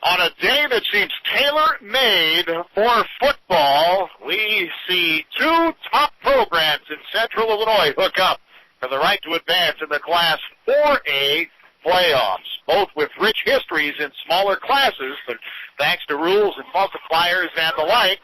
On a day that seems tailor-made for football, we see two top programs in Central Illinois hook up for the right to advance in the Class 4A playoffs, both with rich histories in smaller classes, but thanks to rules and multipliers and the likes,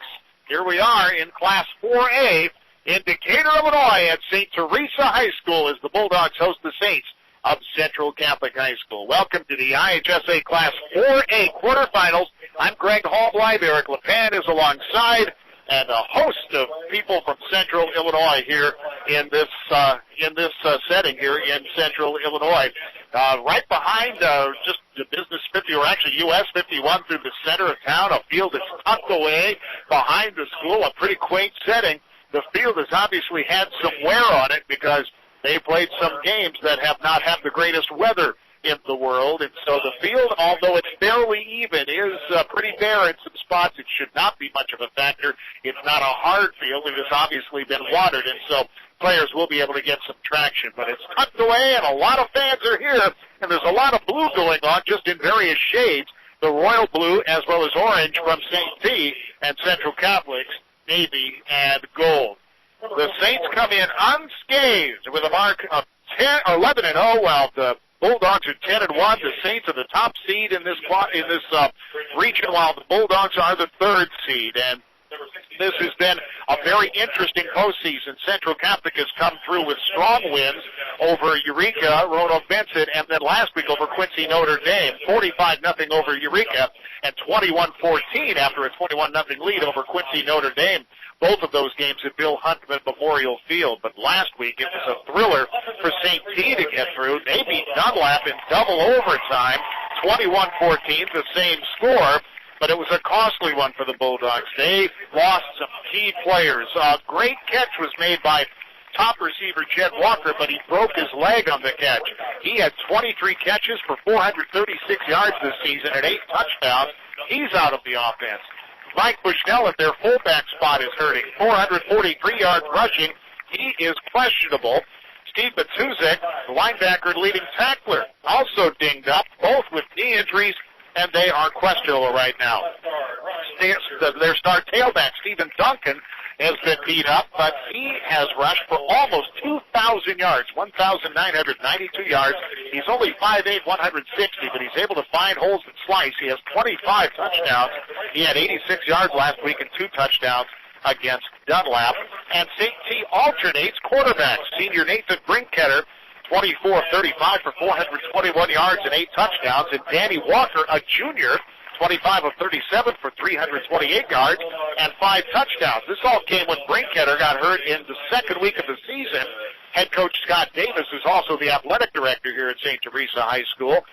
here we are in Class 4A in Decatur, Illinois at St. Theresa High School as the Bulldogs host the Saints of Central Catholic High School. Welcome to the IHSA Class 4A quarterfinals. I'm Greg Hallbleib. Eric LePan is alongside, and a host of people from Central Illinois here in this setting here in Central Illinois. Right behind just the Business 50, or actually US 51 through the center of town, a field that's tucked away behind the school, a pretty quaint setting. The field has obviously had some wear on it because they played some games that have not had the greatest weather in the world, and so the field, although it's fairly even, is pretty bare in some spots. It should not be much of a factor. It's not a hard field. It has obviously been watered, and so players will be able to get some traction. But it's tucked away, and a lot of fans are here, and there's a lot of blue going on, just in various shades, the royal blue as well as orange from St. T and Central Catholics, navy and gold. The Saints come in unscathed with a mark of 11-0, while the Bulldogs are 10-1. The Saints are the top seed in this region, while the Bulldogs are the third seed. And this has been a very interesting postseason. Central Catholic has come through with strong wins over Eureka, Roanoke Vincent, and then last week over Quincy Notre Dame, 45-0 over Eureka, and 21-14 after a 21-0 lead over Quincy Notre Dame. Both of those games at Bill Huntman Memorial Field. But last week it was a thriller for St. T to get through. They beat Dunlap in double overtime, 21-14, the same score. But it was a costly one for the Bulldogs. They lost some key players. A great catch was made by top receiver Jed Walker, but he broke his leg on the catch. He had 23 catches for 436 yards this season and 8 touchdowns. He's out of the offense. Mike Bushnell at their fullback spot is hurting. 443 yards rushing. He is questionable. Steve Batuzek, the linebacker and leading tackler, also dinged up, both with knee injuries, and they are questionable right now. Their star tailback, Stephen Duncan, has been beat up, but he has rushed for almost 2,000 yards, 1,992 yards. He's only 5'8", 160, but he's able to find holes and slice. He has 25 touchdowns. He had 86 yards last week and 2 touchdowns against Dunlap. And St. T alternates quarterbacks. Senior Nathan Brinketter, 24 of 35 for 421 yards and 8 touchdowns. And Danny Walker, a junior, 25 of 37 for 328 yards and 5 touchdowns. This all came when Brinketter got hurt in the second week of the season. Head coach Scott Davis, who's also the athletic director here at St. Theresa High School,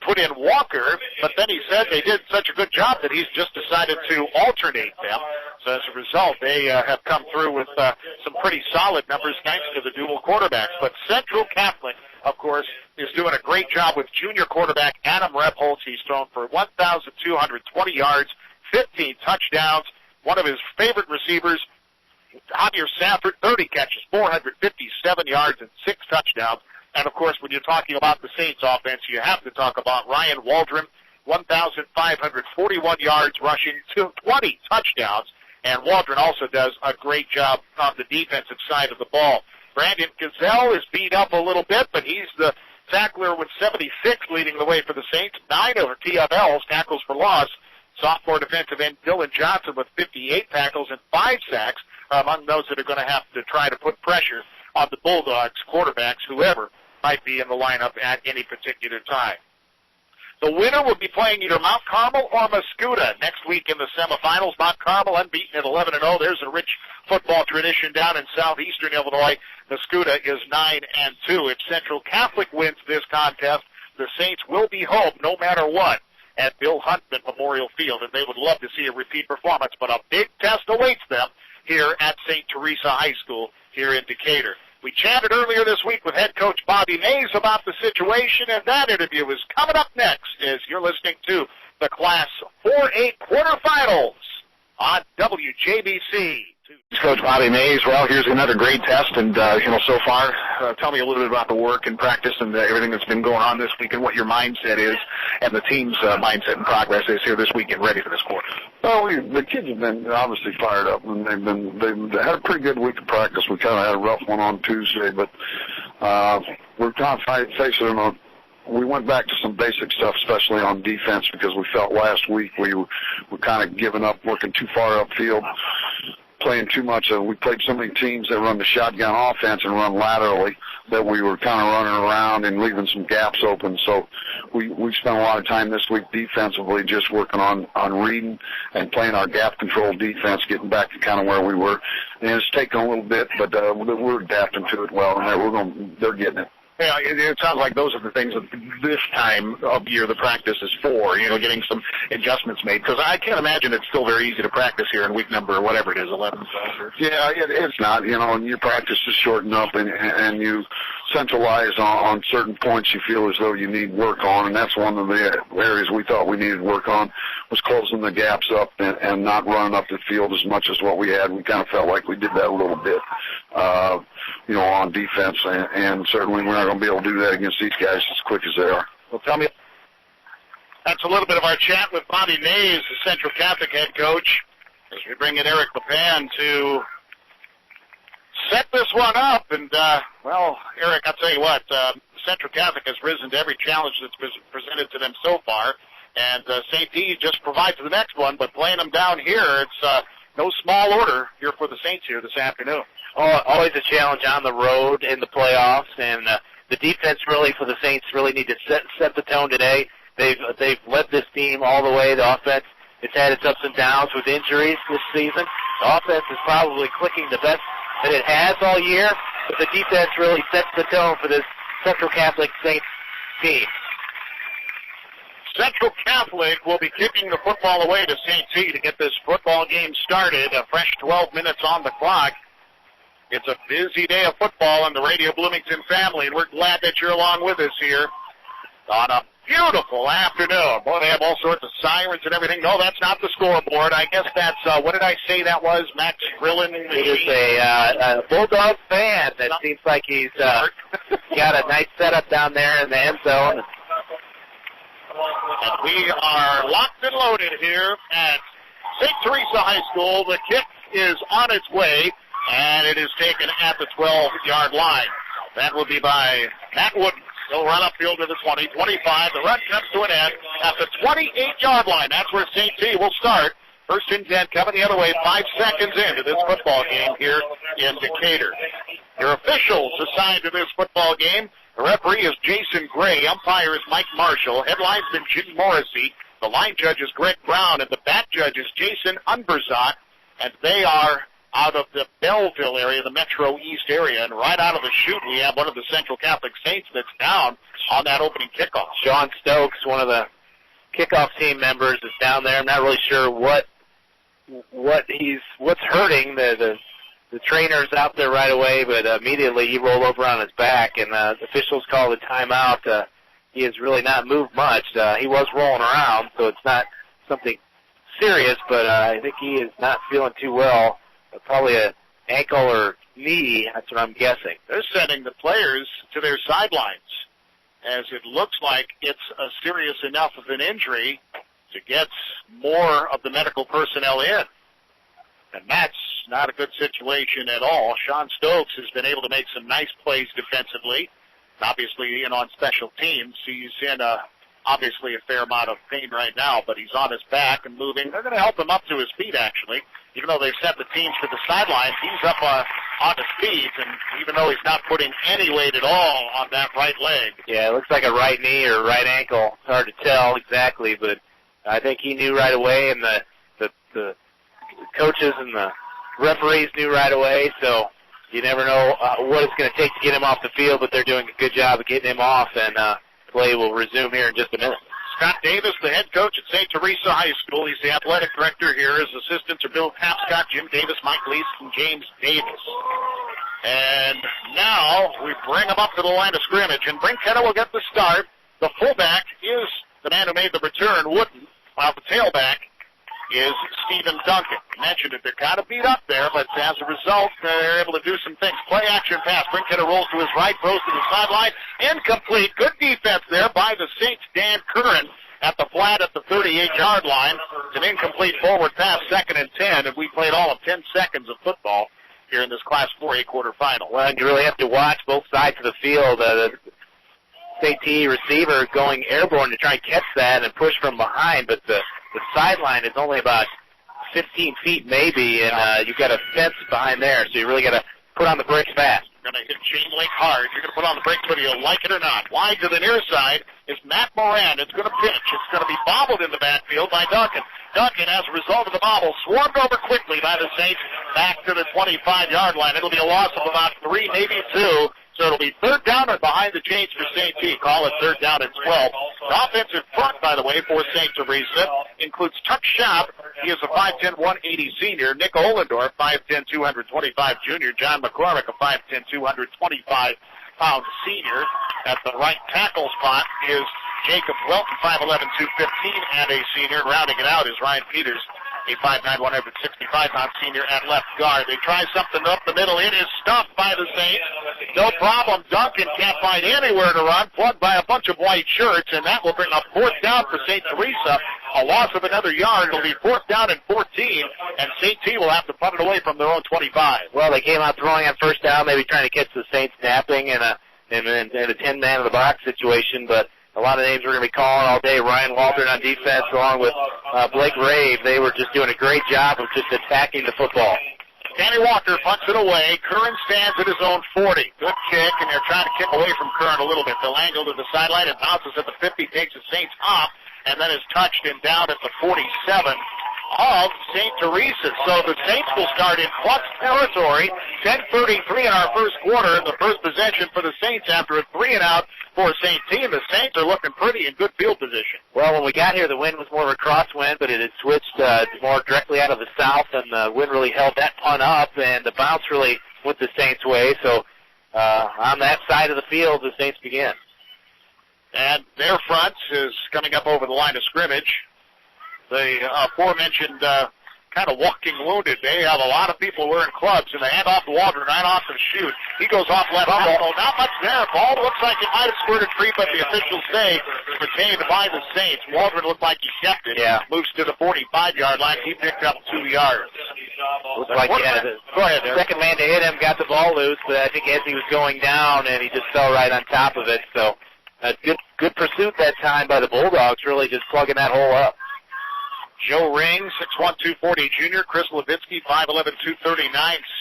put in Walker, but then he said they did such a good job that he's just decided to alternate them. So as a result, they have come through with some pretty solid numbers thanks to the dual quarterbacks. But Central Catholic, of course, is doing a great job with junior quarterback Adam Rebholz. He's thrown for 1,220 yards, 15 touchdowns. One of his favorite receivers, Javier Safford, 30 catches, 457 yards, and 6 touchdowns. And, of course, when you're talking about the Saints offense, you have to talk about Ryan Waldron, 1,541 yards rushing, 20 touchdowns. And Waldron also does a great job on the defensive side of the ball. Brandon Gazelle is beat up a little bit, but he's the tackler with 76 leading the way for the Saints. 9 over TFLs, tackles for loss. Sophomore defensive end Dylan Johnson with 58 tackles and 5 sacks are among those that are going to have to try to put pressure on the Bulldogs quarterbacks, whoever might be in the lineup at any particular time. The winner will be playing either Mount Carmel or Mascoutah next week in the semifinals. Mount Carmel unbeaten at 11-0. There's a rich football tradition down in southeastern Illinois. Mascoutah is 9-2. If Central Catholic wins this contest, the Saints will be home no matter what at Bill Huntman Memorial Field, and they would love to see a repeat performance. But a big test awaits them here at St. Theresa High School here in Decatur. We chatted earlier this week with head coach Bobby Mays about the situation, and that interview is coming up next as you're listening to the Class 4A quarterfinals on WJBC. Coach Bobby Mays, well, here's another great test, and, so far, tell me a little bit about the work and practice and everything that's been going on this week and what your mindset is and the team's mindset and progress is here this week and ready for this quarter. Well, the kids have been obviously fired up, and they've had a pretty good week of practice. We kind of had a rough one on Tuesday, but we're kind of facing them. We went back to some basic stuff, especially on defense, because we felt last week we were kind of giving up, working too far upfield, playing too much. We played so many teams that run the shotgun offense and run laterally that we were kind of running around and leaving some gaps open. So we spent a lot of time this week defensively just working on reading and playing our gap control defense, getting back to kind of where we were. And it's taken a little bit, but we're adapting to it well, and they're getting it. Yeah, it sounds like those are the things that this time of year the practice is for, getting some adjustments made. Because I can't imagine it's still very easy to practice here in week number, whatever it is, 11. Yeah, it's not, and your practice is shortened up, and you centralize on certain points you feel as though you need work on, and that's one of the areas we thought we needed work on, was closing the gaps up and not running up the field as much as what we had. We kind of felt like we did that a little bit, on defense, and certainly we're not going to be able to do that against these guys as quick as they are. Well, tell me. That's a little bit of our chat with Bobby Mays, the Central Catholic head coach, as we bring in Eric LePan to set this one up. And, Eric, I'll tell you what, Central Catholic has risen to every challenge that's presented to them so far. And St. P just provides the next one, but playing them down here, it's no small order here for the Saints here this afternoon. Always a challenge on the road in the playoffs, and the defense really for the Saints really need to set the tone today. They've led this team all the way. The offense, it's had its ups and downs with injuries this season. The offense is probably clicking the best that it has all year, but the defense really sets the tone for this Central Catholic Saints team. Central Catholic will be kicking the football away to St. P to get this football game started. A fresh 12 minutes on the clock. It's a busy day of football in the Radio Bloomington family, and we're glad that you're along with us here on a beautiful afternoon. Boy, they have all sorts of sirens and everything. No, that's not the scoreboard. I guess that's, what did I say that was, Max Grillen? It is a Bulldog fan that seems like he's got a nice setup down there in the end zone. And we are locked and loaded here at St. Theresa High School. The kick is on its way, and it is taken at the 12-yard line. That will be by Matt Wooden. He'll run upfield to the 20, 25. The run comes to an end at the 28-yard line. That's where St. P will start. First and 10 coming the other way, 5 seconds into this football game here in Decatur. Your officials assigned to this football game: the referee is Jason Gray. Umpire is Mike Marshall. Head linesman Jim Morrissey. The line judge is Greg Brown. And the back judge is Jason Unberzot. And they are out of the Belleville area, the Metro East area. And right out of the chute, we have one of the Central Catholic Saints that's down on that opening kickoff. Sean Stokes, one of the kickoff team members, is down there. I'm not really sure what's hurting. The trainer's out there right away, but immediately he rolled over on his back, and the officials called a timeout. He has really not moved much. He was rolling around, so it's not something serious, but I think he is not feeling too well. Probably an ankle or knee, that's what I'm guessing. They're sending the players to their sidelines, as it looks like it's a serious enough of an injury to get more of the medical personnel in. And that's not a good situation at all. Sean Stokes has been able to make some nice plays defensively. Obviously, on special teams, he's in obviously a fair amount of pain right now, but he's on his back and moving. They're going to help him up to his feet, actually. Even though they've set the teams to the sidelines, he's up on his feet, and even though he's not putting any weight at all on that right leg. Yeah, it looks like a right knee or right ankle. It's hard to tell exactly, but I think he knew right away, and the coaches and the referees knew right away, so you never know what it's going to take to get him off the field, but they're doing a good job of getting him off, and play will resume here in just a minute. Scott Davis, the head coach at St. Theresa High School. He's the athletic director here. His assistants are Bill Tapscott, Jim Davis, Mike Lease, and James Davis. And now we bring him up to the line of scrimmage, and Brinketta will get the start. The fullback is the man who made the return, Wooden, while the tailback is Stephen Duncan. I mentioned it. They're kind of beat up there, but as a result, they're able to do some things. Play action pass. Brinketter rolls to his right, throws to the sideline. Incomplete. Good defense there by the Saints' Dan Curran at the flat at the 38-yard line. It's an incomplete forward pass, 2nd and 10, and we played all of 10 seconds of football here in this Class 4A quarterfinal. Well, and you really have to watch both sides of the field. The St. T receiver going airborne to try and catch that and push from behind, but the sideline is only about 15 feet maybe, and you've got a fence behind there, so you really got to put on the brakes fast. You're going to hit chain link hard. You're going to put on the brakes whether you like it or not. Wide to the near side is Matt Moran. It's going to pitch. It's going to be bobbled in the backfield by Duncan. Duncan, as a result of the bobble, swarmed over quickly by the Saints back to the 25-yard line. It'll be a loss of about 3, maybe 2. So it'll be 3rd down and behind the chains for St. T. Call it 3rd down and 12. The offensive front, by the way, for St. Theresa includes Tuck Schaub. He is a 5'10", 180 senior. Nick Ohlendorf, 5'10", 225 junior. John McCormick, a 5'10", 225-pound senior. At the right tackle spot is Jacob Welton, 5'11", 215, and a senior. Rounding it out is Ryan Peters, a 5'9", 165-pound senior at left guard. They try something up the middle. It is stuffed by the Saints. No problem. Duncan can't find anywhere to run, plugged by a bunch of white shirts, and that will bring a 4th down for St. Theresa. A loss of another yard. It'll be 4th down and 14, and St. T will have to punt it away from their own 25. Well, they came out throwing on 1st down, maybe trying to catch the Saints napping in a 10-man in the box situation, but a lot of names we're going to be calling all day. Ryan Waldron on defense along with Blake Rave. They were just doing a great job of just attacking the football. Danny Walker punts it away. Curran stands at his own 40. Good kick, and they're trying to kick away from Curran a little bit. They'll angle to the sideline. It bounces at the 50, takes the Saints off, and then is touched and down at the 47 of St. Theresa. So the Saints will start in plus territory. 10:33 in our first quarter, and the first possession for the Saints after a 3-and-out for St. T. And the Saints are looking pretty in good field position. Well, when we got here, the wind was more of a crosswind, but it had switched more directly out of the south, and the wind really held that punt up, and the bounce really went the Saints' way. So on that side of the field, the Saints begin. And their front is coming up over the line of scrimmage. The aforementioned kind of walking wounded. They have a lot of people wearing clubs, and they hand off to Waldron right off to the shoot. He goes off left tackle. Not much there. Ball looks like it might have squirted free, but the officials say retained by the Saints. Waldron looked like he kept it. Yeah. Moves to the 45-yard line. He picked up 2 yards. Looks like Go ahead, Eric. Second man to hit him got the ball loose, but I think as he was going down, and he just fell right on top of it. So good pursuit that time by the Bulldogs, really just plugging that hole up. Joe Ring, 6'1", 240 junior. Chris Levitsky, 5'11", 239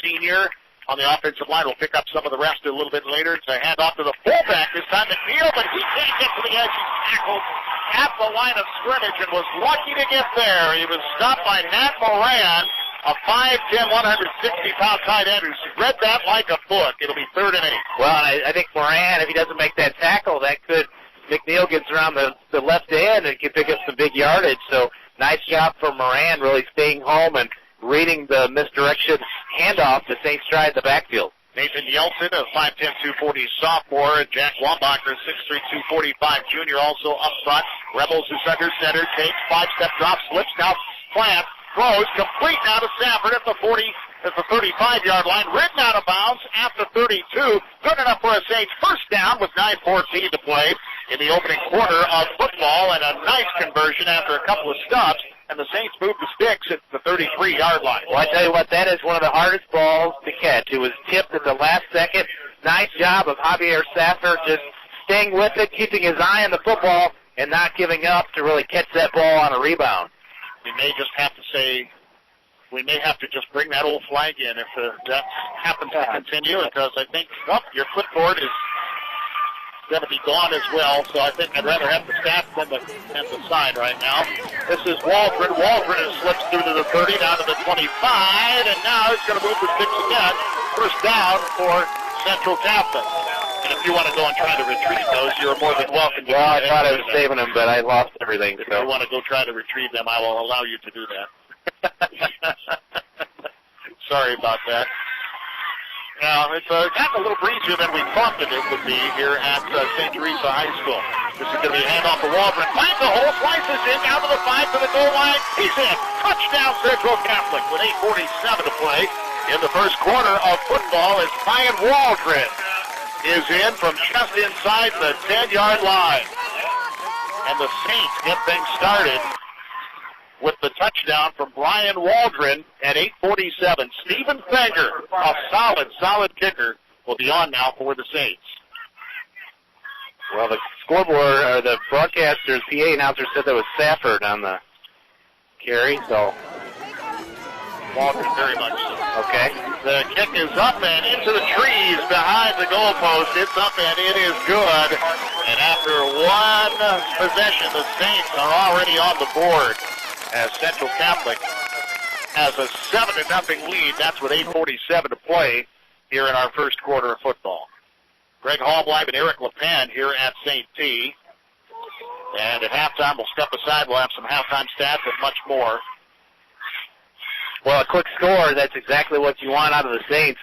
senior. On the offensive line, we'll pick up some of the rest a little bit later. It's a handoff to the fullback this time, McNeil, but he can't get to the edge. He's tackled at the line of scrimmage and was lucky to get there. He was stopped by Matt Moran, a 5'10", 160-pound tight end who read that like a book. It'll be 3rd and 8. Well, I think Moran, if he doesn't make that tackle, that could McNeil gets around the left end and can pick up some big yardage. So nice job for Moran, really staying home and reading the misdirection handoff to St. Stride in the backfield. Nathan Yeltsin, a 5'10", 240 sophomore, and Jack Wambacher, 6'3", 245 junior, also up front. Rebels is under center, takes 5-step drop, slips now, plant, throws, complete now to Safford at the 35-yard line, ridden out of bounds at the 32. Good enough for a Saints first down with 9:14 to play in the opening quarter of football, and a nice conversion after a couple of stops, and the Saints move the sticks at the 33-yard line. Well, I tell you what, that is one of the hardest balls to catch. It was tipped at the last second. Nice job of Javier Safford just staying with it, keeping his eye on the football, and not giving up to really catch that ball on a rebound. We may just have to say, we may have to just bring that old flag in if that happens to continue, because I think, your clipboard is going to be gone as well, so I think I'd rather have the stats than the sign right now. This is Waldron. Waldron has slipped through to the 30, down to the 25, and now he's going to move the sticks again. First down for Central Catholic. And if you want to go and try to retrieve those, you're more than welcome to. Well, I thought I was saving them, but I lost everything. If you want to go try to retrieve them, I will allow you to do that. Sorry about that. Now, it's gotten a little breezier than we thought that it would be here at St. Theresa High School. This is going to be a handoff to Waldron. Finds the hole, slices in, down to the 5 to the goal line. He's in. Touchdown Central Catholic with 8:47 to play in the first quarter of football as Ryan Waldron is in from just inside the 10-yard line. And the Saints get things started with the touchdown from Brian Waldron at 8:47. Stephen Fenger, a solid kicker, will be on now for the Saints. Well, the scoreboard, or the broadcaster's PA announcer said that was Safford on the carry, so. Waldron, very much so. Okay. The kick is up and into the trees behind the goalpost. It's up and it is good. And after one possession, the Saints are already on the board as Central Catholic has a 7-0 lead. That's with 8:47 to play here in our first quarter of football. Greg Hallbleib and Eric LePen here at St. T. And at halftime, we'll step aside. We'll have some halftime stats and much more. Well, a quick score, that's exactly what you want out of the Saints.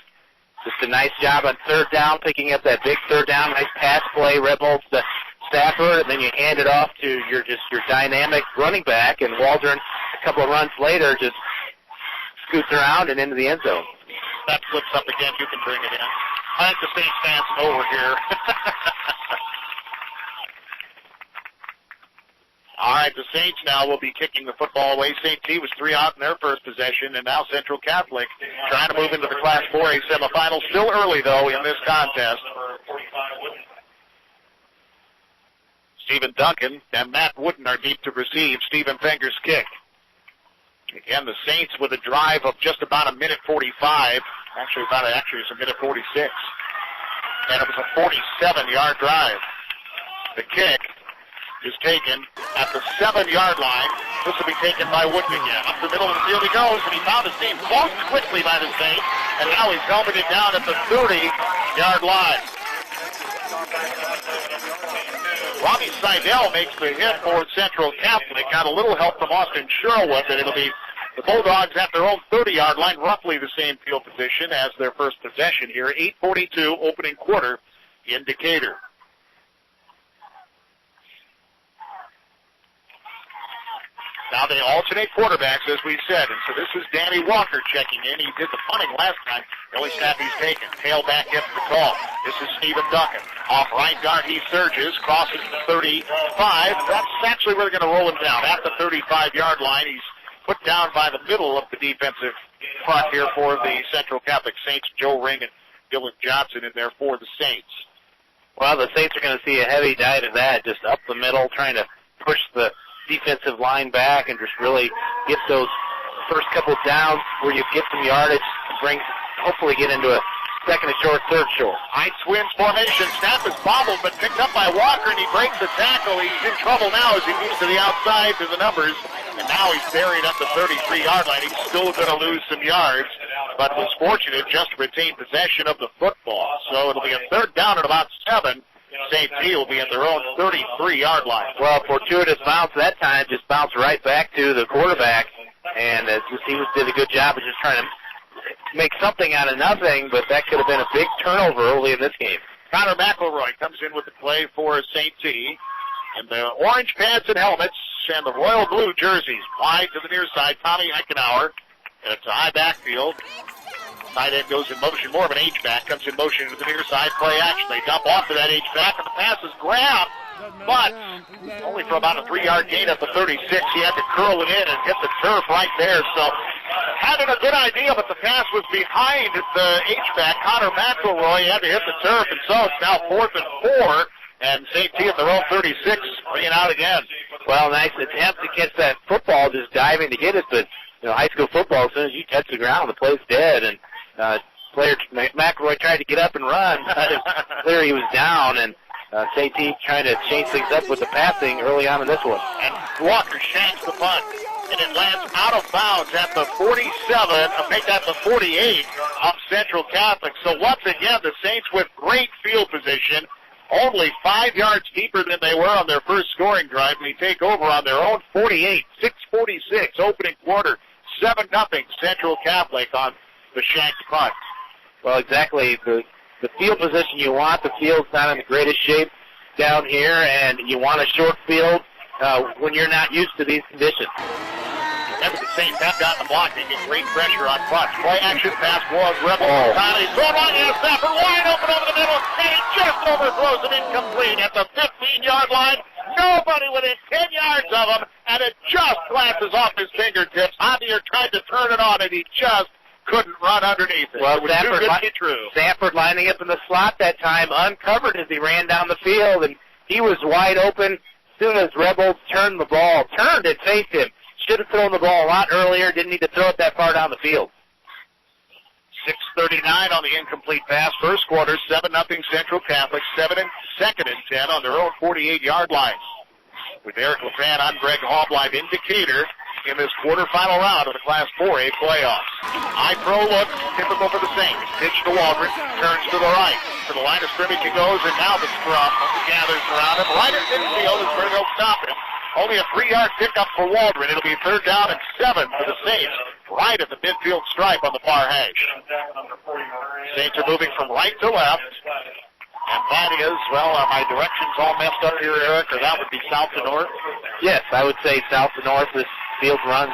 Just a nice job on third down, picking up that big third down, nice pass play, Rebholz to Stafford, and then you hand it off to your dynamic running back, and Waldron, a couple of runs later, just scoots around and into the end zone. That flips up again. You can bring it in. I think the Saints fans over here. All right, the Saints now will be kicking the football away. St. T was 3 out in their first possession, and now Central Catholic trying to move into the Class 4A semifinals. Still early, though, in this contest. Stephen Duncan and Matt Wooden are deep to receive Stephen Fenger's kick. Again, the Saints with a drive of just about 1:45. Actually, it's 1:46. And it was a 47-yard drive. The kick is taken at the 7-yard line. This will be taken by Wooden again. Up the middle of the field he goes, and he found his team close quickly by the Saints, and now he's helmeted down at the 30-yard line. Robby Seidl makes the hit for Central Catholic. Got a little help from Austin Sherwood, but it'll be the Bulldogs at their own 30-yard line, roughly the same field position as their first possession here. 8:42 opening quarter in Decatur. Now they alternate quarterbacks, as we said, and so this is Danny Walker checking in. He did the punting last time. The only snap he's taken. Tailback gets the call. This is Stephen Duncan. Off right guard, he surges, crosses the 35. That's actually where they're going to roll him down. At the 35-yard line, he's put down by the middle of the defensive front here for the Central Catholic Saints. Joe Ring and Dylan Johnson in there for the Saints. Well, the Saints are going to see a heavy diet of that, just up the middle, trying to push the defensive line back and just really get those first couple downs where you get some yardage and hopefully get into a second and short, third short. High twins formation. Snap is bobbled, but picked up by Walker, and he breaks the tackle. He's in trouble now as he moves to the outside to the numbers, and now he's buried at the 33-yard line. He's still going to lose some yards, but was fortunate just to retain possession of the football. So it'll be a third down at about 7. St. T will be at their own 33-yard line. Well, fortuitous bounce that time, just bounced right back to the quarterback, and he did a good job of just trying to make something out of nothing, but that could have been a big turnover early in this game. Connor McElroy comes in with the play for St. T, and the orange pants and helmets and the royal blue jerseys. Wide to the near side, Tommy Eichenauer, and it's a high backfield. Tight end goes in motion, more of an H-back, comes in motion to the near side, play action. They dump off to that H-back, and the pass is grabbed, but only for about a 3-yard gain at the 36. He had to curl it in and hit the turf right there. So having a good idea, but the pass was behind the H-back. Connor McElroy had to hit the turf, and so it's now 4th and 4, and St. T at their own 36, bringing out again. Well, nice attempt to catch that football, just diving to get it, but high school football, as soon as you touch the ground, the play's dead, and McElroy tried to get up and run. It was clear he was down, and St. T trying to change things up with the passing early on in this one. And Walker shanks the punt, and it lands out of bounds at the 47, make that the 48 of Central Catholic. So once again, the Saints with great field position, only 5 yards deeper than they were on their first scoring drive. They take over on their own 48, 6:46 opening quarter, 7-0 Central Catholic on the shanked punt. Well, exactly. The field position you want. The field's not in the greatest shape. down here, and you want a short field when you're not used to these conditions. Remember, the Saints have gotten the block. They get great pressure on Clutch. Play action pass was Rebholz. He's throwing right in Safford, wide open over the middle, and he just overthrows it incomplete at the 15-yard line. Nobody within 10 yards of him, and it just glances off his fingertips. Javier tried to turn it on, and he just couldn't run underneath it. Well, it was too good to be true. Safford lining up in the slot that time, uncovered as he ran down the field, and he was wide open. As soon as Rebholz turned and faced him. Should have thrown the ball a lot earlier. Didn't need to throw it that far down the field. 6:39 on the incomplete pass. First quarter, 7-0 Central Catholic. 2nd and 10 on their own 48-yard line. With Eric LaFan, I'm Greg Hall live in Decatur in this quarterfinal round of the Class 4A playoffs. High pro look, typical for the Saints. Pitch to Waldron, turns to the right. To the line of scrimmage he goes, and now the scrum gathers around him. Right at midfield is where they'll stop him. Only a 3-yard pickup for Waldron. It'll be 3rd down and 7 for the Saints, right at the midfield stripe on the far hash. Saints are moving from right to left. And that is, well, are my directions all messed up here, Eric, or that would be south to north? Yes, I would say south to north. This field runs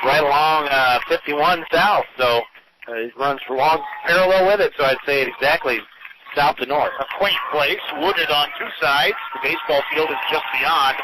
right along 51 south, so it runs along parallel with it, so I'd say exactly south to north. A quaint place, wooded on 2 sides. The baseball field is just beyond.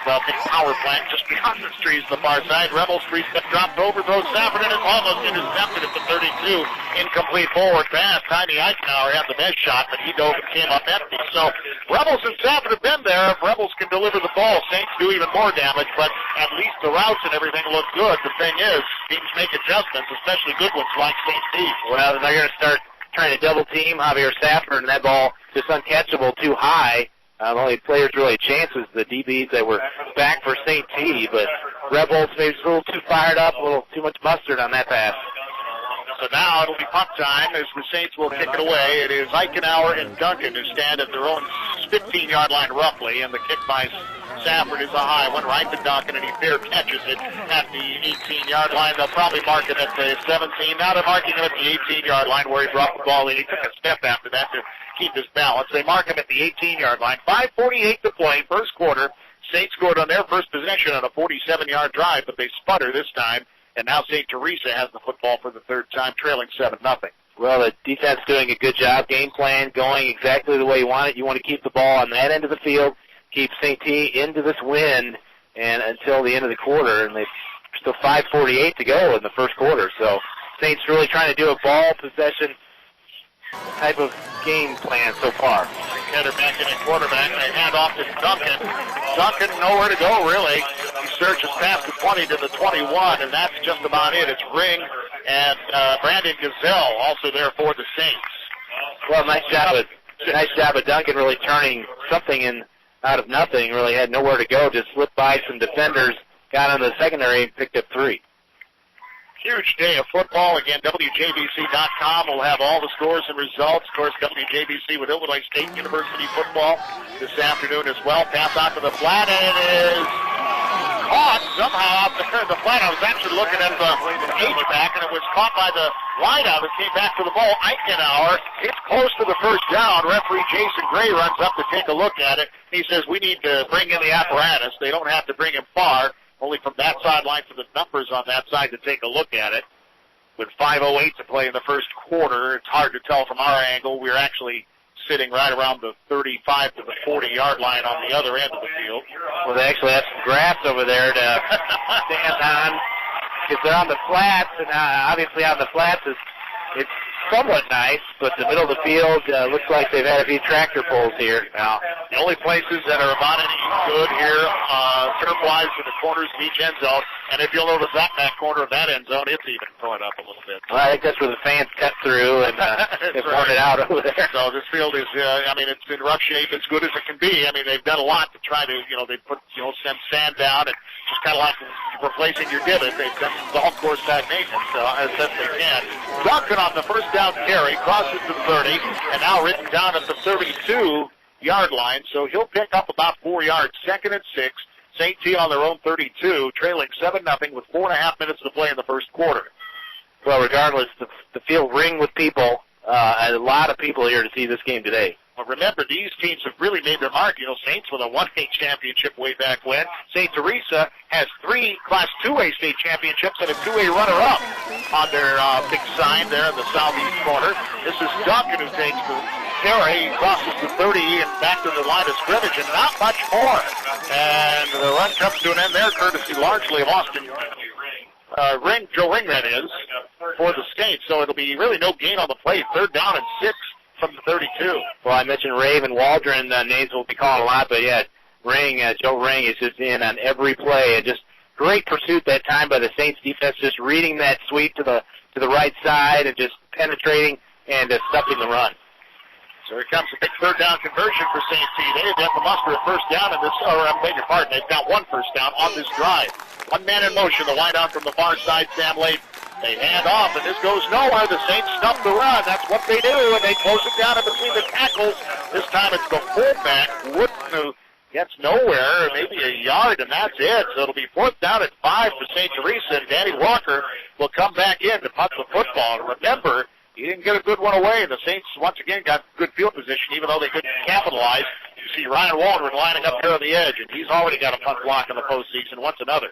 The big power plant just beyond the trees on the far side. Rebholz 3-step drop, overthrows Safford, and it's almost intercepted at the 32. Incomplete forward pass. Tiny Eichenauer had the best shot, but he dove and came up empty. So Rebholz and Safford have been there. If Rebholz can deliver the ball, Saints do even more damage, but at least the routes and everything look good. The thing is, teams make adjustments, especially good ones like St. Steve. Well, they're going to start trying to double team Javier Safford, and that ball just uncatchable too high. The only players really a chance was the DBs that were back for St. T, but Rebholz maybe a little too fired up, a little too much mustard on that pass. So now it'll be punt time as the Saints will kick it away. It is Eichenauer and Duncan who stand at their own 15-yard line roughly, and the kick by Safford is a high one right to Duncan, and he fair catches it at the 18-yard line. They'll probably mark it at the 17. Now they're marking him at the 18-yard line where he dropped the ball in. He took a step after that to keep his balance. They mark him at the 18-yard line. 5:48 to play, first quarter. Saints scored on their first possession on a 47-yard drive, but they sputter this time, and now St. Theresa has the football for the 3rd time, trailing 7-0. Well, the defense doing a good job. Game plan going exactly the way you want it. You want to keep the ball on that end of the field, keep St. T into this win and until the end of the quarter, and they've still 5:48 to go in the first quarter. So Saints really trying to do a ball possession type of game plan so far. Decatur back in at quarterback. They hand off to Duncan. Duncan nowhere to go, really. He surges past the 20 to the 21, and that's just about it. It's Ring and Brandon Gazelle also there for the Saints. Well, nice job of Duncan really turning something in out of nothing. Really had nowhere to go. Just slipped by some defenders, got on the secondary, and picked up 3. Huge day of football. Again, WJBC.com will have all the scores and results. Of course, WJBC with Illinois State University football this afternoon as well. Pass out to the flat, and it is caught somehow out the flat. I was actually looking at the H-back, and it was caught by the wideout that came back to the ball. Eichenauer, it's close to the 1st down. Referee Jason Gray runs up to take a look at it. He says, we need to bring in the apparatus. They don't have to bring him far. Only from that sideline to the numbers on that side to take a look at it. With 5:08 to play in the first quarter, it's hard to tell from our angle. We're actually sitting right around the 35 to the 40-yard line on the other end of the field. Well, they actually have some grass over there to stand on because they're on the flats, and obviously on the flats it's somewhat nice, but the middle of the field looks like they've had a few tractor pulls here. Now, the only places that are about any good here, turf-wise, are the corners of each end zone. And if you'll notice that back corner of that end zone, it's even going up a little bit. Well, I think that's where the fans cut through and they've worn it out over there. So this field is, it's in rough shape, as good as it can be. I mean, they've done a lot to try to, they put, some sand down and just kind of like replacing your divot. They've done some golf course type maintenance as best they can. Duncan on the first down carry, crosses the 30, and now written down at the 32-yard line. So he'll pick up about 4 yards. 2nd and 6. St. T on their own 32, trailing 7-0 with 4.5 minutes to play in the first quarter. Well, regardless, the field ring with people. A lot of people here to see this game today. But remember, these teams have really made their mark. You know, Saints with a 1A championship way back when. St. Theresa has 3 Class 2A state championships and a 2A runner-up on their big sign there in the southeast corner. This is Duncan who takes the carry. He crosses the 30 and back to the line of scrimmage, and not much more. And the run comes to an end there, courtesy largely of Austin Joe Ring, that is, for the Saints. So it'll be really no gain on the play. 3rd down and 6 from the 32. Well, I mentioned Rave and Waldron names we'll be calling a lot, but yeah, Joe Ring is just in on every play, and just great pursuit that time by the Saints defense, just reading that sweep to the right side and just penetrating and stuffing the run. So here comes a big 3rd down conversion for St. T. They have to muster a first down in this, or I beg your pardon, they've got 1 first down on this drive. 1 man in motion, the wide out from the far side, Sam Layton. They hand off, and this goes nowhere. The Saints stuff the run. That's what they do, and they close it down in between the tackles. This time it's the fullback, Wooden, who gets nowhere, maybe a yard, and that's it. So it'll be 4th down at 5 for St. Theresa, and Danny Walker will come back in to punt the football. And remember, he didn't get a good one away, and the Saints once again got good field position, even though they couldn't capitalize. You see Ryan Waldron lining up here on the edge, and he's already got a punt block in the postseason. What's another?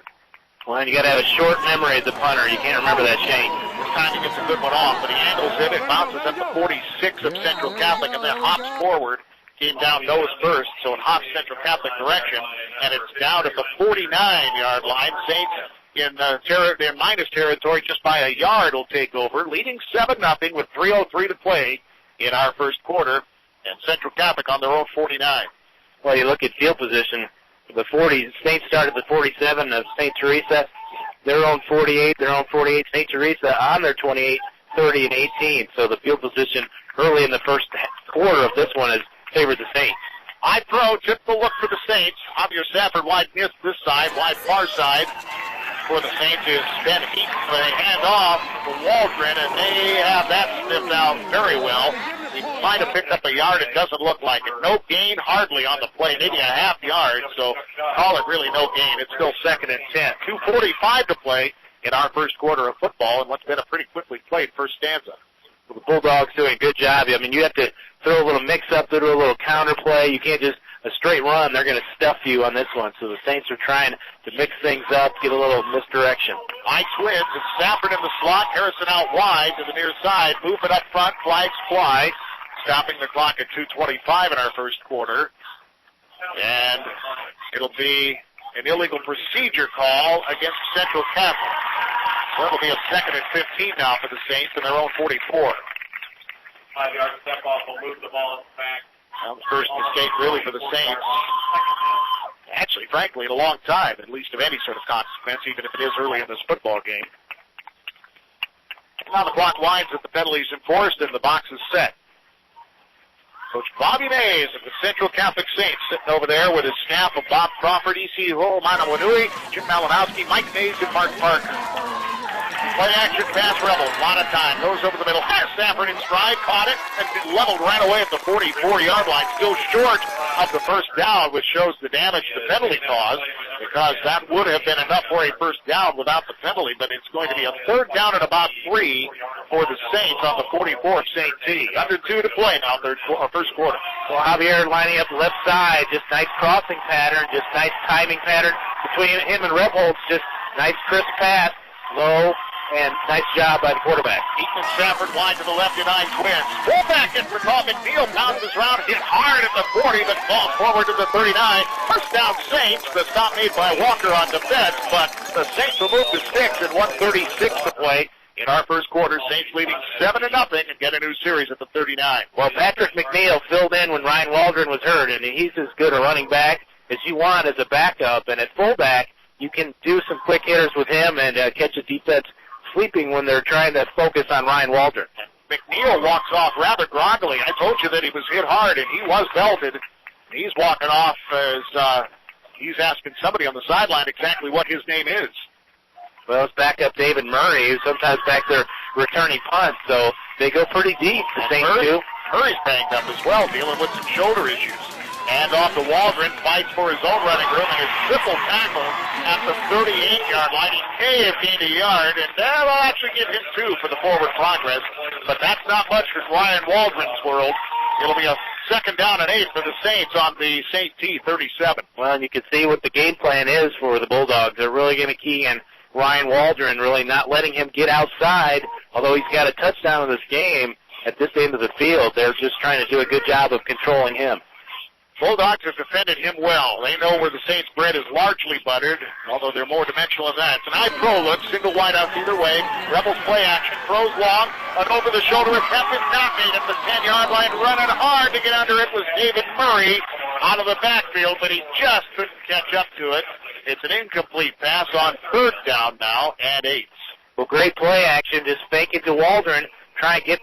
Well, and you got to have a short memory as a punter. You can't remember that Shane. This time he gets a good one off, but he angles it. It bounces at the 46 of Central Catholic, and then hops forward. Came down nose first, so it hops Central Catholic direction, and it's down at the 49-yard line. Saints in their minus territory just by a yard will take over, leading 7-0 with 3:03 to play in our first quarter, and Central Catholic on their own 49. Well, you look at field position. The Saints started the 47 of St. Theresa, their own 48, St. Theresa on their 28, 30, and 18. So the field position early in the first quarter of this one has favored the Saints. High throw, tip the look for the Saints. Javier Safford wide miss this side, wide far side for the Saints is Ben Henton. They hand off to Waldron, and they have that sniffed out very well. He might have picked up a yard. It doesn't look like it. No gain hardly on the play, maybe a half yard, so call it really no gain. It's still 2nd and 10. 2:45 to play in our first quarter of football, and what's been a pretty quickly played first stanza. Well, the Bulldogs doing a good job. I mean, you have to throw a little mix-up, do a little counter play. You can't just a straight run. They're going to stuff you on this one. So the Saints are trying to mix things up, get a little misdirection. High twins. It's Stafford in the slot. Harrison out wide to the near side. Move it up front. Flags fly. Stopping the clock at 2:25 in our first quarter. And it'll be an illegal procedure call against Central Catholic. So it'll be a 2nd and 15 now for the Saints in their own 44. 5-yard step off will move the ball back. Well, the first mistake really for the Saints. Actually, frankly, in a long time, at least of any sort of consequence, even if it is early in this football game. Now the clock winds with the penalties enforced and the box is set. Coach Bobby Mays of the Central Catholic Saints sitting over there with his staff of Bob Crawford, E.C. Ho, Manawanui, Jim Malinowski, Mike Mays, and Mark Parker. Play action pass Rebel. A lot of time. Goes over the middle. Has Stafford in stride. Caught it and leveled right away at the 44-yard line. Still short of the first down, which shows the damage the penalty caused, because that would have been enough for a first down without the penalty, but it's going to be a 3rd down at about 3 for the Saints on the 44 of St. T. Under 2 to play now, first quarter. Well, Javier lining up left side. Just nice crossing pattern. Just nice timing pattern between him and Rebholz. Just nice crisp pass. Low. And nice job by the quarterback. Ethan Stafford wide to the left behind twins. Fullback in for Tom McNeil. Bounces around, hit hard at the 40, but falls forward to the 39. First down Saints. The stop made by Walker on defense, but the Saints will move to 6 and 1:36 to play in our first quarter. Saints leading 7-0 and get a new series at the 39. Well, Patrick McNeil filled in when Ryan Waldron was hurt, and he's as good a running back as you want as a backup. And at fullback, you can do some quick hitters with him and catch a defense sleeping when they're trying to focus on Ryan Waldron. McNeil walks off rather groggily. I told you that he was hit hard, and he was belted. He's walking off as he's asking somebody on the sideline exactly what his name is. Well, it's backup David Murray, who's sometimes back there returning punts, so they go pretty deep, the Saints do. Murray's banged up as well, dealing with some shoulder issues. Hand off to Waldron, fights for his own running room, and his triple tackle at the 38-yard line. He may have gained a yard, and that'll actually give him 2 for the forward progress, but that's not much for Ryan Waldron's world. It'll be a second down and 8 for the Saints on the St. T 37. Well, and you can see what the game plan is for the Bulldogs. They're really going to key in Ryan Waldron, really not letting him get outside, although he's got a touchdown in this game at this end of the field. They're just trying to do a good job of controlling him. Bulldogs have defended him well. They know where the Saints' bread is largely buttered, although they're more dimensional than that. It's an I-pro look, single wideouts either way. Rebels play action, throws long, an over-the-shoulder attempt is not made at the 10-yard line. Running hard to get under it was David Murray out of the backfield, but he just couldn't catch up to it. It's an incomplete pass on third down now and 8. Well, great play action, just fake it to Waldron, try and get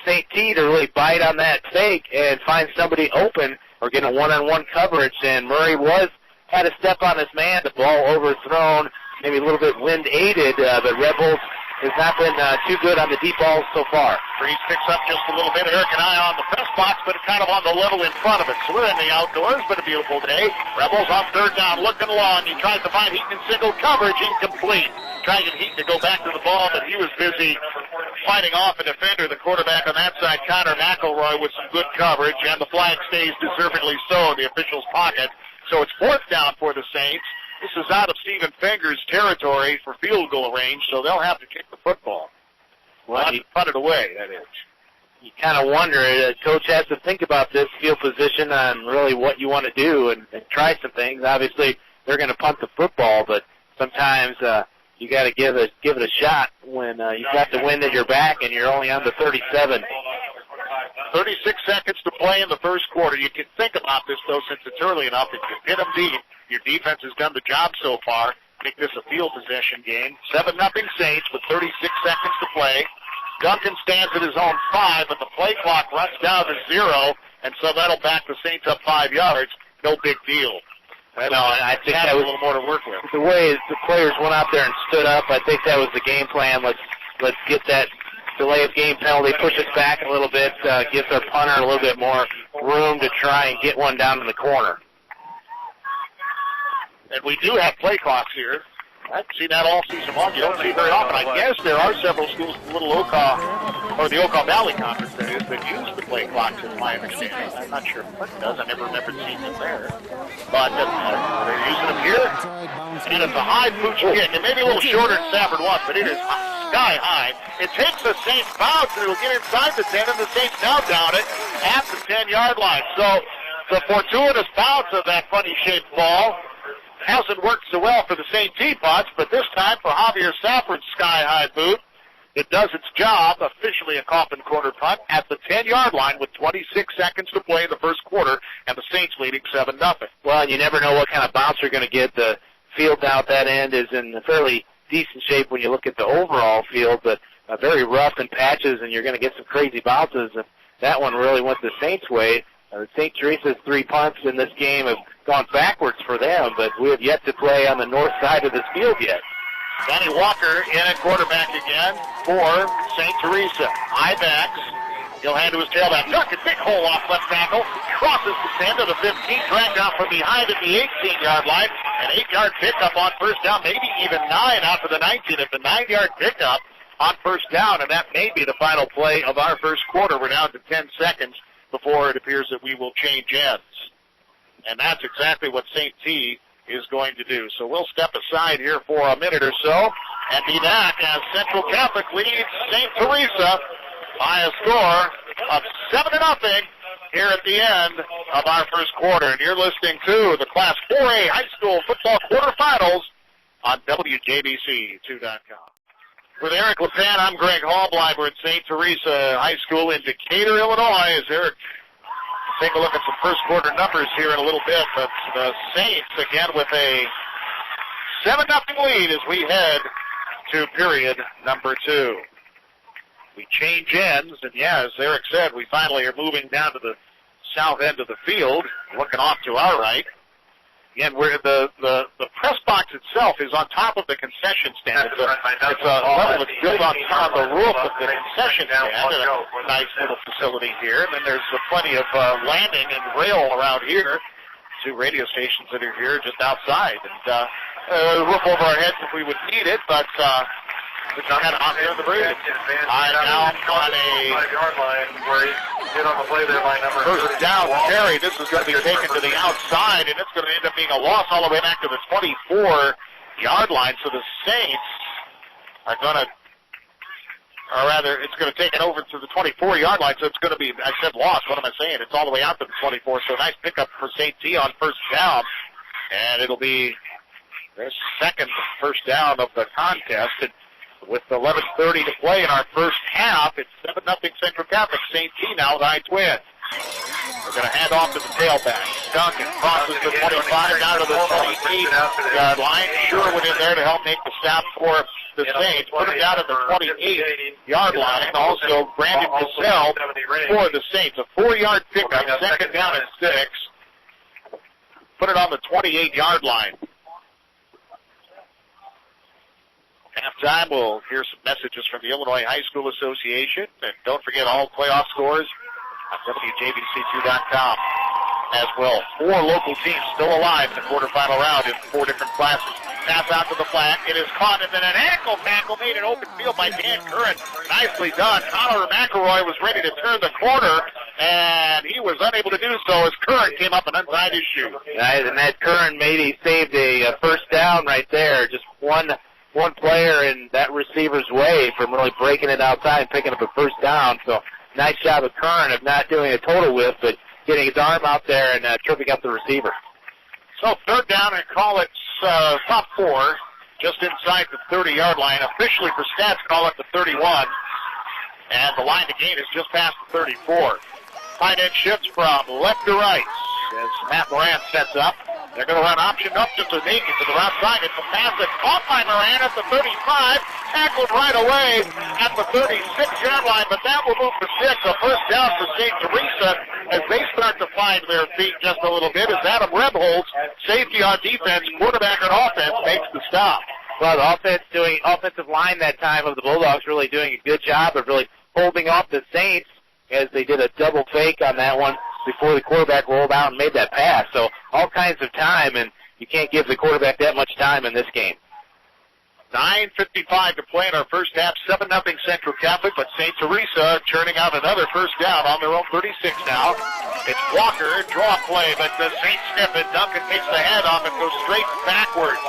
St. T to really bite on that fake and find somebody open or get a one-on-one coverage, and Murray had a step on his man, the ball overthrown, maybe a little bit wind-aided, but Rebels has not been too good on the deep balls so far. Breeze picks up just a little bit. Eric and I on the press box, but kind of on the level in front of it. So we're in the outdoors, but a beautiful day. Rebels on third down, looking long. He tries to find Heaton in single coverage, incomplete. Trying to get Heaton to go back to the ball, but he was busy fighting off a defender. The quarterback on that side, Connor McElroy, with some good coverage, and the flag stays deservedly so in the official's pocket. So it's fourth down for the Saints. This is out of Stephen Fenger's territory for field goal range, so they'll have to kick the football. Well, he put it away, that is. You kind of wonder, Coach has to think about this field position on really what you want to do and try some things. Obviously, they're going to punt the football, but sometimes you got to give it a shot when you've got the wind at your back and you're only on the 37. 36 seconds to play in the first quarter. You can think about this, though, since it's early enough. If you hit them deep, your defense has done the job so far. Make this a field possession game. 7-0 Saints with 36 seconds to play. Duncan stands at his own 5, but the play clock runs down to 0, and so that'll back the Saints up 5 yards. No big deal. No, and I think that was a little more to work with. The way the players went out there and stood up, I think that was the game plan. Let's get that delay of game penalty, push us back a little bit, gives our punter a little bit more room to try and get one down in the corner. And we do have play clocks here. I've seen that all season long. You don't see it very often. I guess there are several schools in the Little Oka, or the Oka Valley Conference, that is, that use the play clocks, is my understanding. I'm not sure if it does. I never remembered seeing them there. But they're using them here. And it's a high pooch kick. It may be a little shorter than Safford wants, but it is sky high. It takes the Saints bounce, and it'll get inside the 10, and the Saints now down it at the 10-yard line. So the fortuitous bounce of that funny-shaped ball hasn't worked so well for the St. T punts, but this time for Javier Safford's sky-high boot, it does its job, officially a coffin corner punt at the 10-yard line with 26 seconds to play in the first quarter, and the Saints leading 7-0. Well, and you never know what kind of bounce you're going to get. The field out that end is in fairly decent shape when you look at the overall field, but very rough in patches, and you're going to get some crazy bounces. And that one really went the Saints' way. St. Teresa's 3 punts in this game have gone backwards for them, but we have yet to play on the north side of this field yet. Danny Walker in at quarterback again for St. Teresa. High backs. He'll hand to his tailback. Duck a big hole off left tackle. Crosses the 10 to the 15. Dragged out from behind at the 18-yard line. An 8-yard pickup on first down. Maybe even 9 out to the 19. It's a 9-yard pickup on first down, and that may be the final play of our first quarter. We're down to 10 seconds before it appears that we will change ends. And that's exactly what St. T is going to do. So we'll step aside here for a minute or so and be back as Central Catholic leads St. Teresa by a score of 7-0 here at the end of our first quarter. And you're listening to the Class 4A High School Football Quarterfinals on WJBC2.com. With Eric LePan, I'm Greg Hallbleib. We're at St. Teresa High School in Decatur, Illinois. As Eric take a look at some first quarter numbers here in a little bit, but the Saints again with a 7-0 lead as we head to period number 2. We change ends, and yeah, as Eric said, we finally are moving down to the south end of the field, looking off to our right. Again, where the press box itself is on top of the concession stand. It's a level that's built on top of the roof of the concession stand. A nice little facility here. And then there's plenty of landing and rail around here. 2 radio stations that are here just outside. And roof over our heads if we would need it. But It's kind of out there in the breeze. Now on a 5-yard line where he hit on the play there by number first down carry. This is going to be taken to the outside, and it's going to end up being a loss all the way back to the 24-yard line. So the Saints are going to, or rather, it's going to take it over to the 24-yard line. So it's going to be, I said loss. What am I saying? It's all the way out to the 24. So nice pickup for St. T on first down, and it'll be their second first down of the contest. And with 11:30 to play in our first half, it's 7-0 Central Catholic. St. T now with high Twins. We're going to hand off to the tailback. Duncan crosses the 25 down to the 28-yard line. Sherwood in there to help make the stop for the Saints. Put it down at the 28-yard line. And also Brandon Cassell for the Saints. A 4-yard pickup, second down and 6. Put it on the 28-yard line. Halftime, we'll hear some messages from the Illinois High School Association. And don't forget all playoff scores on WJBC2.com as well. 4 local teams still alive in the quarterfinal round in 4 different classes. Pass out to the flat. It is caught, and then an ankle tackle made an open field by Dan Curran. Nicely done. Connor McElroy was ready to turn the corner, and he was unable to do so as Curran came up and untied his shoe. And that Curran maybe saved a first down right there. Just one player in that receiver's way from really breaking it outside and picking up a first down. So nice job of Curran of not doing a total whiff, but getting his arm out there and tripping up the receiver. So third down, and call it top 4, just inside the 30-yard line. Officially for stats, call it the 31. And the line to gain is just past the 34. Tight end shifts from left to right as Matt Moran sets up. They're going to run option up just to make it to the outside. It's a pass that's caught by Moran at the 35, tackled right away at the 36-yard line, but that will move to 6. A first down for St. Theresa as they start to find their feet just a little bit as Adam Rebholz, safety on defense, quarterback on offense, makes the stop. Well, the offensive line that time of the Bulldogs really doing a good job of really holding off the Saints as they did a double fake on that one before the quarterback rolled out and made that pass. So all kinds of time, and you can't give the quarterback that much time in this game. 9:55 to play in our first half. 7-0 Central Catholic, but St. Theresa churning out another first down on their own 36 now. It's Walker, draw play, but the Saints snip it. Duncan takes the head off and goes straight backwards.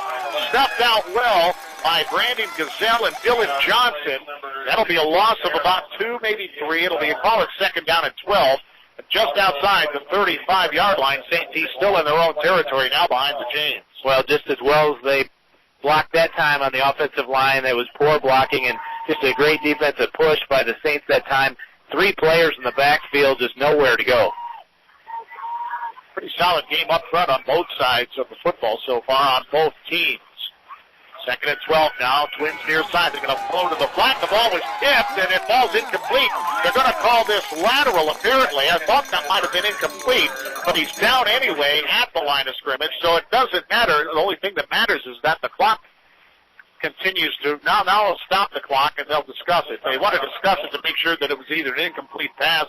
Stuffed out well by Brandon Gazelle and Dylan Johnson. That'll be a loss of about 2, maybe 3. It'll be a call at second down at 12. Just outside the 35-yard line, St. T still in their own territory now behind the chains. Well, just as well as they blocked that time on the offensive line, there was poor blocking and just a great defensive push by the Saints that time. 3 players in the backfield, just nowhere to go. Pretty solid game up front on both sides of the football so far on both teams. Second and 12 now. Twins near side. They're going to flow to the flat. The ball was tipped, and it falls incomplete. They're going to call this lateral, apparently. I thought that might have been incomplete, but he's down anyway at the line of scrimmage, so it doesn't matter. The only thing that matters is that the clock continues to... Now they'll stop the clock, and they'll discuss it. They want to discuss it to make sure that it was either an incomplete pass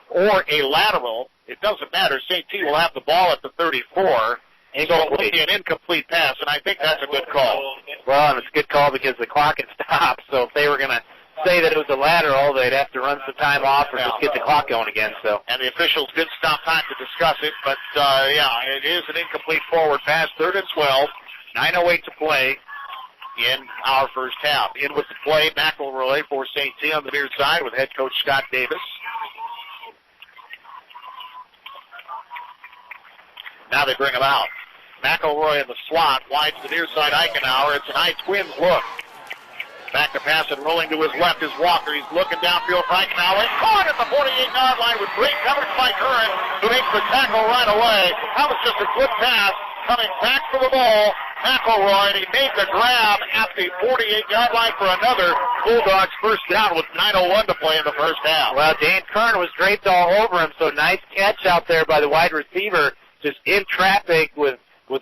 or a lateral. It doesn't matter. St. T will have the ball at the 34. So it will be an incomplete pass, and I think that's a good call. Well, and it's a good call because the clock had stopped. So if they were going to say that it was a lateral, they'd have to run some time off or just get the clock going again. So. And the officials did stop time to discuss it, but, it is an incomplete forward pass, 3rd and 12, 9:08 to play in our first half. In with the play, McElroy for St. T on the near side with head coach Scott Davis. Now they bring him out. McElroy in the slot, wide to the near side, Eichenauer. It's an high Twins look. Back to pass and rolling to his left is Walker. He's looking downfield for Eichenauer. Caught at the 48-yard line with great coverage by Curran, who makes the tackle right away. That was just a good pass. Coming back for the ball, McElroy, and he made the grab at the 48-yard line for another Bulldogs first down with 9:01 to play in the first half. Well, Dan Curran was draped all over him, so nice catch out there by the wide receiver, just in traffic with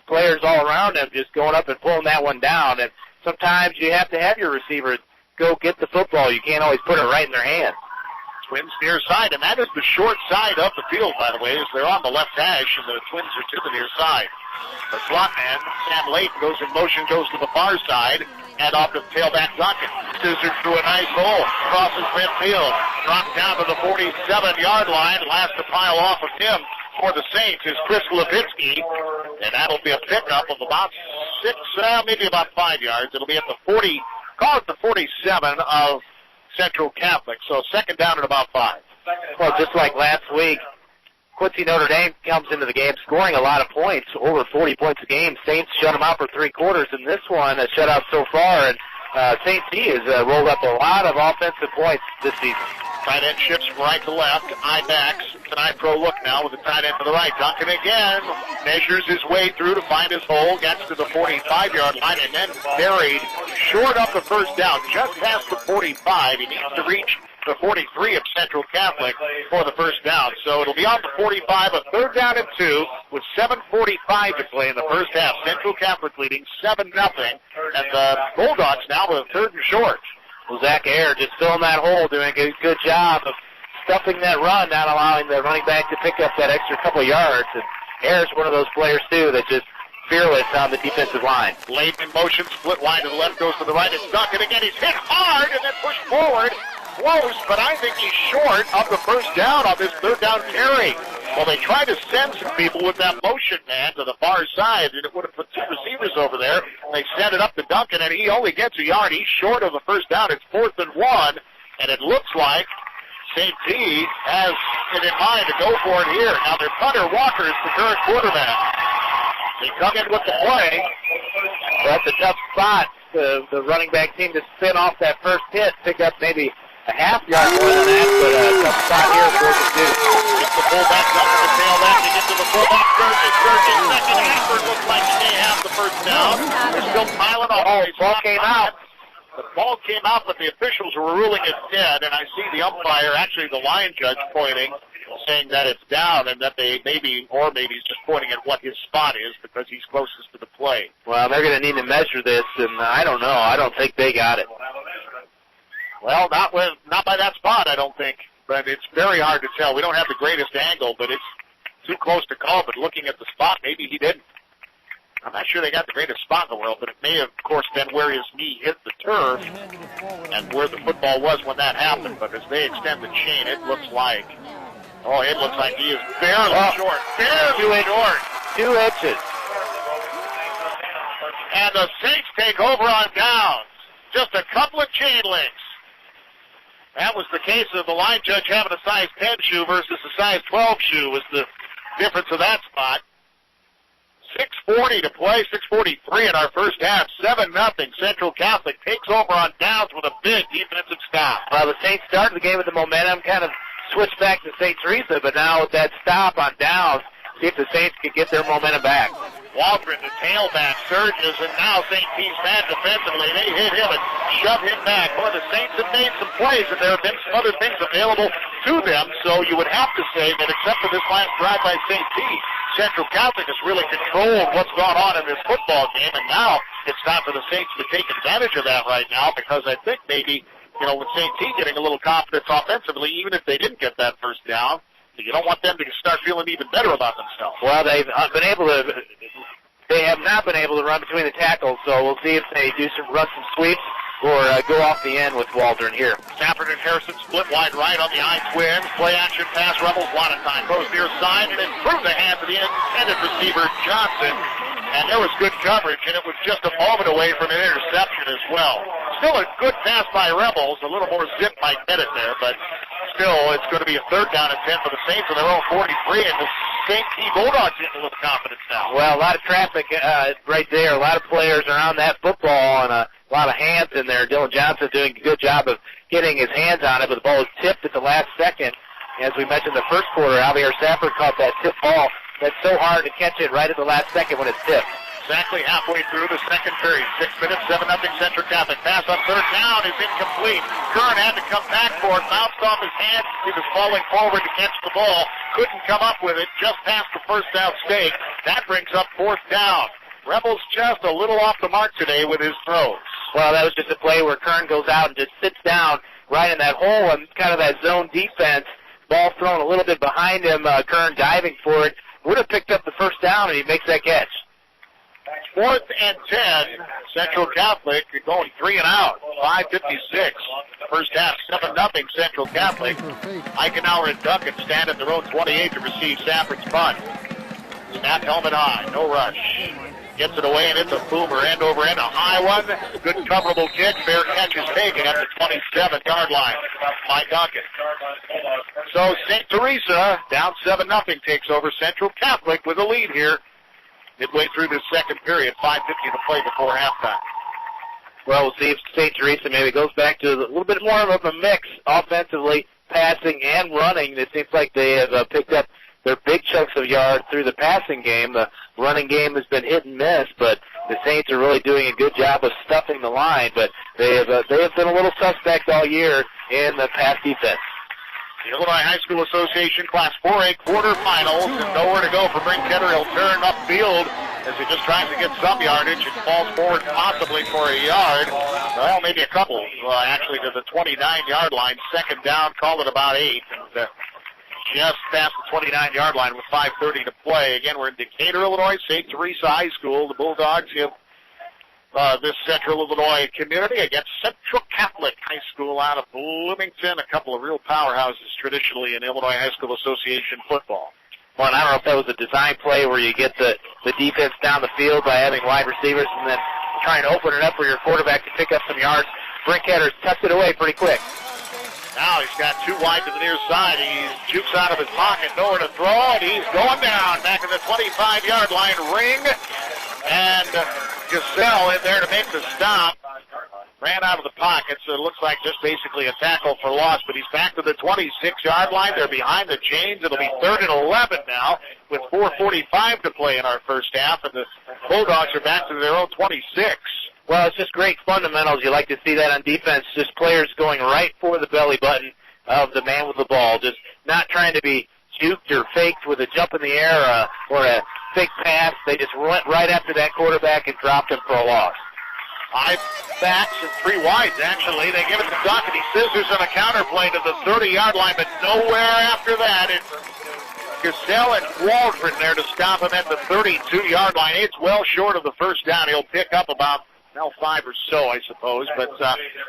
players all around him, just going up and pulling that one down. And sometimes you have to have your receiver go get the football. You can't always put it right in their hands. Twins near side, and that is the short side of the field, by the way, as they're on the left hash, and the Twins are to the near side. The slot man, Sam Layton, goes in motion, goes to the far side, and off to tailback Duncan. Scissored through a nice hole, crosses midfield, dropped down to the 47-yard line. Last to pile off of him for the Saints is Chris Levitsky, and that'll be a pickup of about 6, maybe about 5 yards. It'll be at the 40, call it the 47 of Central Catholic. So second down at about 5. Well, just like last week, Quincy Notre Dame comes into the game scoring a lot of points, over 40 points a game. Saints shut them out for 3 quarters in this one, a shutout so far, and St. C has rolled up a lot of offensive points this season. Tight end shifts from right to left. I-backs. Tonight pro look now with the tight end to the right. Duncan again measures his way through to find his hole, gets to the 45-yard line, and then buried short up the first down, just past the 45. He needs to reach the 43 of Central Catholic for the first down. So it'll be on the 45, a third down and 2 with 7:45 to play in the first half. Central Catholic leading 7-0, and the Bulldogs now with a third and short. Well, Zach Ayer just filling that hole, doing a good job of stuffing that run, not allowing the running back to pick up that extra couple yards. And Ayer's one of those players, too, that just fearless on the defensive line. Late in motion, split wide to the left, goes to the right. It's Duncan again. He's hit hard and then pushed forward. Close, but I think he's short of the first down on this third down carry. Well, they tried to send some people with that motion man to the far side, and it would have put 2 receivers over there. They sent it up to Duncan, and he only gets a yard. He's short of the first down. It's 4th and 1, and it looks like St. P has it in mind to go for it here. Now, their punter Walker is the current quarterback. They come in with the play. That's a tough spot. The running back team to spin off that first hit, pick up maybe a half-yard more than that, but a tough spot here for the two. Gets the fullback up to the tailback. They get to the fullback. Sturgis, second effort. Looks like he may have the first down. They're still piling on. Oh, the ball came out. The ball came out, but the officials were ruling it dead, and I see the umpire, actually the line judge, pointing, saying that it's down and that they maybe he's just pointing at what his spot is because he's closest to the play. Well, they're going to need to measure this, and I don't know. I don't think they got it. Well, not by that spot, I don't think. But it's very hard to tell. We don't have the greatest angle, but it's too close to call. But looking at the spot, maybe he didn't. I'm not sure they got the greatest spot in the world, but it may have, of course, been where his knee hit the turf and where the football was when that happened. But as they extend the chain, it looks like he is barely short. Barely short. 2 inches. And the Saints take over on downs. Just a couple of chain links. That was the case of the line judge having a size 10 shoe versus a size 12 shoe was the difference of that spot. 6:40 to play, 6:43 in our first half. 7-0. Central Catholic takes over on downs with a big defensive stop. Well, the Saints started the game with the momentum, kind of switched back to St. Theresa, but now with that stop on downs, see if the Saints can get their momentum back. Waldron, the tailback, surges, and now St. P's bad defensively. They hit him and shove him back. Well, the Saints have made some plays, and there have been some other things available to them, so you would have to say that except for this last drive by St. P, Central Catholic has really controlled what's gone on in this football game, and now it's time for the Saints to take advantage of that right now because I think maybe, with St. P getting a little confidence offensively, even if they didn't get that first down, you don't want them to start feeling even better about themselves. Well, they have not been able to run between the tackles, so we'll see if they run some sweeps or go off the end with Waldron here. Stafford and Harrison split wide right on the I-twins. Play action pass, Rebels, a lot of time. Goes near side and then through the hands of the intended receiver, Johnson. And there was good coverage, and it was just a moment away from an interception as well. Still a good pass by Rebels. A little more zip might get it there, but still it's going to be a third down and 10 for the Saints on their own 43, and the St. P Bulldogs getting a little confidence now. Well, a lot of traffic right there. A lot of players around that football and a lot of hands in there. Dylan Johnson doing a good job of getting his hands on it, but the ball was tipped at the last second. As we mentioned in the first quarter, Javier Safford caught that tip ball. That's so hard to catch it right at the last second when it's tipped. Exactly halfway through the second period. 6 minutes, 7-0 Central Catholic. Pass on third down is incomplete. Curran had to come back for it. Bounced off his hands. He was falling forward to catch the ball. Couldn't come up with it. Just past the first down stake. That brings up fourth down. Rebels just a little off the mark today with his throws. Well, that was just a play where Curran goes out and just sits down right in that hole and kind of that zone defense. Ball thrown a little bit behind him. Curran diving for it. Would have picked up the first down, and he makes that catch. 4th and 10. Central Catholic going 3 and out. 5:56. First half, 7-0 Central Catholic. Eichenauer and Duncan stand at their own 28 to receive Safford's punt. Snap helmet high, no rush. Gets it away, and it's a boomer, end over end, a high one. Good coverable kick. Fair catch is taken at the 27-yard line by Duncan. So St. Theresa, down 7-0, takes over Central Catholic with a lead here. Midway through the second period, 5:50 to play before halftime. Well, we'll see if St. Theresa maybe goes back to a little bit more of a mix offensively, passing and running. It seems like they have picked up their big chunks of yards through the passing game. The running game has been hit and miss, but the Saints are really doing a good job of stuffing the line. But they have been a little suspect all year in the pass defense. The Illinois High School Association Class 4A quarterfinals, and nowhere to go for Decatur. He'll turn upfield as he just tries to get some yardage and falls forward possibly for a yard. Well, maybe a couple, actually, to the 29-yard line. Second down, called it about 8. And, just past the 29-yard line with 5:30 to play. Again, we're in Decatur, Illinois, St. Teresa High School. The Bulldogs have this Central Illinois community against Central Catholic High School out of Bloomington, a couple of real powerhouses traditionally in Illinois High School Association football. Well, and I don't know if that was a design play where you get the defense down the field by having wide receivers and then trying to open it up for your quarterback to pick up some yards. Brinketter's tucked it away pretty quick. Now he's got 2 wide to the near side. He jukes out of his pocket, nowhere to throw, and he's going down back at the 25-yard line. Ring, and Giselle in there to make the stop. Ran out of the pocket, so it looks like just basically a tackle for loss, but he's back to the 26-yard line. They're behind the chains. It'll be 3rd and 11 now with 4:45 to play in our first half, and the Bulldogs are back to their own 26. Well, it's just great fundamentals. You like to see that on defense, just players going right for the belly button of the man with the ball, just not trying to be juked or faked with a jump in the air or a fake pass. They just went right after that quarterback and dropped him for a loss. 5 backs and 3 wides, actually. They give it to Duncan. He scissors on a counterplay to the 30-yard line, but nowhere after that. It's Cassell and Waldron there to stop him at the 32-yard line. It's well short of the first down. He'll pick up about 5 or so, I suppose, but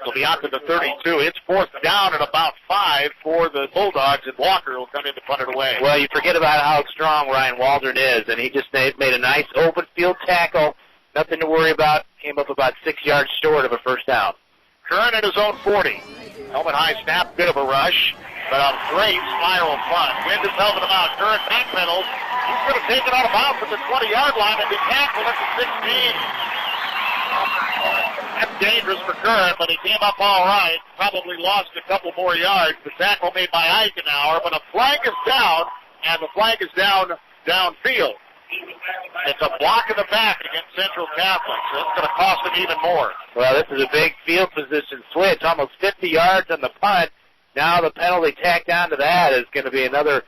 he'll be out to the 32. It's 4th down and about 5 for the Bulldogs, and Walker will come in to punt it away. Well, you forget about how strong Ryan Waldron is, and he just made a nice open field tackle. Nothing to worry about. Came up about 6 yards short of a first down. Curran at his own 40. Helmet high snap, bit of a rush, but a great spiral punt. Wind is helping him out. Curran backpedals. He's going to take it out of bounds at the 20-yard line and be tackled at the 16. That's dangerous for Curran, but he came up all right. Probably lost a couple more yards. The tackle made by Eichenauer, but a flag is down, and the flag is downfield. It's a block in the back against Central Catholic, so it's going to cost them even more. Well, this is a big field position switch, almost 50 yards on the punt. Now the penalty tacked on to that is going to be another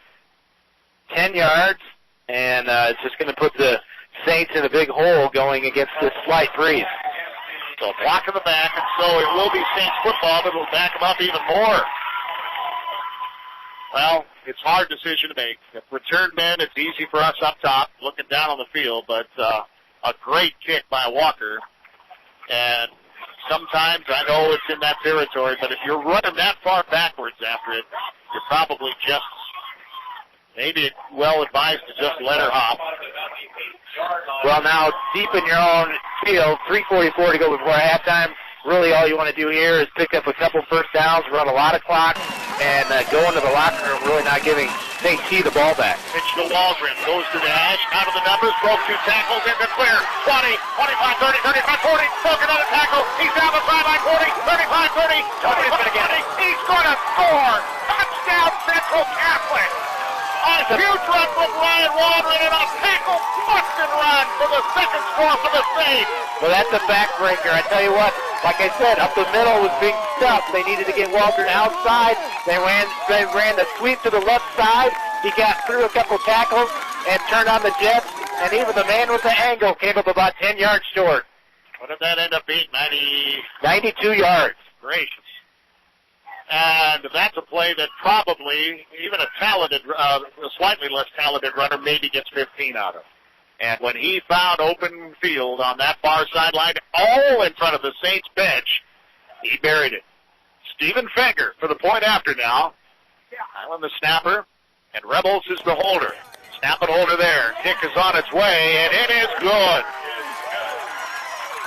10 yards, and it's just going to put the Saints in a big hole going against this slight breeze. So block in the back, and so it will be Saints football, but it will back them up even more. Well, it's a hard decision to make. If return men, it's easy for us up top, looking down on the field, but a great kick by Walker. And sometimes, I know it's in that territory, but if you're running that far backwards after it, you're probably just maybe well advised to just let her hop. Well, now deep in your own field, 3:44 to go before halftime. Really all you want to do here is pick up a couple first downs, run a lot of clock, and go into the locker room really not giving St. T the ball back. Pitch to Waldron, goes to the hash, out of the numbers, broke 2 tackles, into clear. 20, 25, 30, 35, 40, broke another tackle. He's down the sideline, 40, 35, 30, 25, 30. He's going to score. Touchdown Central Catholic. A huge run from Ryan Waldron and a tackle bust and run for the second score for the Saints. Well, that's a backbreaker. I tell you what, like I said, up the middle was being stuffed. They needed to get Waldron outside. They ran the sweep to the left side. He got through a couple tackles and turned on the jets, and even the man with the angle came up about 10 yards short. What did that end up being? 92 yards. Gracious. And that's a play that probably even a talented, a slightly less talented runner maybe gets 15 out of. And when he found open field on that far sideline, all in front of the Saints bench, he buried it. Stephen Fenger for the point after now. Island the snapper, and Rebholz is the holder. Snap and holder there. Kick is on its way, and it is good.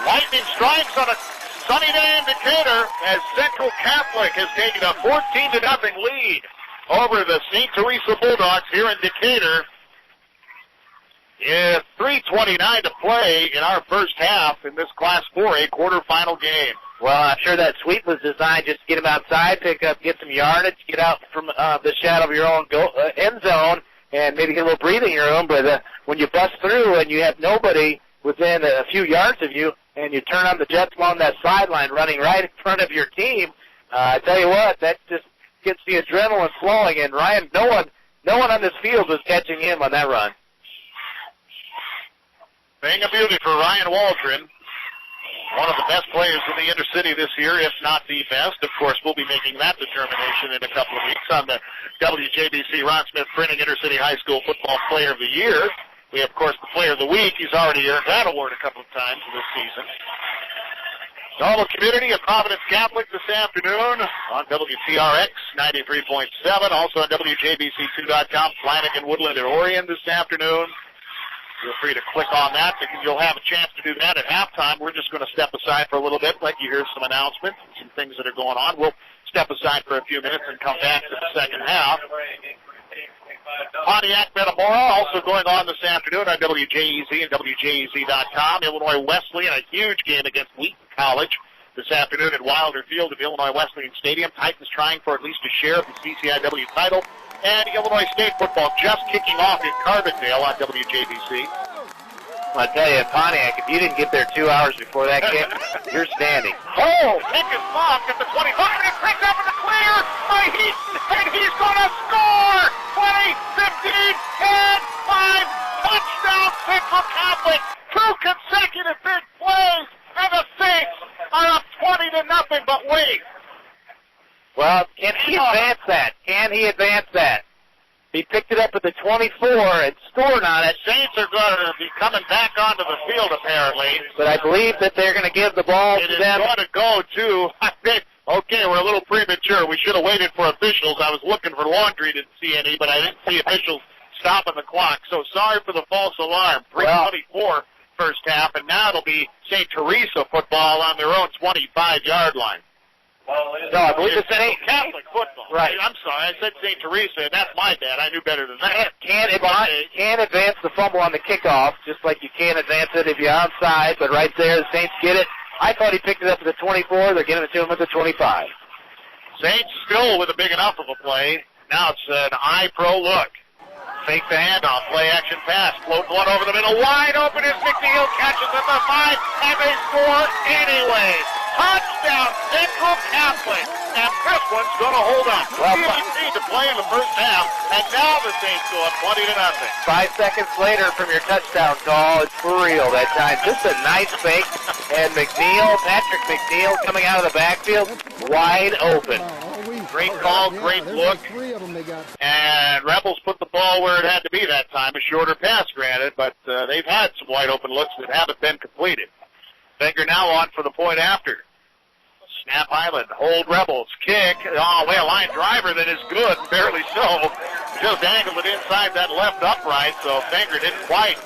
Lightning strikes on a sunny day in Decatur as Central Catholic has taken a 14-0 lead over the St. Theresa Bulldogs here in Decatur. 3:29 to play in our first half in this Class 4A quarterfinal game. Well, I'm sure that sweep was designed just to get him outside, get some yardage, get out from the shadow of your own end zone, and maybe get a little breathing room. But when you bust through and you have nobody within a few yards of you, and you turn on the jets along that sideline running right in front of your team, I tell you what, that just gets the adrenaline flowing. And Ryan, no one on this field was catching him on that run. Being a beauty for Ryan Waldron, one of the best players in the Intercity this year, if not the best. Of course, we'll be making that determination in a couple of weeks on the WJBC Ron Smith Printing Intercity High School Football Player of the Year. We have, of course, the Player of the Week. He's already earned that award a couple of times this season. Normal Community of Providence Catholic this afternoon on WTRX 93.7. Also on WJBC2.com, Flanagan, Woodland, and Orion this afternoon. Feel free to click on that. You'll have a chance to do that at halftime. We're just going to step aside for a little bit, let you hear some announcements and some things that are going on. We'll step aside for a few minutes and come back to the second half. Pontiac Metamora also going on this afternoon on WJEZ and WJEZ.com. Illinois Wesleyan, a huge game against Wheaton College this afternoon at Wilder Field at Illinois Wesleyan Stadium. Titans trying for at least a share of the CCIW title. And Illinois State football just kicking off in Carbondale on WJBC. I tell you, Pontiac, if you didn't get there 2 hours before that kick, you're standing. Oh, kick is blocked at the 25, and it's picked up in the clear by Heaton, and he's going to score! 20, 15, 10, 5, touchdown Central Catholic, 2 consecutive big plays, and the Saints are up 20-0, but wait. Well, can he advance that? Can he advance that? He picked it up at the 24 and scored on it. Saints are going to be coming back onto the field, apparently. But I believe that they're going to give the ball to them. It is going to go to, okay, we're a little premature. We should have waited for officials. I was looking for laundry, didn't see any, but I didn't see officials stopping the clock. So sorry for the false alarm. 3:24 first half, and now it'll be St. Theresa football on their own 25-yard line. No, I believe it's St. Catholic football. Right. I'm sorry, I said St. Teresa, and that's my bad. I knew better than that. Can't advance the fumble on the kickoff, just like you can't advance it if you're outside, but right there, the Saints get it. I thought he picked it up at the 24. They're giving it to him at the 25. Saints still with a big enough of a play. Now it's an eye-pro look. Fake the handoff, play action pass, float one over the middle, wide open is McNeil, catches at the 5, and they score anyway. Touchdown, Central Catholic, and this one's going to hold on. Well, 15 to play in the first half, and now the Saints go up 20-0. 5 seconds later from your touchdown call, it's for real that time. Just a nice fake, and Patrick McNeil coming out of the backfield, wide open. Great call, great look, and Rebels put the ball where it had to be that time. A shorter pass, granted, but they've had some wide open looks that haven't been completed. Fenger now on for the point after. Snap Island, hold Rebels, kick. Oh, well, line driver that is good, barely so. Just angled it inside that left upright, so Fenger didn't quite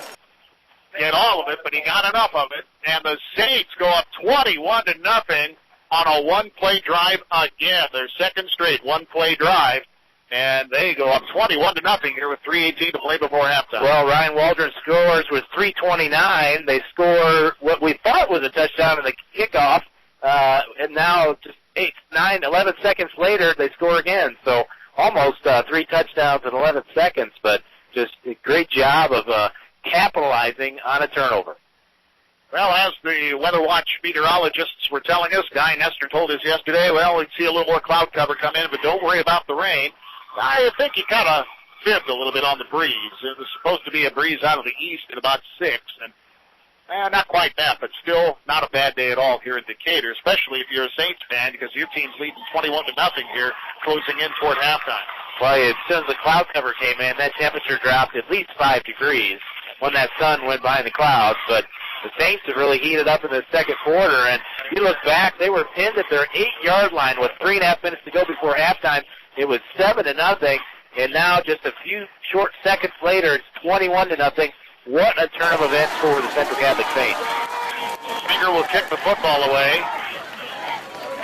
get all of it, but he got enough of it. And the Saints go up 21-0 on a one-play drive again. Their second straight one-play drive. And they go up 21-0 here with 3:18 to play before halftime. Well, Ryan Waldron scores with 3:29. They score what we thought was a touchdown in the kickoff, and now just 11 seconds later, they score again. So almost 3 touchdowns in 11 seconds, but just a great job of capitalizing on a turnover. Well, as the Weather Watch meteorologists were telling us, Guy Nestor told us yesterday, well, we'd see a little more cloud cover come in, but don't worry about the rain. I think he kind of fibbed a little bit on the breeze. It was supposed to be a breeze out of the east at about 6, and not quite that, but still not a bad day at all here in Decatur, especially if you're a Saints fan, because your team's leading 21-0 here, closing in toward halftime. Well, as soon as the cloud cover came in, that temperature dropped at least 5 degrees. when that sun went behind the clouds. But the Saints have really heated up in the second quarter, and you look back, they were pinned at their 8-yard line with 3.5 minutes to go before halftime. It was 7-0, and now just a few short seconds later, it's 21-0. What a turn of events for the Central Catholic Saints. Fenger will kick the football away.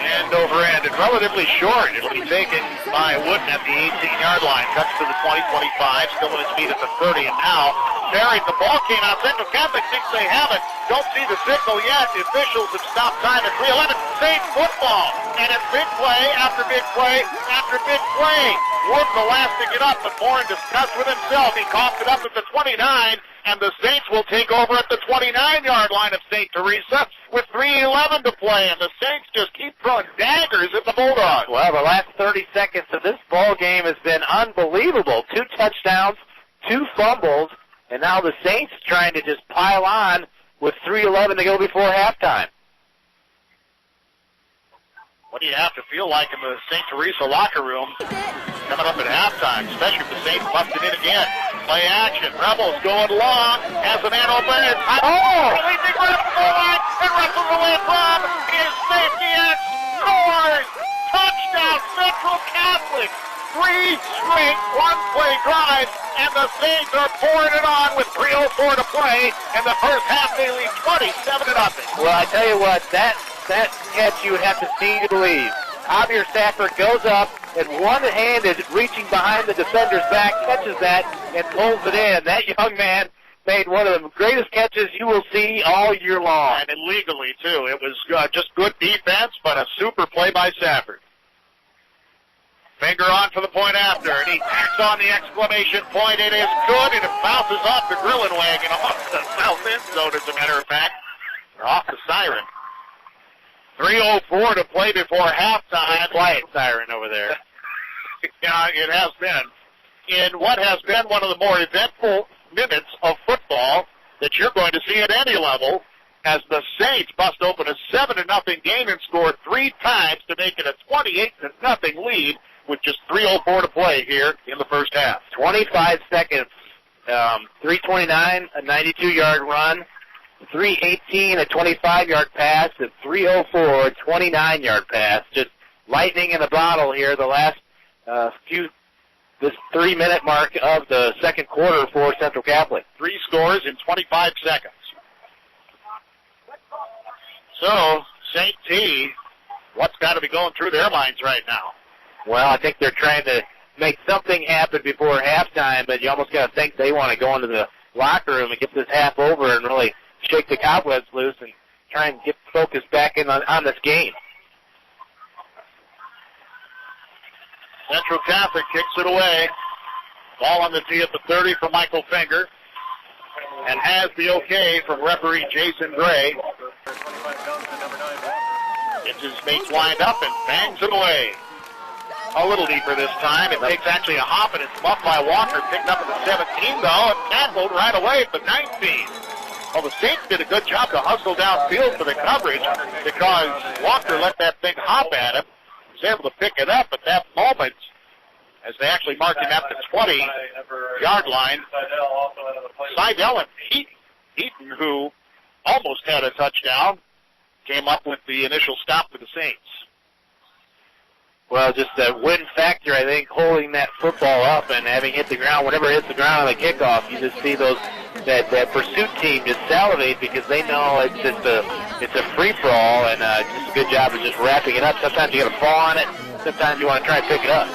End over end, and relatively short. It'll be taken by Wooden at the 18-yard line. Cuts to the 20, 25, still on his feet at the 30, and now buried. The ball came out. Central Catholic thinks they have it. Don't see the signal yet. The officials have stopped time at 3:11. Saints football, and it's big play after big play after big play. Wood the last to get up, but Bourne discussed with himself. He coughed it up at the 29, and the Saints will take over at the 29-yard line of St. Theresa with 3:11 to play, and the Saints just keep throwing daggers at the Bulldogs. Well, the last 30 seconds of this ball game has been unbelievable. 2 touchdowns, 2 fumbles, and now the Saints trying to just pile on with 3:11 to go before halftime. What do you have to feel like in the St. Teresa locker room coming up at halftime, especially if the Saints busted in again? Play action. Rebels going long. Has a man open. Releasing right up the goal line and wrestles away from his safety and scores. Touchdown, Central Catholic. 3 straight one-play drives, and the Saints are pouring it on with 3:04 to play. In the first half, they lead 27-0. Well, I tell you what, that catch you would have to see to believe. Javier Safford goes up and one-handed, reaching behind the defender's back, catches that and pulls it in. That young man made one of the greatest catches you will see all year long. And illegally, too. It was just good defense, but a super play by Safford. Fenger on for the point after, and he tacks on the exclamation point. It is good, and it bounces off the grilling wagon off the south end zone, as a matter of fact. Or off the siren. 3:04 to play before halftime. Quiet siren over there. Yeah, it has been. In what has been one of the more eventful minutes of football that you're going to see at any level, as the Saints bust open a 7-0 game and score 3 times to make it a 28-0 lead with just 3:04 to play here in the first half. 25 seconds. 3:29, a 92-yard run. 3:18, a 25-yard pass, and 3:04, a 29-yard pass. Just lightning in the bottle here. The last this 3-minute mark of the second quarter for Central Catholic. 3 scores in 25 seconds. So, St. T, what's got to be going through their minds right now? Well, I think they're trying to make something happen before halftime, but you almost got to think they want to go into the locker room and get this half over and really shake the cobwebs loose and try and get focus back in on this game. Central Catholic kicks it away. Ball on the tee at the 30 for Michael Fenger, and has the okay from referee Jason Gray. Gets his mates lined up and bangs it away. A little deeper this time. It takes actually a hop, and it's muffed by Walker. Picked up at the 17, though, and tackled right away at the 19. Well, the Saints did a good job to hustle downfield for the coverage because Walker let that thing hop at him. He was able to pick it up at that moment as they actually marked him at the 20-yard line. Seidl and Heaton, who almost had a touchdown, came up with the initial stop for the Saints. Well, just the win factor, I think, holding that football up and having hit the ground. Whenever it hits the ground on the kickoff, you just see that pursuit team just salivate because they know it's a free-for-all, and just a good job of just wrapping it up. Sometimes you got to fall on it. Sometimes you want to try and pick it up.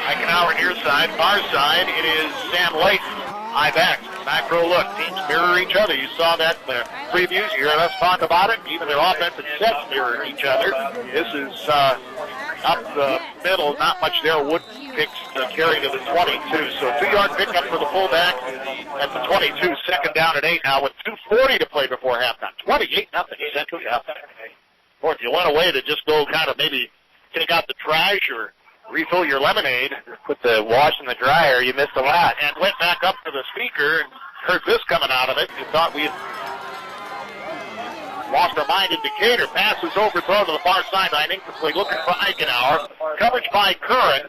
Eichenauer near side, far side. It is Sam Layton. High back, macro look. Teams mirror each other. You saw that in the previews. You heard us talk about it. Even their offensive sets mirror each other. This is up the middle. Not much there. Wood picks the carry to the 22. So 2-yard pickup for the fullback at the 22. Second down at 8 now with 2:40 to play before halftime. 28-0 Central Catholic. Or if you went away to just go kind of maybe take out the trash or refill your lemonade, put the wash in the dryer, you missed a lot. And went back up to the speaker and heard this coming out of it. You thought we had lost our mind in Decatur. Passes overthrown to the far sideline. Incomplete. Looking for Eichenauer. Coverage by Curran.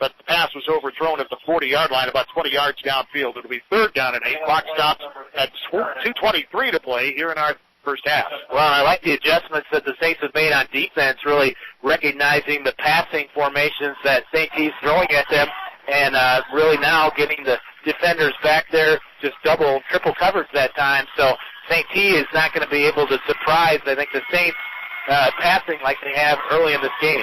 but the pass was overthrown at the 40-yard line, about 20 yards downfield. It'll be 3rd down and 8. Clock stops at 2:23 to play here in our first half. Well, I like the adjustments that the Saints have made on defense, really recognizing the passing formations that St. T's throwing at them, and really now getting the defenders back there, just double, triple coverage that time. So St. T is not going to be able to surprise, I think, the Saints passing like they have early in this game.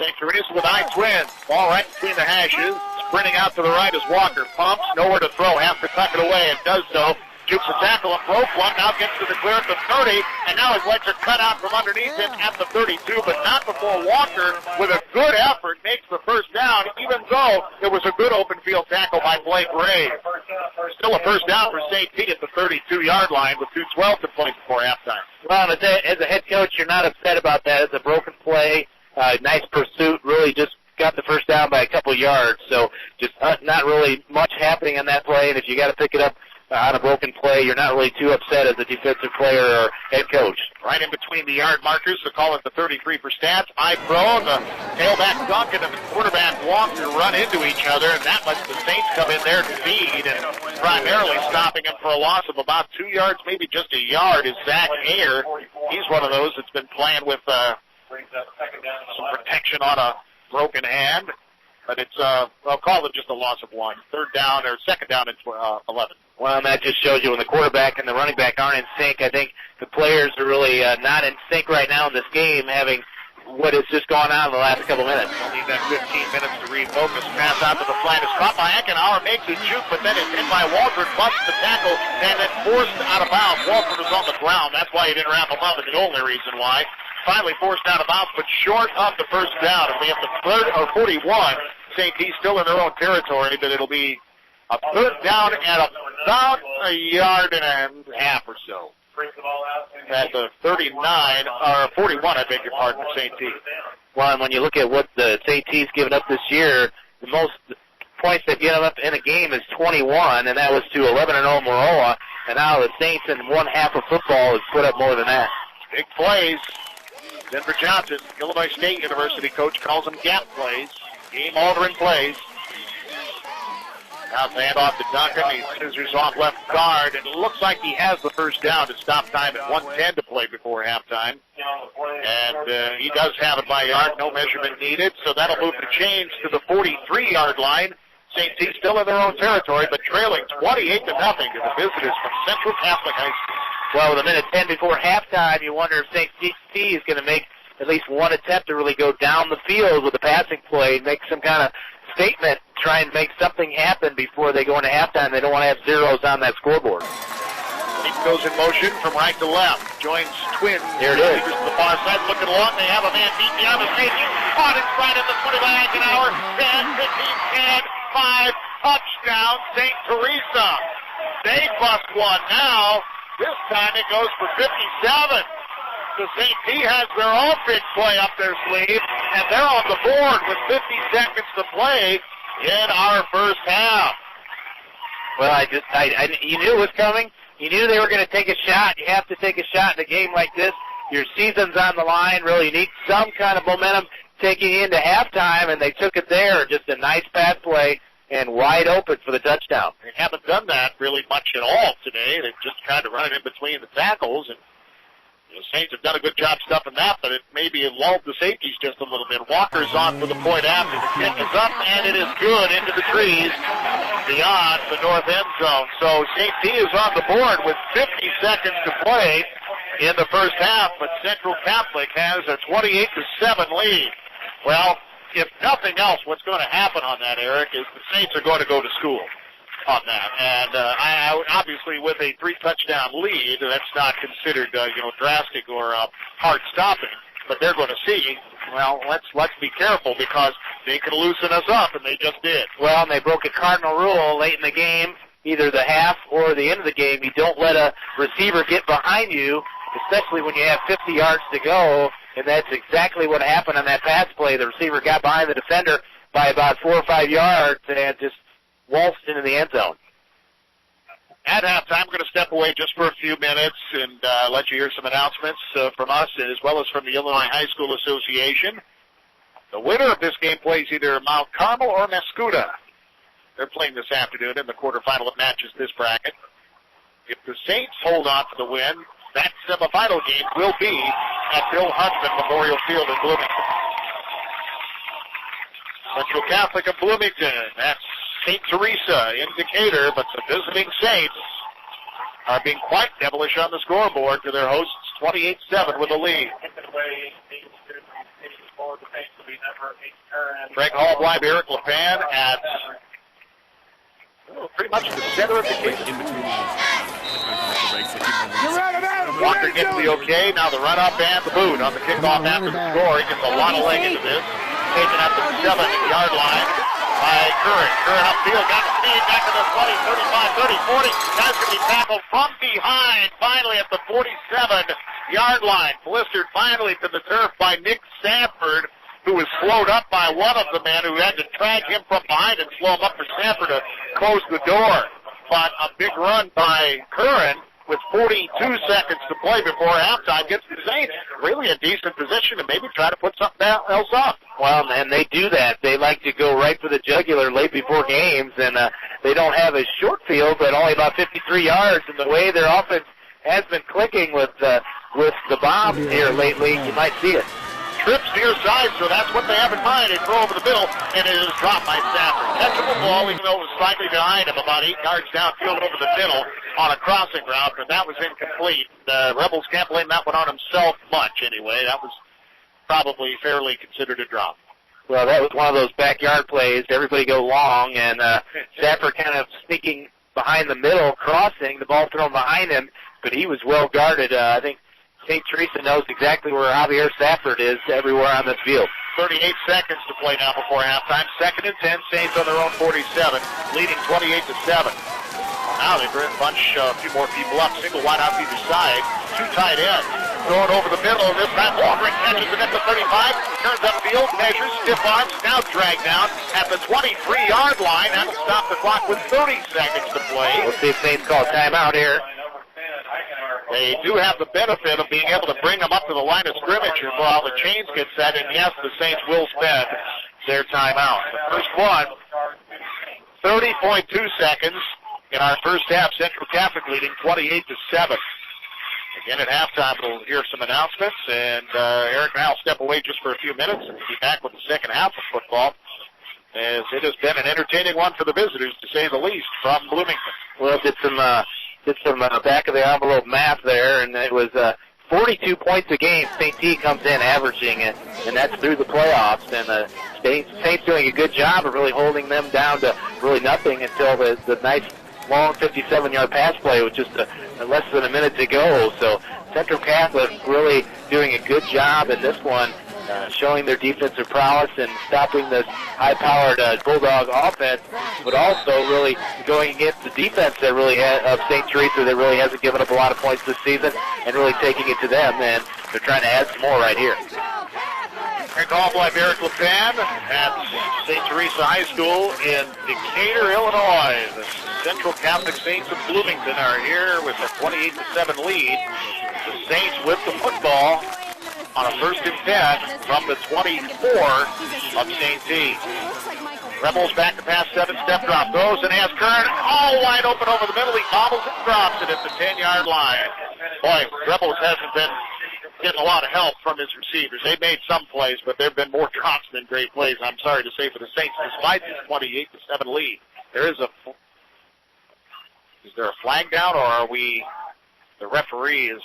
St. Theresa with I twins. Ball right between the hashes. Sprinting out to the right is Walker. Pumps, nowhere to throw. Has to tuck it away and does so. Jukes a tackle and broke one. Now gets to the clear at the 30. And now his legs are cut out from underneath him at the 32. But not before Walker, with a good effort, makes the first down, even though it was a good open field tackle by Blake Rave. Still a first down for St. T at the 32-yard line with 2:12 to play before halftime. Well, as a head coach, you're not upset about that. It's a broken play. Nice pursuit, really just got the first down by a couple yards, so just not really much happening on that play, and if you got to pick it up on a broken play, you're not really too upset as a defensive player or head coach. Right in between the yard markers, so call it the 33 for stats. I throw, the tailback Duncan and the quarterback Walker run into each other, and that lets the Saints come in there to feed, and primarily stopping him for a loss of about 2 yards, maybe just a yard, is Zach Ayer. He's one of those that's been playing with some protection on a broken hand, but it's I'll call it just a loss of 1. 3rd down or 2nd down and 11. Well, and that just shows you when the quarterback and the running back aren't in sync. I think the players are really not in sync right now in this game, having what has just gone on in the last couple minutes. Only that 15 minutes to refocus. Pass out to the flat is caught by Eckenauer, makes a juke, but then it's hit by Walter, busts the tackle, and then forced out of bounds. Walter was on the ground. That's why he didn't wrap him up, and the only reason why. Finally forced out of bounds, but short of the first down. If we have the 3rd or 41, St. T's still in their own territory, but it'll be a 3rd down at about a yard and a half or so. At the 39, or 41, I beg your pardon, for St. T. Well, and when you look at what the St. T's given up this year, the most points they've given up in a game is 21, and that was to 11-0 Moroa, and now the Saints in one half of football has put up more than that. Big plays. Denver Johnson, Illinois State University coach, calls them gap plays, game-altering plays. Now the handoff to Duncan. He scissors off left guard, and it looks like he has the first down to stop time at 1:10 to play before halftime. And he does have it by yard, no measurement needed, so that'll move the chains to the 43-yard line. St. T still in their own territory, but trailing 28-0 to the visitors from Central Catholic High School. Well, with a minute 10 before halftime, you wonder if St. T is going to make at least one attempt to really go down the field with a passing play, make some kind of statement, try and make something happen before they go into halftime. They don't want to have zeros on that scoreboard. He goes in motion from right to left. Joins twins. There it is. To the far side, looking along. They have a man beat beyond the safety. Caught inside of the 20 by Eckenauer. 10, 15, 10, 5. Touchdown, St. Theresa. They bust one now. This time it goes for 57. So St. T has their own big play up their sleeve, and they're on the board with 50 seconds to play in our first half. Well, you knew it was coming. You knew they were going to take a shot. You have to take a shot in a game like this. Your season's on the line. Really, you need some kind of momentum taking into halftime, and they took it there. Just a nice pass play and wide open for the touchdown. They haven't done that really much at all today. They've just tried to run it in between the tackles, and the Saints have done a good job stuffing that, but it maybe lulled the safeties just a little bit. Walker's on for the point after. The kick is up, and it is good into the trees beyond the north end zone. So St. T is on the board with 50 seconds to play in the first half, but Central Catholic has a 28-7 lead. Well, if nothing else, what's going to happen on that, Eric, is the Saints are going to go to school on that. And obviously with a 3-touchdown lead, that's not considered drastic or hard stopping. But they're going to see, well, let's be careful because they could loosen us up, and they just did. Well, and they broke a cardinal rule late in the game, either the half or the end of the game. You don't let a receiver get behind you, especially when you have 50 yards to go. And that's exactly what happened on that pass play. The receiver got behind the defender by about 4 or 5 yards and just waltzed into the end zone. At halftime, we're going to step away just for a few minutes and let you hear some announcements from us as well as from the Illinois High School Association. The winner of this game plays either Mount Carmel or Mascoutah. They're playing this afternoon in the quarterfinal that matches this bracket. If the Saints hold on to the win, that semifinal game will be at Bill Huntsman Memorial Field in Bloomington. Central Catholic of Bloomington, that's St. Theresa in Decatur, but the visiting Saints are being quite devilish on the scoreboard to their hosts, 28-7 with a lead. Greg Hall, Blybe, Eric LePan at pretty much the center of the game. Walker gets the okay. Now the run-up and the boot on the kickoff after the score. He gets a lot of leg into this. Taken at the 7-yard line by Curran. Curran upfield, got the speed back to the 20, 35, 30, 40. Guys going to be tackled from behind, finally at the 47-yard line. Blistered finally to the turf by Nick Sanford, who was slowed up by one of the men who had to drag him from behind and slow him up for Sanford to close the door. But a big run by Curran with 42 seconds to play before halftime gets the Saints really a decent position to maybe try to put something else up. Well, and they do that. They like to go right for the jugular late before games, and they don't have a short field, but only about 53 yards. And the way their offense has been clicking with the bombs here lately, you might see it. Trips near side, so that's what they have in mind. They throw over the middle, and it is dropped by Safford. Catchable ball, even though it was slightly behind him, about 8 yards downfield over the middle on a crossing route, but that was incomplete. The Rebels can't blame that one on himself much, anyway. That was probably fairly considered a drop. Well, that was one of those backyard plays. Everybody go long, and Safford kind of sneaking behind the middle, crossing, the ball thrown behind him, but he was well guarded. I think St. Theresa knows exactly where Javier Safford is everywhere on this field. 38 seconds to play now before halftime. 2nd and 10, Saints on their own 47, leading 28-7. Now they bunch a few more people up, single wide out either side, 2 tight ends. Throwing over the middle, this time Walker catches it at the 35, turns upfield, measures, stiff arms, now dragged down at the 23-yard line. That'll stop the clock with 30 seconds to play. We'll see if Saints call timeout here. They do have the benefit of being able to bring them up to the line of scrimmage while the chains get set, and yes, the Saints will spend their timeout. The first one, 30.2 seconds in our first half. Central Catholic leading 28-7. Again, at halftime, we'll hear some announcements, and Eric and I will step away just for a few minutes and be back with the second half of football, as it has been an entertaining one for the visitors, to say the least, from Bloomington. Well, did some back of the envelope math there, and it was 42 points a game. St. T comes in averaging it, and that's through the playoffs. And Saints doing a good job of really holding them down to really nothing until the nice long 57-yard pass play with just less than a minute to go. So Central Catholic really doing a good job in this one, showing their defensive prowess and stopping this high-powered Bulldog offense, but also really going against the defense that really of St. Theresa that really hasn't given up a lot of points this season, and really taking it to them, and they're trying to add some more right here. Great call by Eric LePan at St. Theresa High School in Decatur, Illinois. The Central Catholic Saints of Bloomington are here with a 28-7 lead. The Saints with the football on a 1st and 10 from the 24 of St. T. Rebels back to pass, 7-step drop. Goes and has Curran all wide open over the middle. He bobbles and drops it at the 10-yard line. Boy, Rebels hasn't been getting a lot of help from his receivers. They've made some plays, but there have been more drops than great plays, I'm sorry to say, for the Saints, despite this 28-7 lead. Is there a flag down, or are we, the referee is...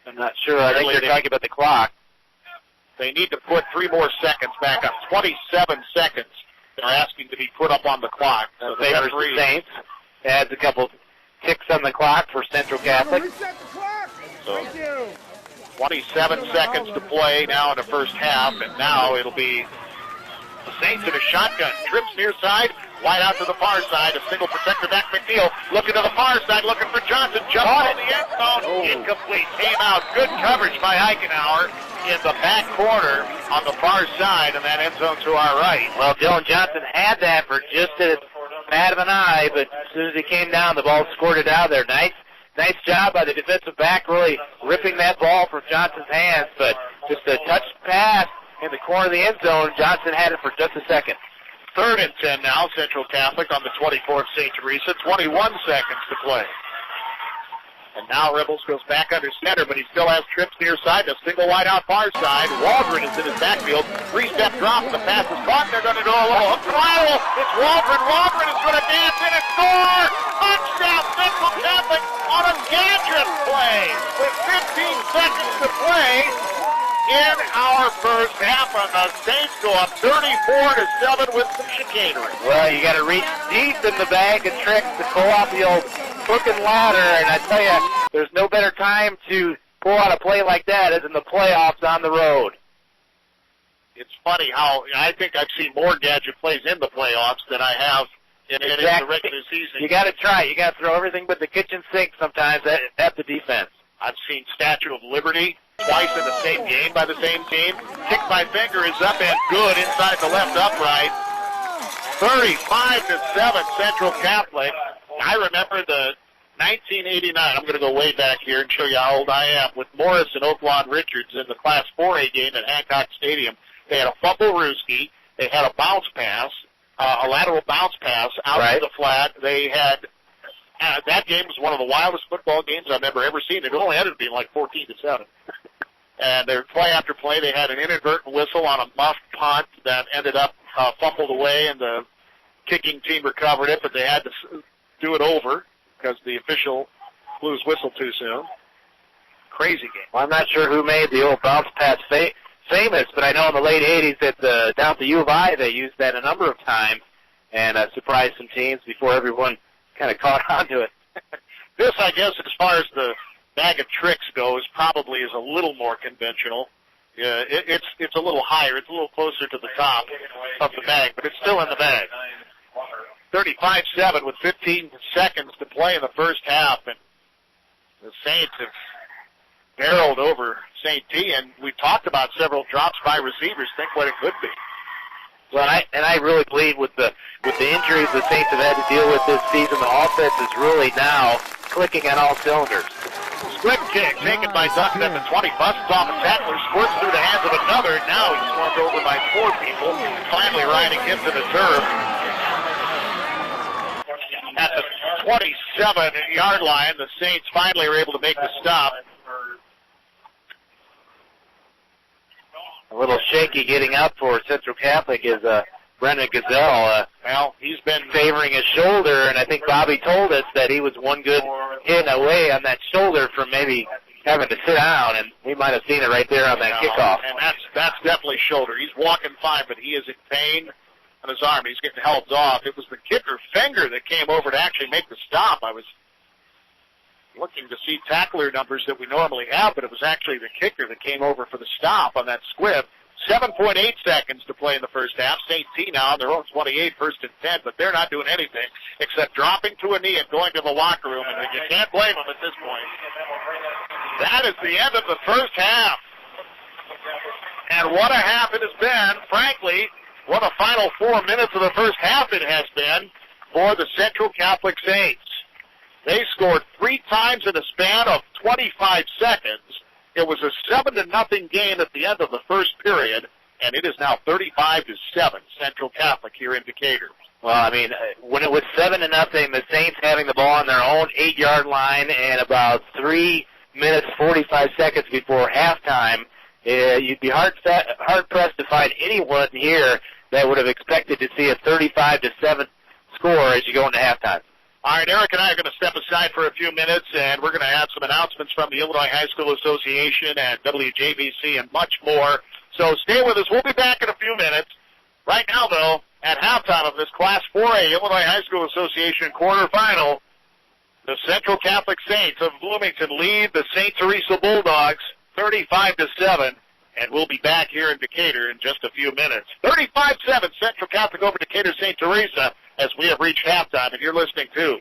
I'm not sure. I think they're talking about the clock. They need to put 3 more seconds back up. 27 seconds they're asking to be put up on the clock. So the referee Saints adds a couple ticks on the clock for Central Catholic. So 27 seconds to play now in the first half, and now it'll be the Saints in a shotgun. Trips near side, wide out to the far side. A single protector back McNeil. Looking to the far side, looking for Johnson. Jump on the end zone. Incomplete. Came out. Good coverage by Eichenauer in the back corner on the far side, and that end zone to our right. Well, Dylan Johnson had that for just a bat of an eye, but as soon as he came down, the ball squirted out of there. Nice Nice job by the defensive back, really ripping that ball from Johnson's hands, but just a touched pass in the corner of the end zone. Johnson had it for just a second. 3rd and 10 now, Central Catholic on the 24th St. Theresa, 21 seconds to play. And now Rebholz goes back under center, but he still has trips near side, a single wide out far side. Waldron is in his backfield, 3-step drop, the pass is caught, they're going to do a little hook trial. It's Waldron. Waldron is going to dance in and score! Touchdown, Central Catholic on a gadget play with 15 seconds to play in our first half, and the Saints go up 34-7 with some chicanery. Well, you got to reach deep in the bag of tricks to pull out the old hook and ladder, and I tell you, there's no better time to pull out a play like that as in the playoffs on the road. It's funny how I think I've seen more gadget plays in the playoffs than I have in the regular season. You got to try. You got to throw everything but the kitchen sink sometimes at the defense. I've seen Statue of Liberty twice in the same game by the same team. Kick by Fenger is up and good inside the left upright. 35-7 Central Catholic. I remember the 1989, I'm going to go way back here and show you how old I am, with Morris and Oaklawn Richards in the Class 4A game at Hancock Stadium. They had a fumble-rooski. They had a bounce pass, a lateral bounce pass out to the flat. They had that game was one of the wildest football games I've ever seen. It only ended up being like 14-7. And their play after play, they had an inadvertent whistle on a muffed punt that ended up fumbled away, and the kicking team recovered it, but they had to do it over because the official blew his whistle too soon. Crazy game. Well, I'm not sure who made the old bounce pass famous, but I know in the late 80s down at the U of I, they used that a number of times and surprised some teams before everyone kind of caught on to it. This, I guess, as far as the bag of tricks goes, probably is a little more conventional. It's a little higher. It's a little closer to the top of the bag, but it's still in the bag. 35-7 with 15 seconds to play in the first half, and the Saints have barreled over St. T, and we talked about several drops by receivers. Think what it could be. Well, I really believe with the injuries the Saints have had to deal with this season, the offense is really now clicking on all cylinders. Squib kick taken by Duncan at the 20, busts off a tackler, squirts through the hands of another. Now he's swarmed over by 4 people, finally riding him to the turf. At the 27-yard line, the Saints finally were able to make the stop. A little shaky getting up for Central Catholic is Brendan Gazelle. Well, he's been favoring his shoulder, and I think Bobby told us that he was one good hit away on that shoulder from maybe having to sit down, and we might have seen it right there on that kickoff. And that's definitely shoulder. He's walking fine, but he is in pain on his arm. He's getting helped off. It was the kicker, Fenger, that came over to actually make the stop. I was looking to see tackler numbers that we normally have, but it was actually the kicker that came over for the stop on that squib. 7.8 seconds to play in the first half. St. T now on their own 28, 1st and 10, but they're not doing anything except dropping to a knee and going to the locker room, and you can't blame them at this point. That is the end of the first half. And what a half it has been. Frankly, what a final 4 minutes of the first half it has been for the Central Catholic Saints. They scored 3 times in a span of 25 seconds. It was a 7-0 game at the end of the first period, and it is now 35-7 Central Catholic here in Decatur. Well, I mean, when it was 7-0, the Saints having the ball on their own 8-yard line and about 3 minutes 45 seconds before halftime, you'd be hard-pressed to find anyone here that would have expected to see a 35-7 score as you go into halftime. All right, Eric and I are going to step aside for a few minutes, and we're going to have some announcements from the Illinois High School Association and WJBC and much more. So stay with us. We'll be back in a few minutes. Right now, though, at halftime of this Class 4A Illinois High School Association quarterfinal, the Central Catholic Saints of Bloomington lead the St. Theresa Bulldogs 35-7, and we'll be back here in Decatur in just a few minutes. 35-7 Central Catholic over Decatur St. Theresa, as we have reached halftime, and you're listening to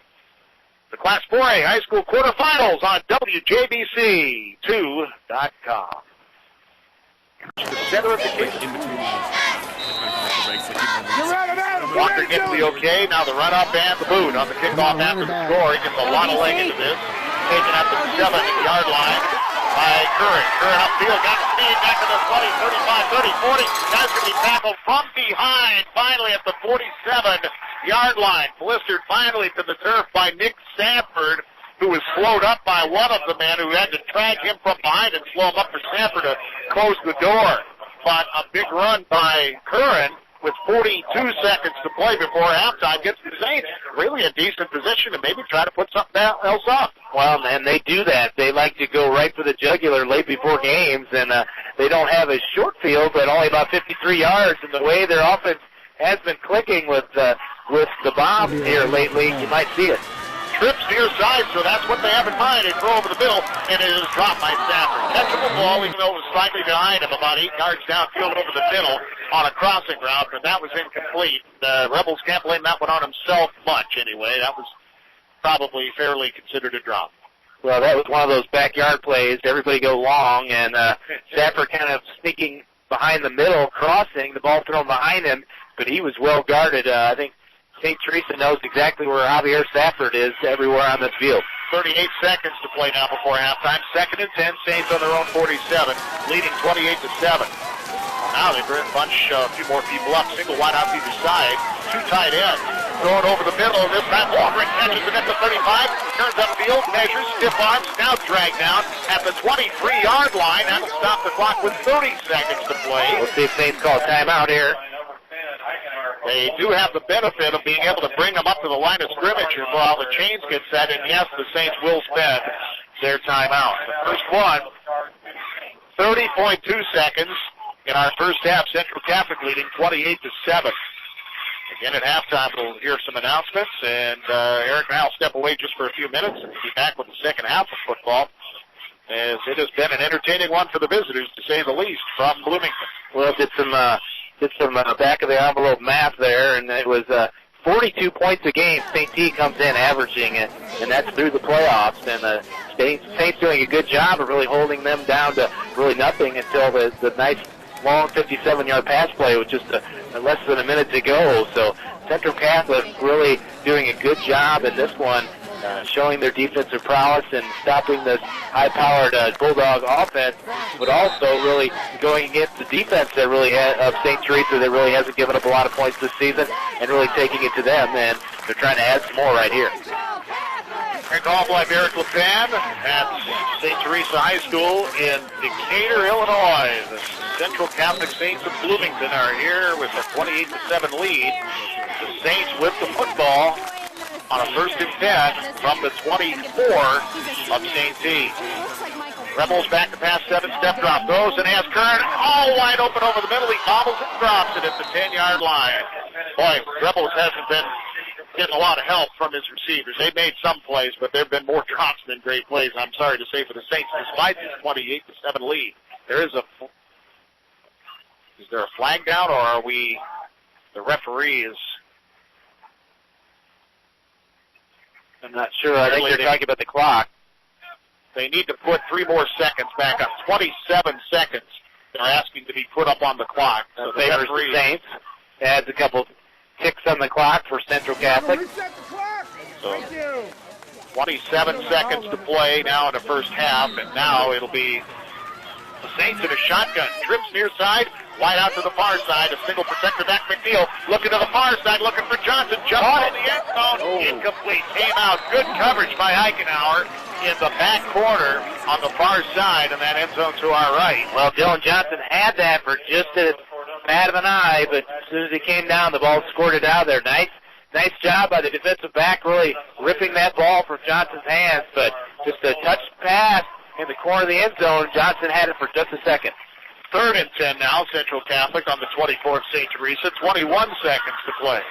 the Class 4A High School quarterfinals on WJBC2.com. The center of the kick. Walker gets the okay. Now the run up and the boot on the kickoff after the score. He gets a lot of leg into this. Taken 47-yard line by Curran. Curran upfield, got speed, back to the 20, 35, 30, 40. Guys going to be tackled from behind, finally at the 47-yard line. Blistered finally to the turf by Nick Sanford, who was slowed up by one of the men who had to drag him from behind and slow him up for Sanford to close the door. But a big run by Curran with 42 seconds to play before halftime gets the Saints really in decent position to maybe try to put something else up. Well, and they do that. They like to go right for the jugular late before games, and they don't have a short field, but only about 53 yards. And the way their offense has been clicking with the bombs here lately, you might see it. Trips near side, so that's what they have in mind. They throw over the middle, and it is dropped by Stafford. Catchable ball, even though it was slightly behind him, about 8 yards downfield over the middle on a crossing route, but that was incomplete. The Rebels can't blame that one on himself much, anyway. That was probably fairly considered a drop. Well, that was one of those backyard plays. Everybody go long, and Stafford kind of sneaking behind the middle, crossing, the ball thrown behind him, but he was well guarded. I think St. Theresa knows exactly where Javier Safford is everywhere on this field. 38 seconds to play now before halftime. 2nd and 10, Saints on their own 47, leading 28-7. Now they bunch a few more people up, single wide out to either side, 2 tight ends. Throwing over the middle, this time Walgren catches it at the 35, turns upfield, measures, stiff arms, now dragged down at the 23-yard line. That will stop the clock with 30 seconds to play. Let's see if Saints call timeout here. They do have the benefit of being able to bring them up to the line of scrimmage while the chains get set, and yes, the Saints will spend their timeout. The first one, 30.2 seconds in our first half. Central Catholic leading 28-7. Again, at halftime, we'll hear some announcements, and Eric and I will step away just for a few minutes and be back with the second half of football, as it has been an entertaining one for the visitors, to say the least, from Bloomington. Well, did some back of the envelope math there, and it was 42 points a game. St. T comes in averaging it, and that's through the playoffs. And the Saints doing a good job of really holding them down to really nothing until the nice long 57-yard pass play with just less than a minute to go. So Central Catholic really doing a good job in this one, showing their defensive prowess and stopping this high-powered Bulldog offense, but also really going against the defense that really of St. Theresa that really hasn't given up a lot of points this season, and really taking it to them, and they're trying to add some more right here. And call by Eric LePan at St. Teresa High School in Decatur, Illinois. The Central Catholic Saints of Bloomington are here with a 28-7 lead. The Saints with the football on a 1st and 10 from the 24 of St. T. Rebels back to pass, 7-step drop. Throws and has Curran all wide open over the middle. He bobbles and drops it at the 10-yard line. Boy, Rebels hasn't been getting a lot of help from his receivers. They've made some plays, but there have been more drops than great plays, I'm sorry to say, for the Saints, despite this 28-7 lead. Is there a flag down, or are we, the referee is... I'm not sure. I think they're talking about the clock. They need to put 3 more seconds back up. 27 seconds they're asking to be put up on the clock. So the referee... Saints adds a couple ticks on the clock for Central Catholic. So 27 seconds to play now in the first half, and now it'll be the Saints in a shotgun. Trips near side, wide out to the far side. A single protector back McNeil. Looking to the far side, looking for Johnson. Jump in the end zone. Incomplete. Came out. Good coverage by Eichenauer in the back corner on the far side, and that end zone to our right. Well, Dylan Johnson had that for just a bad of an eye, but as soon as he came down, the ball scored it out of there. Nice job by the defensive back, really ripping that ball from Johnson's hands, but just a touch pass in the corner of the end zone. Johnson had it for just a second. 3rd and 10 now, Central Catholic on the 24 of St. Teresa. 21 seconds to play.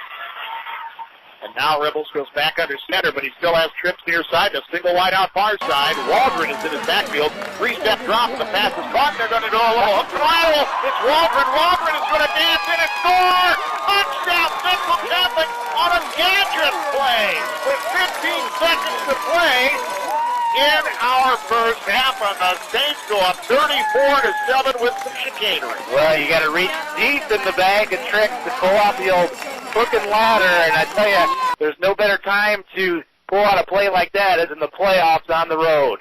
And now Rebels goes back under center, but he still has trips near side. A single wide out far side. Waldron is in his backfield. 3-step drop, and the pass is caught. They're going to do a little hook and lateral. It's Waldron. Waldron is going to dance in and score. Touchdown, Central Catholic on a gadget play with 15 seconds to play in our first half, and the Saints go up 34-7 with some chicanery. Well, you got to reach deep in the bag of tricks to pull off the old hook and ladder, and I tell you, there's no better time to pull out a play like that as in the playoffs on the road.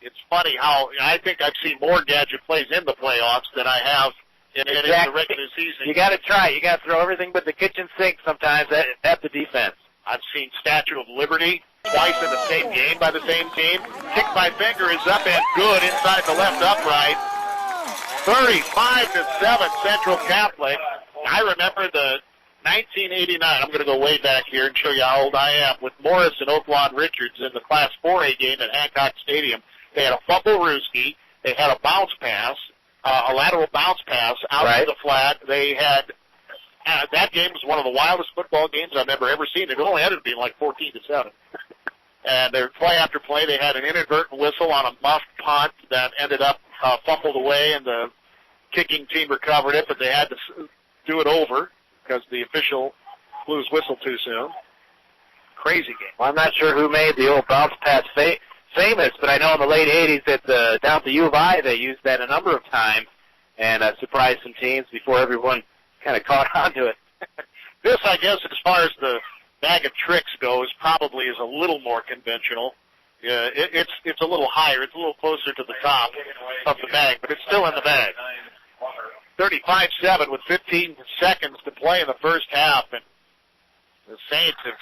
it's funny how I think I've seen more gadget plays in the playoffs than I have in the regular season. You got to try. You got to throw everything but the kitchen sink sometimes at the defense. I've seen Statue of Liberty twice in the same game by the same team. Kick by Fenger is up and good inside the left upright. 35-7 Central Catholic. I remember the 1989, I'm going to go way back here and show you how old I am, with Morris and Oaklawn Richards in the Class 4A game at Hancock Stadium. They had a fumble-rooski. They had a bounce pass, a lateral bounce pass out to the flat. They had, that game was one of the wildest football games I've ever seen. It only ended up being like 14-7. And their play after play, they had an inadvertent whistle on a muffed punt that ended up fumbled away, and the kicking team recovered it, but they had to do it over because the official blew his whistle too soon. Crazy game. Well, I'm not sure who made the old bounce pass famous, but I know in the late 80s down at the U of I, they used that a number of times and surprised some teams before everyone kind of caught on to it. This, I guess, as far as the bag of tricks goes, probably is a little more conventional. It's a little higher. It's a little closer to the top of the bag, but it's still in the bag. 35-7 with 15 seconds to play in the first half, and the Saints have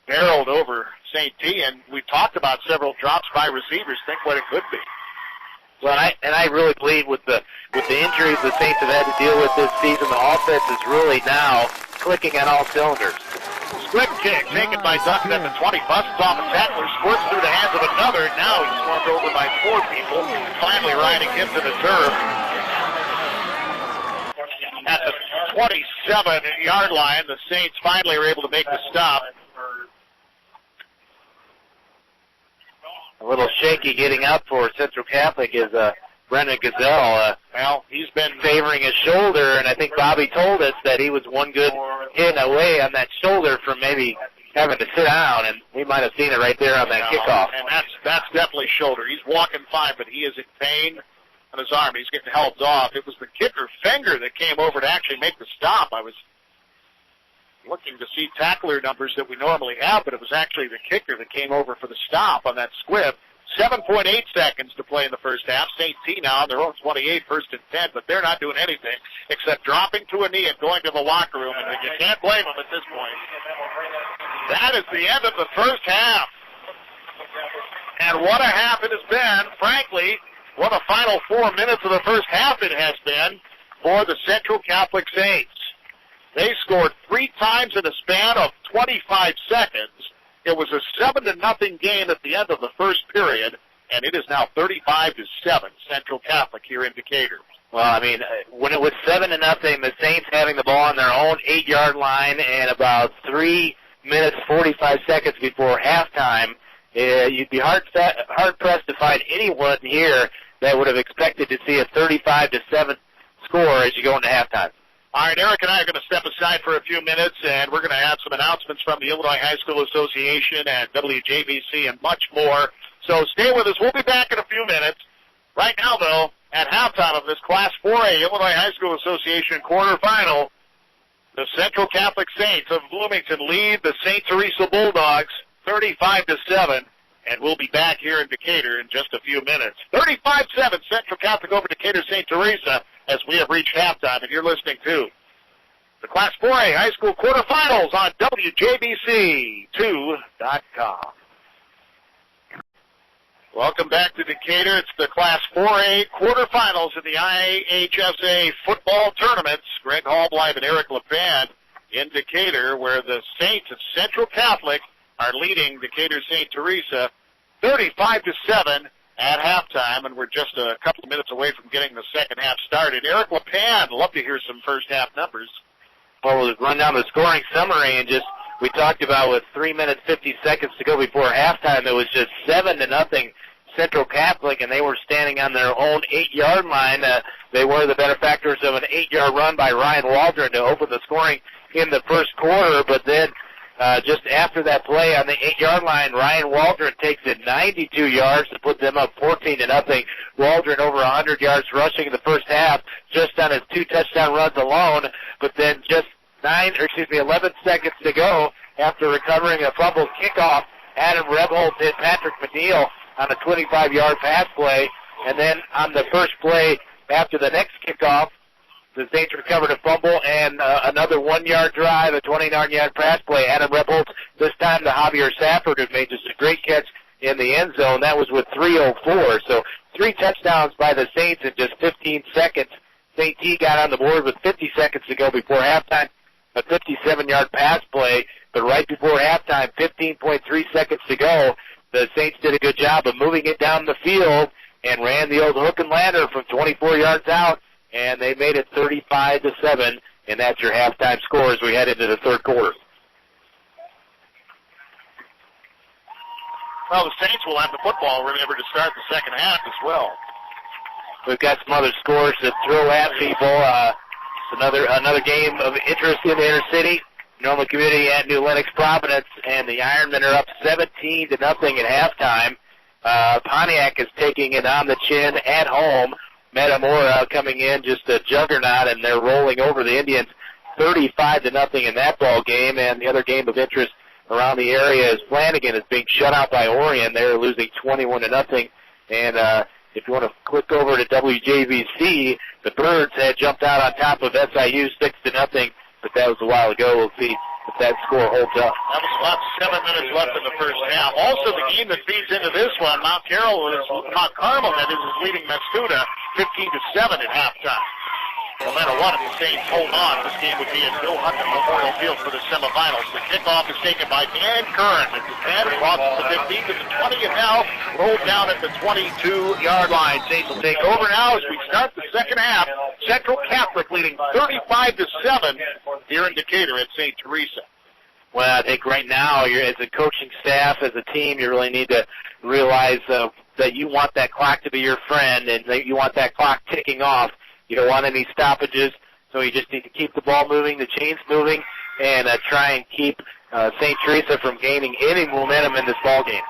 barreled over St. T, and we talked about several drops by receivers. Think what it could be. Well, I really believe with the injuries the Saints have had to deal with this season, the offense is really now clicking on all cylinders. Split kick taken by Duncan at the 20, busts off a tackler, squirts through the hands of another. Now he's swarmed over by 4 people, finally riding him to the turf. At the 27-yard line, the Saints finally were able to make the stop. A little shaky getting up for Central Catholic is Brendan Gazelle. Well, he's been favoring his shoulder, and I think Bobby told us that he was one good hit away on that shoulder from maybe having to sit down, and we might have seen it right there on that kickoff. And that's definitely shoulder. He's walking fine, but he is in pain on his arm. He's getting helped off. It was the kicker, Fenger, that came over to actually make the stop. I was looking to see tackler numbers that we normally have, but it was actually the kicker that came over for the stop on that squib. 7.8 seconds to play in the first half. St. T now on their own 28, 1st and 10, but they're not doing anything except dropping to a knee and going to the locker room, and you can't blame them at this point. That is the end of the first half. And what a half it has been. Frankly, what a final 4 minutes of the first half it has been for the Central Catholic Saints. They scored 3 times in a span of 25 seconds. It was a 7-0 game at the end of the first period, and it is now 35-7 Central Catholic here in Decatur. Well, I mean, when it was 7-0, the Saints having the ball on their own 8-yard line and about 3 minutes 45 seconds before halftime, you'd be hard-pressed to find anyone here that would have expected to see a 35-7 score as you go into halftime. All right, Eric and I are going to step aside for a few minutes, and we're going to have some announcements from the Illinois High School Association and WJBC and much more. So stay with us. We'll be back in a few minutes. Right now, though, at halftime of this Class 4A Illinois High School Association quarterfinal, the Central Catholic Saints of Bloomington lead the St. Theresa Bulldogs 35-7, and we'll be back here in Decatur in just a few minutes. 35-7 Central Catholic over Decatur St. Theresa, as we have reached halftime, and you're listening to the Class 4A High School quarterfinals on WJBC2.com. Welcome back to Decatur. It's the Class 4A quarterfinals of the IHSA football tournaments. Greg Hallbleib and Eric LePan in Decatur, where the Saints of Central Catholic are leading Decatur St. Theresa 35-7. At halftime, and we're just a couple of minutes away from getting the second half started. Eric LePan, love to hear some first half numbers. Well, we'll run down the scoring summary, and just we talked about with 3 minutes 50 seconds to go before halftime, it was just 7-0 Central Catholic, and they were standing on their own 8-yard line. They were the benefactors of an 8-yard run by Ryan Waldron to open the scoring in the first quarter, but then just after that play on the 8-yard line, Ryan Waldron takes it 92 yards to put them up 14-0. Waldron over 100 yards rushing in the first half just on his 2 touchdown runs alone. But then just 11 seconds to go after recovering a fumbled kickoff, Adam Rebholz hit Patrick McNeil on a 25-yard pass play. And then on the first play after the next kickoff, the Saints recovered a fumble and another 1-yard drive, a 29-yard pass play. Adam Rebholz, this time to Javier Safford, who made just a great catch in the end zone. That was with 3:04. So 3 touchdowns by the Saints in just 15 seconds. St. T got on the board with 50 seconds to go before halftime, a 57-yard pass play. But right before halftime, 15.3 seconds to go, the Saints did a good job of moving it down the field and ran the old hook and ladder from 24 yards out, and they made it 35-7, and that's your halftime score as we head into the third quarter. Well, the Saints will have the football, remember, to start the second half as well. We've got some other scores to throw at people. Another game of interest in the inner city. Normal Community at New Lenox Providence, and the Ironmen are up 17-0 at halftime. Pontiac is taking it on the chin at home. Metamora coming in just a juggernaut, and they're rolling over the Indians 35-0 in that ball game. And the other game of interest around the area is Flanagan is being shut out by Orion. They're losing 21-0. And if you want to click over to WJVC, the Birds had jumped out on top of SIU 6-0, but that was a while ago. We'll see if that score holds up. That was about 7 minutes left in the first half. Also, the game that feeds into this one, Mount Carmel is leading Mascoutah 15-7 at halftime. No matter what, if the Saints hold on, this game would be at Bill Hutton Memorial Field for the semifinals. The kickoff is taken by Dan Curran. It's the 10, crosses the 15 to the 20, and now rolled down at the 22-yard line. Saints will take over now as we start the second half. Central Catholic leading 35-7 here in Decatur at St. Theresa. Well, I think right now, as a coaching staff, as a team, you really need to realize that you want that clock to be your friend, and that you want that clock ticking off. You don't want any stoppages, so you just need to keep the ball moving, the chains moving, and try and keep St. Theresa from gaining any momentum in this ball game.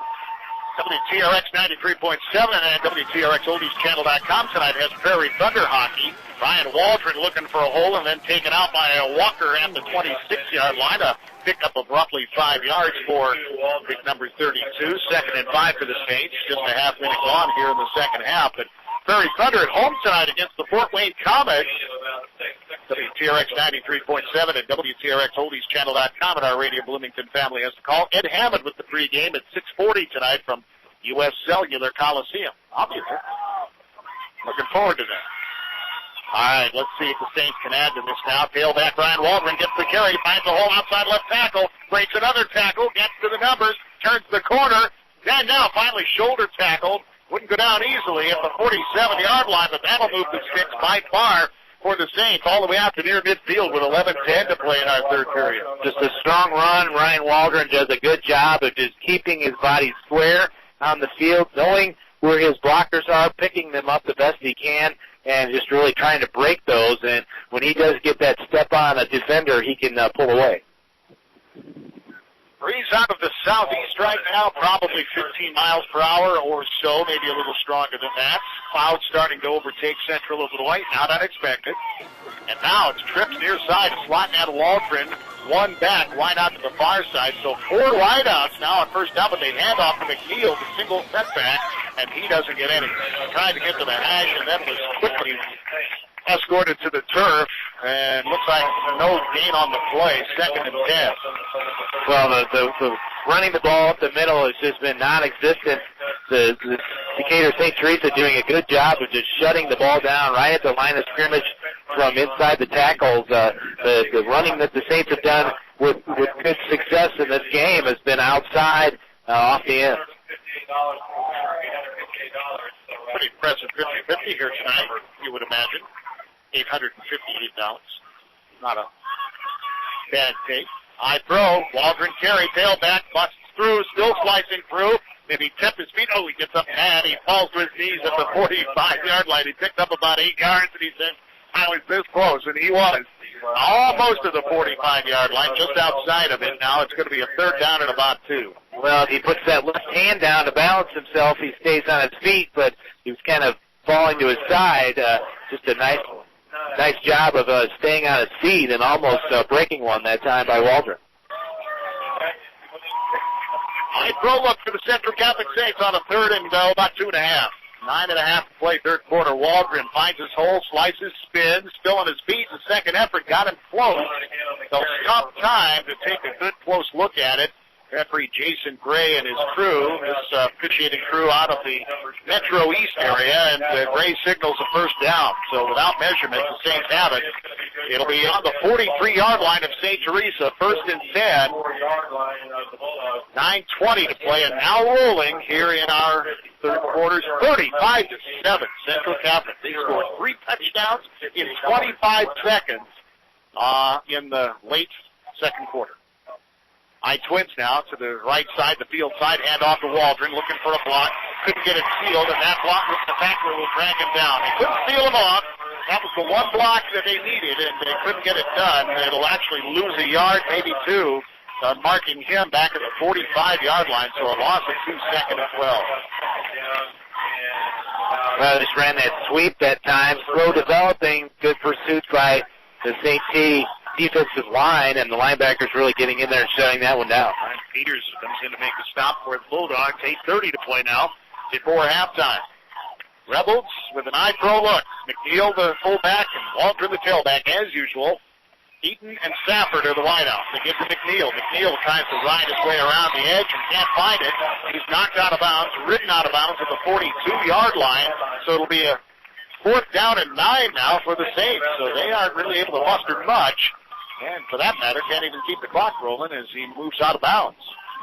WTRX 93.7 and WTRXOldiesChannel.com tonight has Prairie Thunder hockey. Ryan Waldron looking for a hole and then taken out by a Walker at the 26-yard line. A pickup of roughly 5 yards for big number 32. 2nd and 5 for the Saints. Just a half minute gone here in the second half. But Prairie Thunder at home tonight against the Fort Wayne Comets. WTRX 93.7 and WTRXOldiesChannel.com, and our Radio Bloomington family has to call. Ed Hammond with the pregame at 6:40 tonight from U.S. Cellular Coliseum. I'll be there. Looking forward to that. All right, let's see if the Saints can add to this now. Tailback Ryan Waldron gets the carry, finds a hole outside left tackle, breaks another tackle, gets to the numbers, turns the corner, and now finally shoulder tackled. Wouldn't go down easily at the 47-yard line, but that'll move the sticks by far for the Saints all the way out to near midfield with 11:10 to play in our third period. Just a strong run. Ryan Waldron does a good job of just keeping his body square on the field, knowing where his blockers are, picking them up the best he can, and just really trying to break those. And when he does get that step on a defender, he can pull away. Breeze out of the southeast right now, probably 15 miles per hour or so, maybe a little stronger than that. Clouds starting to overtake central Illinois, not unexpected. And now it's trips near side, slotting out of Waldron, one back, wide out to the far side. So 4 wideouts now on first down, but they hand off to McNeil, the single setback, and he doesn't get any. Tried to get to the hash, and then was quickly escorted to the turf, and looks like no gain on the play, 2nd and 10. Well, the running the ball up the middle has just been non-existent. The Decatur St. Theresa doing a good job of just shutting the ball down right at the line of scrimmage from inside the tackles. The running that the Saints have done with good success in this game has been outside off the end. Pretty impressive 50-50 here tonight, you would imagine. $858. Not a bad take. High throw. Waldron carry. Tailback busts through. Still slicing through. Maybe tip his feet. Oh, he gets up and he falls to his knees at the 45-yard line. He picked up about 8 yards and he said, I was this close. And he was. Almost to the 45-yard line, just outside of it. Now it's going to be a 3rd down and about 2. Well, if he puts that left hand down to balance himself, he stays on his feet, but he was kind of falling to his side. Just a nice job of staying on his feet and almost breaking one that time by Waldron. High throw look for the Central Catholic Saints on a third and about 2.5. 9.5 to play, third quarter. Waldron finds his hole, slices, spins, still on his feet. The second effort got him close. So tough time to take a good close look at it. Referee Jason Gray and his crew, his officiating crew out of the Metro East area, and Gray signals a first down. So without measurement, the Saints have it. It'll be on the 43-yard line of St. Theresa, first and 10. 9:20 to play, and now rolling here in our third quarters, 35-7. Central Catholic. They scored 3 touchdowns in 25 seconds in the late second quarter. Twins now to the right side, the field side, hand off to Waldron, looking for a block. Couldn't get it sealed, and that block, the tackler will drag him down. They couldn't seal him off. That was the one block that they needed, and they couldn't get it done. It'll actually lose a yard, maybe 2, marking him back at the 45-yard line, so a loss of 2 seconds and 12. Well, they just ran that sweep that time. Slow developing, good pursuit by the St. T defensive line, and the linebackers really getting in there and shutting that one down. Ryan Peters comes in to make the stop for the Bulldogs. 8:30 to play now before halftime. Rebels with an eye throw look. McNeil the fullback and Walter the tailback as usual. Eaton and Safford are the wideouts. They give to McNeil. McNeil tries to ride his way around the edge and can't find it. He's knocked out of bounds, ridden out of bounds at the 42-yard line, so it'll be a 4th down and 9 now for the Saints, so they aren't really able to muster much. And for that matter, can't even keep the clock rolling as he moves out of bounds.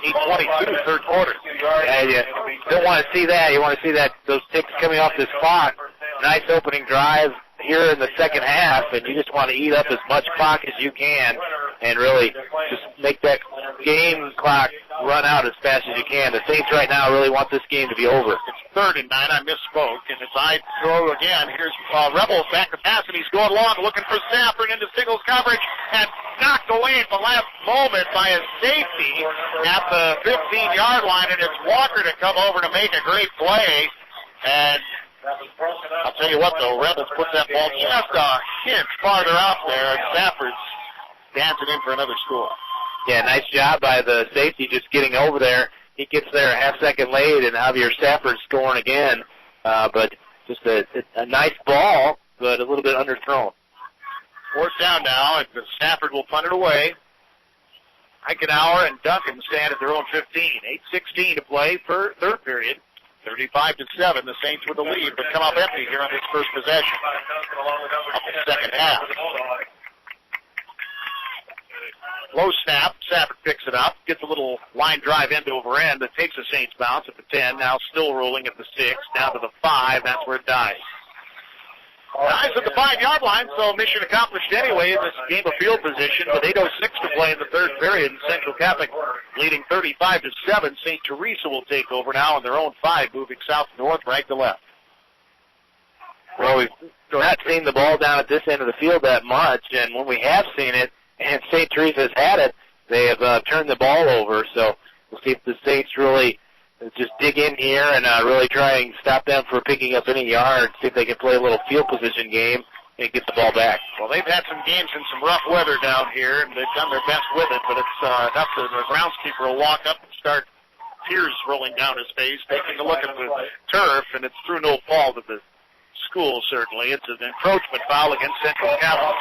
8:22, third quarter. Yeah, you don't want to see that. You want to see that those ticks coming off this clock. Nice opening drive here in the second half, and you just want to eat up as much clock as you can and really just make that game clock run out as fast as you can. The Saints right now really want this game to be over. It's 3rd and 9. I misspoke, and it's I throw again. Here's Rebels back to pass, and he's going long, looking for Safford into singles coverage, and knocked away at the last moment by a safety at the 15-yard line, and it's Walker to come over to make a great play. And I'll tell you what, though, Rebels put that ball just a hint farther out there, and Safford's dancing in for another score. Yeah, nice job by the safety just getting over there. He gets there a half-second late, and Javier Safford scoring again. But just a nice ball, but a little bit underthrown. 4th down now, and Safford will punt it away. Eichenauer and Duncan stand at their own 15. 8:16 to play for third period. 35-7, the Saints with the lead, but come up empty here on this first possession of the second half. Low snap, Safford picks it up, gets a little line drive end over end that takes the Saints bounce at the 10, now still rolling at the 6, down to the 5, that's where it dies. Dies at the 5-yard line, so mission accomplished anyway in this game of field position, with 8:06 to play in the third period, and Central Catholic leading 35-7. St. Theresa will take over now on their own 5, moving south-north, right to left. Well, we've not seen the ball down at this end of the field that much, and when we have seen it, and St. Teresa's had it, they have turned the ball over, so we'll see if the Saints really just dig in here and really try and stop them from picking up any yards, see if they can play a little field position game and get the ball back. Well, they've had some games in some rough weather down here, and they've done their best with it, but it's enough that the groundskeeper will walk up and start tears rolling down his face, taking a look at the turf, and it's through no fault of the school, certainly. It's an encroachment foul against Central Catholic.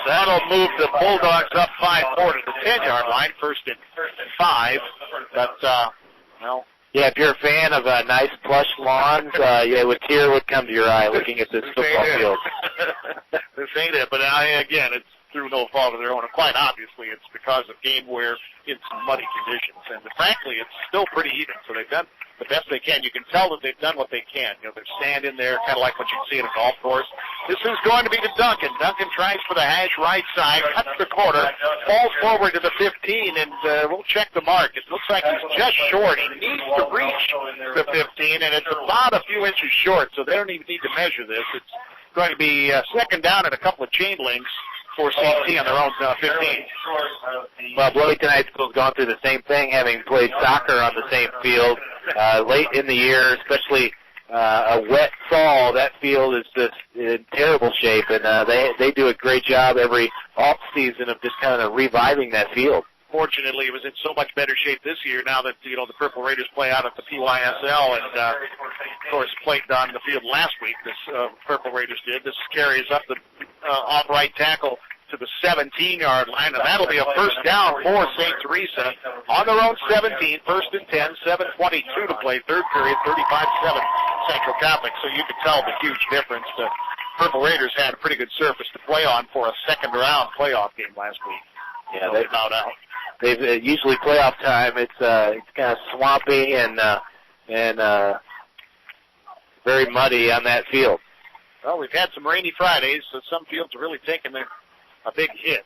That'll move the Bulldogs up 5-4 to the 10-yard line, first and 5. But, well... Yeah, if you're a fan of nice plush lawns, a tear would come to your eye looking at this football field. This ain't it, but again, it's through no fault of their own. And quite obviously, it's because of game wear in some muddy conditions. And frankly, it's still pretty even, so they've done the best they can. You can tell that they've done what they can. You know, they're standing there, kind of like what you see at a golf course. This is going to be to Duncan. Duncan tries for the hash right side, cuts the corner, falls forward to the 15, and we'll check the mark. It looks like he's just short. He needs to reach the 15, and it's about a few inches short, so they don't even need to measure this. It's going to be second down and a couple of chain links for CT on their own 15. Well, Bloomington High School's gone through the same thing, having played soccer on the same field late in the year, especially a wet fall. That field is just in terrible shape, and they do a great job every off season of just kind of reviving that field. Fortunately, it was in so much better shape this year now that, the Purple Raiders play out at the PYSL, and, of course, played on the field last week. This Purple Raiders did. This carries up the off right tackle to the 17-yard line, and that'll be a first down for St. Theresa on their own 17, first and 10, 7:22 to play, third period, 35-7 Central Catholic. So you can tell the huge difference. The Purple Raiders had a pretty good surface to play on for a second-round playoff game last week. Yeah, they've usually playoff time. It's kind of swampy and very muddy on that field. Well, we've had some rainy Fridays, so some fields are really taking a big hit.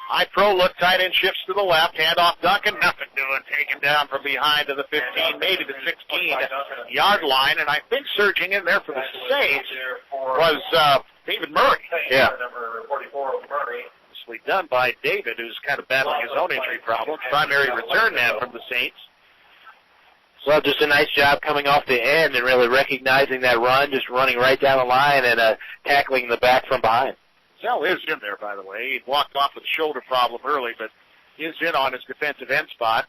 High pro look, tight end shifts to the left, handoff Duncan, nothing doing, taken down from behind to the 15, maybe the 16-yard line, and I think surging in there for the Saints was David Murray. Yeah. Nicely done by David, who's kind of battling his own injury problems. Primary return man from the Saints. Well, just a nice job coming off the end and really recognizing that run, just running right down the line and tackling the back from behind. Zell is in there, by the way. He walked off with a shoulder problem early, but is in on his defensive end spot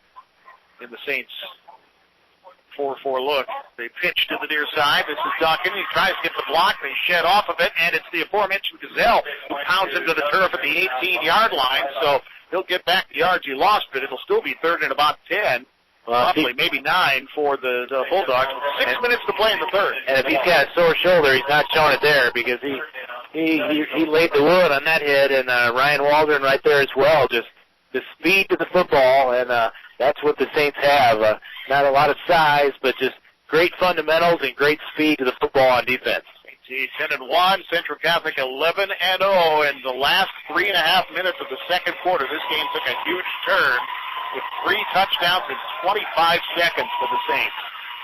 in the Saints 4-4 look. They pitch to the near side. This is Duncan. He tries to get the block. They shed off of it, and it's the aforementioned Gazelle who pounds into the turf at the 18-yard line. So he'll get back the yards he lost, but it'll still be third and about 10. Roughly, maybe 9 for the Bulldogs. 6 minutes to play in the third. And if he's got a sore shoulder, he's not showing it there because he laid the wood on that hit, and Ryan Waldron right there as well. Just the speed to the football, and that's what the Saints have. Not a lot of size, but just great fundamentals and great speed to the football on defense. 10-1, Central Catholic 11-0 in the last 3.5 minutes of the second quarter. This game took a huge turn with 3 touchdowns in 25 seconds for the Saints.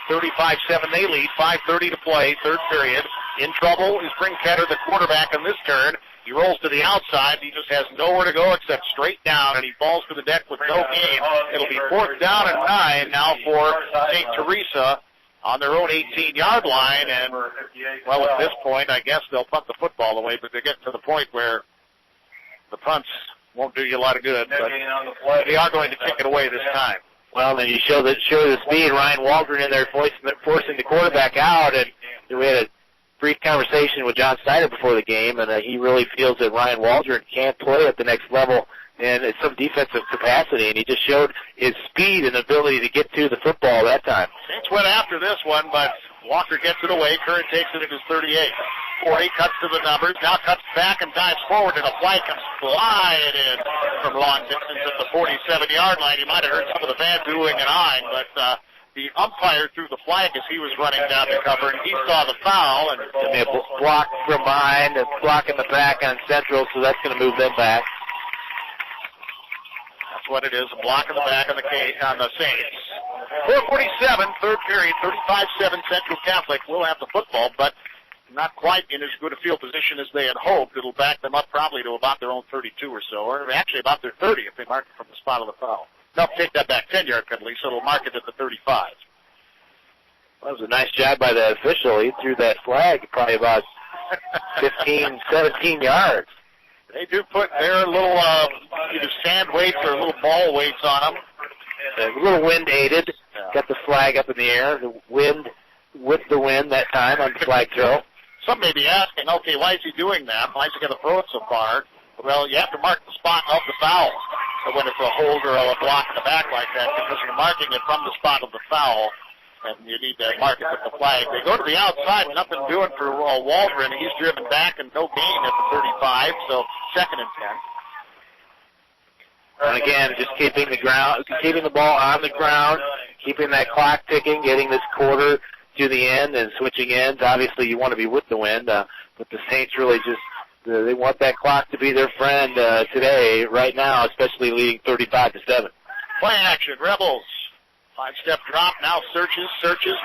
35-7 they lead, 5:30 to play, third period. In trouble is Brinketter, the quarterback on this turn. He rolls to the outside. He just has nowhere to go except straight down, and he falls to the deck with no gain. It'll be fourth down and 9 now for St. Theresa on their own 18-yard line. And, well, at this point, I guess they'll punt the football away, but they're getting to the point where the punts won't do you a lot of good. But they are going to kick it away this time. Well, then you show the speed. Ryan Waldron in there forcing the quarterback out, and we had a brief conversation with John Snyder before the game, and he really feels that Ryan Waldron can't play at the next level and it's some defensive capacity, and he just showed his speed and ability to get to the football that time. Saints went after this one, but Walker gets it away. Curran takes it at his 38. 40 cuts to the numbers, now cuts back and dives forward, and a flag comes flying in from long distance at the 47-yard line. You might have heard some of the fans oohing and eyeing, but the umpire threw the flag as he was running down the cover, and he saw the foul. And they blocked from behind, and blocking the back on Central, so that's going to move them back. That's what it is, a block in the back on the Saints. 4:47, third period, 35-7 Central Catholic will have the football, but not quite in as good a field position as they had hoped. It'll back them up probably to about their own 32 or so, or actually about their 30 if they mark it from the spot of the foul. No, take that back, 10-yard penalty, so it'll mark it at the 35. Well, that was a nice job by the official. He threw that flag probably about 15, 17 yards. They do put their little either sand weights or little ball weights on them. A little wind aided. Got the flag up in the air. The wind with the wind that time on the flag throw. Some may be asking, okay, why is he doing that? Why is he going to throw it so far? Well, you have to mark the spot of the foul when it's a hold or a block in the back like that, because you're marking it from the spot of the foul, and you need to mark it with the flag. They go to the outside, nothing doing for Waldron. He's driven back and no gain at the 35, so second and 10. And again, just keeping the ball on the ground, keeping that clock ticking, getting this quarter to the end and switching ends. Obviously, you want to be with the wind, but the Saints really just they want that clock to be their friend today, right now, especially leading 35-7. Play action, Rebels. 5-step drop, now searches,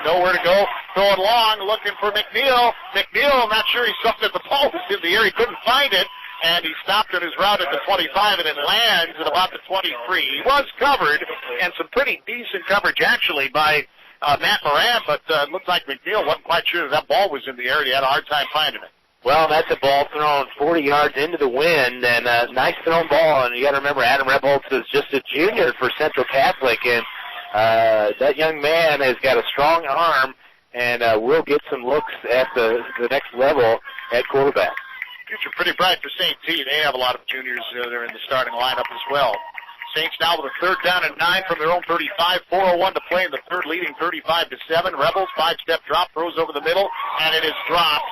nowhere to go. Throwing long, looking for McNeil. I'm not sure he saw that the ball was in the air. He couldn't find it, and he stopped on his route at the 25, and it lands at about the 23. He was covered, and some pretty decent coverage, actually, by Matt Moran, but it looked like McNeil wasn't quite sure that ball was in the air. He had a hard time finding it. Well, that's a ball thrown 40 yards into the wind, and a nice thrown ball. And you got to remember, Adam Rebholz is just a junior for Central Catholic, and that young man has got a strong arm, and will get some looks at the next level at quarterback. Future pretty bright for St. T. They have a lot of juniors that are in the starting lineup as well. Saints now with a 3rd down and 9 from their own 35. 4:01 to play in the third, leading 35-7. Rebels, 5-step drop, throws over the middle, and it is dropped.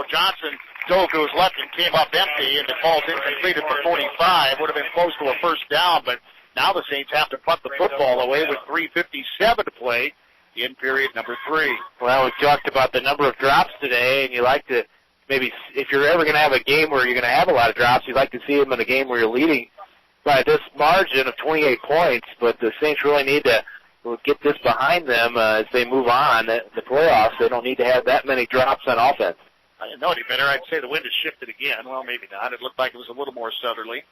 Johnson dove to his left and came up empty, and the ball's incomplete at the 45. Would have been close to a 1st down, but now the Saints have to punt the football away with 3:57 to play in period number 3. Well, we talked about the number of drops today, and you like to maybe, if you're ever going to have a game where you're going to have a lot of drops, you'd like to see them in a game where you're leading by this margin of 28 points, but the Saints really need to get this behind them as they move on. The playoffs, they don't need to have that many drops on offense. I didn't know any better. I'd say the wind has shifted again. Well, maybe not. It looked like it was a little more southerly.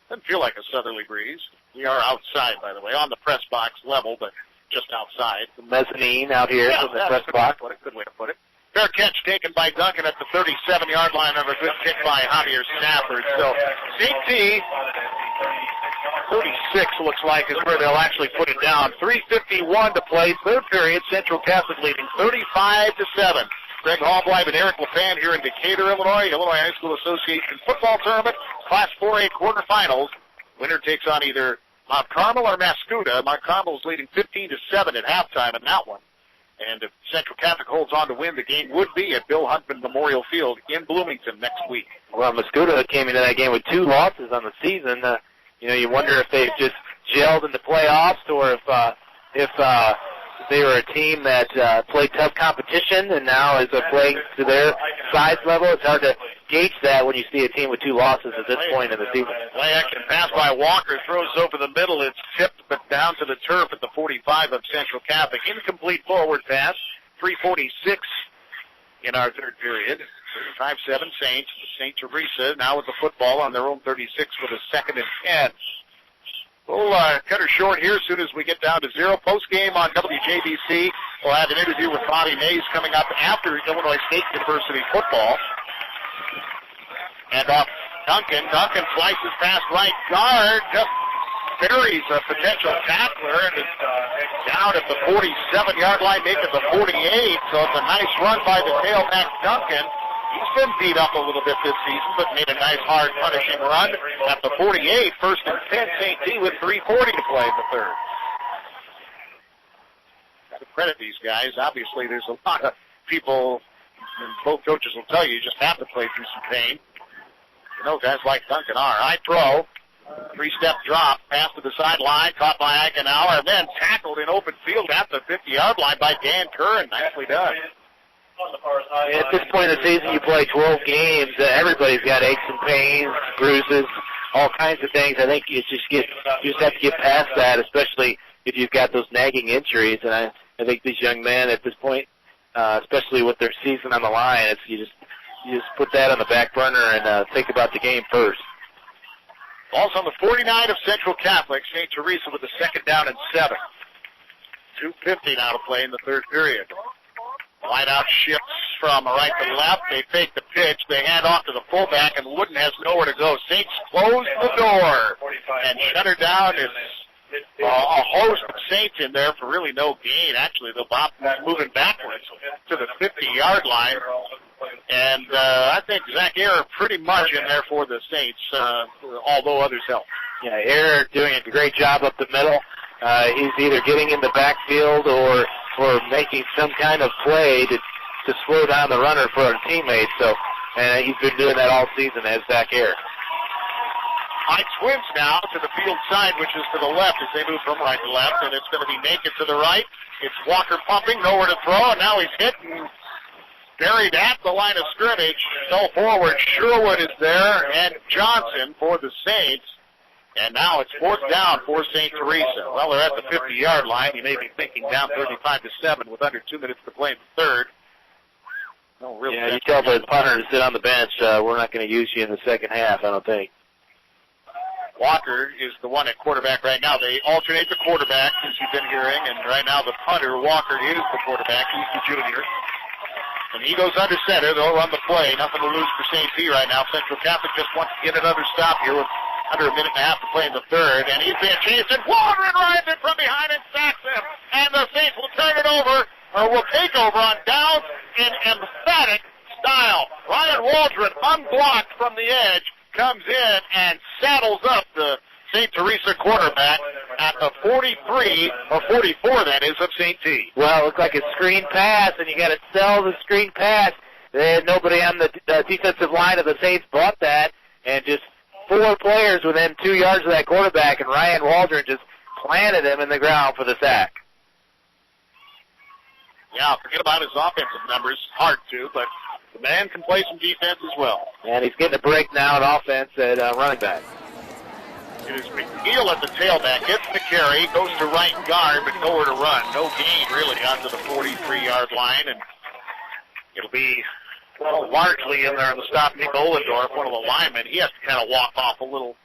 Doesn't feel like a southerly breeze. We are outside, by the way, on the press box level, but just outside. The mezzanine out here in the press box. What a good way to put it. Fair catch taken by Duncan at the 37-yard line of a good kick by Javier Safford. So St. T, 36 looks like is where they'll actually put it down. 3:51 to play, third period. Central Catholic leading 35-7. Greg Hallbleib and Eric LaFan here in Decatur, Illinois. Illinois High School Association football tournament, Class 4A quarterfinals. Winner takes on either Mount Carmel or Mascoutah. Mount Carmel is leading 15-7 at halftime in that one. And if Central Catholic holds on to win, the game would be at Bill Huntman Memorial Field in Bloomington next week. Well, Mascoutah came into that game with 2 losses on the season. You wonder if they've just gelled in the playoffs or if they were a team that played tough competition and now is playing to their size level. It's hard to gauge that when you see a team with 2 losses at this point in the season. Play action pass by Walker, throws over the middle. It's tipped, but down to the turf at the 45 of Central Catholic. Incomplete forward pass. 3:46 in our third period. 5-7 Saints. St. Theresa now with the football on their own 36 with a 2nd and 10. We'll cut her short here as soon as we get down to 0. Post-game on WJBC. We'll have an interview with Bobby Mays coming up after Illinois State University football. And off Duncan. Duncan slices past right guard. Just buries a potential tackler and is down at the 47-yard line, making the 48. So it's a nice run by the tailback Duncan. He's been beat up a little bit this season, but made a nice, hard, punishing run at the 48. 1st and 10, St. T with 3:40 to play in the third. Got to credit these guys. Obviously, there's a lot of people, and both coaches will tell you just have to play through some pain. Guys like Duncan are. High throw, 3-step drop, pass to the sideline, caught by Eikenauer, and then tackled in open field at the 50-yard line by Dan Curran. Nicely done. At this point in the season, you play 12 games. Everybody's got aches and pains, bruises, all kinds of things. I think you just have to get past that, especially if you've got those nagging injuries. And I think these young men at this point, especially with their season on the line, you just put that on the back burner and think about the game first. Ball's on the 49 of Central Catholic. St. Theresa with the 2nd down and 7. 2:50 now to play in the third period. Line out shifts from right to left. They fake the pitch. They hand off to the fullback, and Wooden has nowhere to go. Saints close the door and shut her down. It's a host of Saints in there for really no gain. Actually, the Bob is moving backwards to the 50-yard line. And I think Zach Ayer pretty much in there for the Saints, although others help. Yeah, Ayer doing a great job up the middle. He's either getting in the backfield or making some kind of play to slow down the runner for a teammate. So, and he's been doing that all season as Zach Ayer. High swims now to the field side, which is to the left as they move from right to left, and it's going to be naked to the right. It's Walker pumping, nowhere to throw, and now he's hit and buried at the line of scrimmage. So forward, Sherwood is there, and Johnson for the Saints. And now it's 4th down for St. Theresa. Well, they're at the 50-yard line. You may be thinking down 35-7 with under 2 minutes to play in the third. No real. Yeah, you tell the punter to sit on the bench. We're not going to use you in the second half, I don't think. Walker is the one at quarterback right now. They alternate the quarterback, as you've been hearing, and right now the punter, Walker, is the quarterback. He's the junior. And he goes under center. They'll run the play. Nothing to lose for St. P right now. Central Catholic just wants to get another stop here with under a minute and a half to play in the third. And he's being chased, and Waldron rides it from behind and sacks him. And the Saints will turn it over, or will take over on downs in emphatic style. Ryan Waldron, unblocked from the edge, comes in and saddles up the St. Theresa quarterback at the 43, or 44 that is, of St. T. Well, it looked like a screen pass, and you got to sell the screen pass. They had nobody on the defensive line of the Saints bought that, and just 4 players within 2 yards of that quarterback, and Ryan Waldron just planted him in the ground for the sack. Yeah, forget about his offensive numbers. Hard to, but the man can play some defense as well. And he's getting a break now in offense at running back. It is McNeil at the tailback, gets the carry, goes to right guard, but nowhere to run. No gain, really, onto the 43-yard line, and it'll be largely in there on the stop. Nick Ohlendorf, one of the linemen, he has to kind of walk off a little.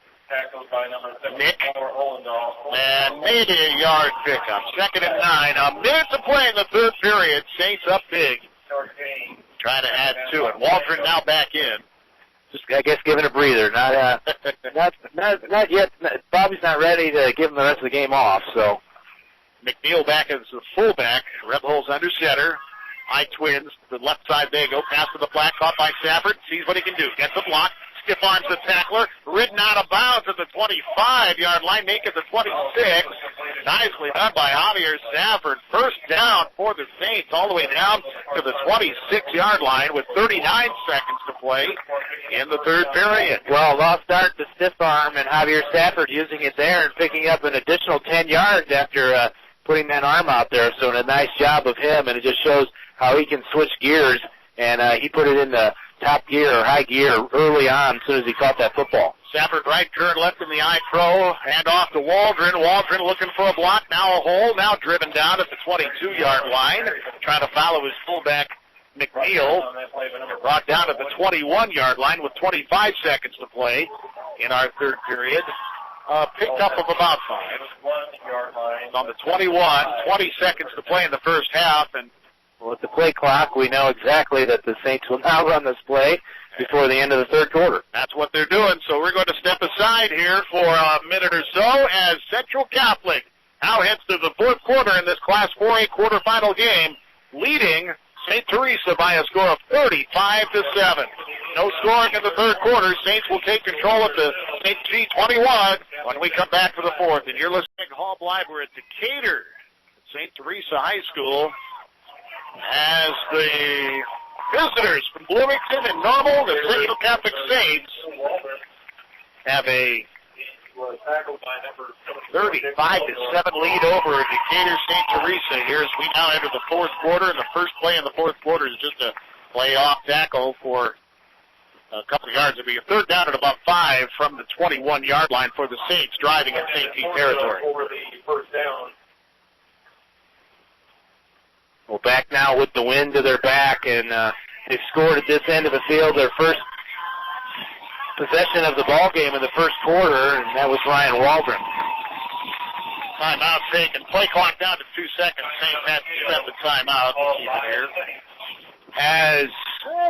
Nick, and maybe a yard pickup. 2nd and 9. A minute to play in the third period. Saints up big. Trying to add to it. Waldron now back in. Just, I guess, giving a breather. Not yet. Bobby's not ready to give him the rest of the game off. So McNeil back as the fullback. Rebholz under center. High twins. The left side they go. Pass to the flat. Caught by Safford. Sees what he can do. Gets the block. Stiff arms the tackler. Ridden out of bounds at the 25-yard line. Make it the 26. Nicely done by Javier Safford. First down for the Saints all the way down to the 26-yard line with 39 seconds to play in the third period. Well, lost start to stiff arm, and Javier Safford using it there and picking up an additional 10 yards after putting that arm out there. So a nice job of him, and it just shows how he can switch gears, and he put it in the top gear or high gear early on as soon as he caught that football. Safford right, Curran left in the eye pro, hand off to Waldron. Waldron looking for a block, now a hole, now driven down at the 22-yard line, trying to follow his fullback McNeil. Brought down at the 21-yard line with 25 seconds to play in our third period. Picked up of about 5. On the 21, 20 seconds to play in the first half, and with the play clock, we know exactly that the Saints will now run this play before the end of the third quarter. That's what they're doing, so we're going to step aside here for a minute or so as Central Catholic now heads to the fourth quarter in this Class 4A quarterfinal game, leading St. Theresa by a score of 35-7. No scoring in the third quarter. Saints will take control of the St. G 21 when we come back for the fourth. And you're listening to Hall Live. We're at Decatur, St. Theresa High School, as the visitors from Bloomington and Normal, the Central Catholic Saints, have a 35-7 lead over Decatur St. Theresa here as we now enter the fourth quarter, and the first play in the fourth quarter is just a play-off tackle for a couple of yards. It'll be a third down at about 5 from the 21-yard line for the Saints driving in St. Pete territory. Well, back now with the wind to their back, and they've scored at this end of the field their first possession of the ball game in the first quarter, and that was Ryan Waldron. Timeout taken. Play clock down to 2 seconds. Saints had to set the timeout. Keep it here. As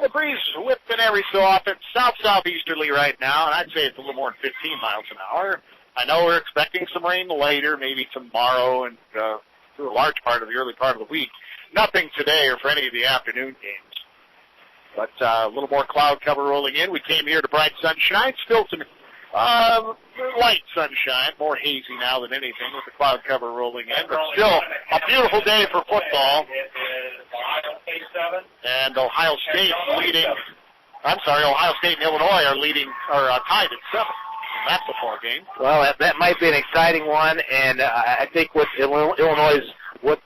the breeze whipping every so often, southeasterly right now, and I'd say it's a little more than 15 miles an hour. I know we're expecting some rain later, maybe tomorrow, and through a large part of the early part of the week. Nothing today or for any of the afternoon games. But a little more cloud cover rolling in. We came here to bright sunshine. Still some light sunshine, more hazy now than anything with the cloud cover rolling in. But still a beautiful day for football. And Ohio State and Illinois are leading, or tied at 7. That's the ball game. Well, that might be an exciting one, and I think what Illinois' one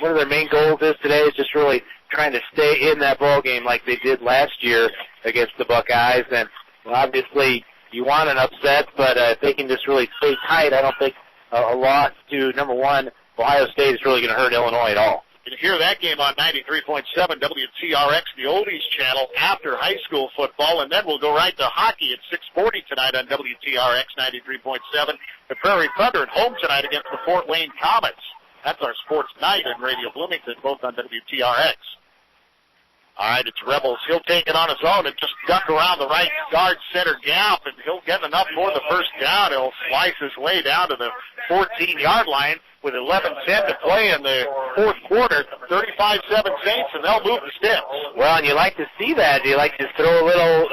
of their main goals is today is just really trying to stay in that ball game like they did last year against the Buckeyes. And obviously, you want an upset, but if they can just really stay tight, I don't think a loss to number 1 Ohio State is really going to hurt Illinois at all. You can hear that game on 93.7 WTRX, the oldies channel, after high school football, and then we'll go right to hockey at 6:40 tonight on WTRX 93.7. The Prairie Thunder at home tonight against the Fort Wayne Comets. That's our sports night in Radio Bloomington, both on WTRX. All right, it's Rebholz. He'll take it on his own and just duck around the right guard center gap, and he'll get enough for the first down. He'll slice his way down to the 14-yard line with 11:10 to play in the fourth quarter. 35-7 Saints, and they'll move the sticks. Well, and you like to see that. You like to throw a little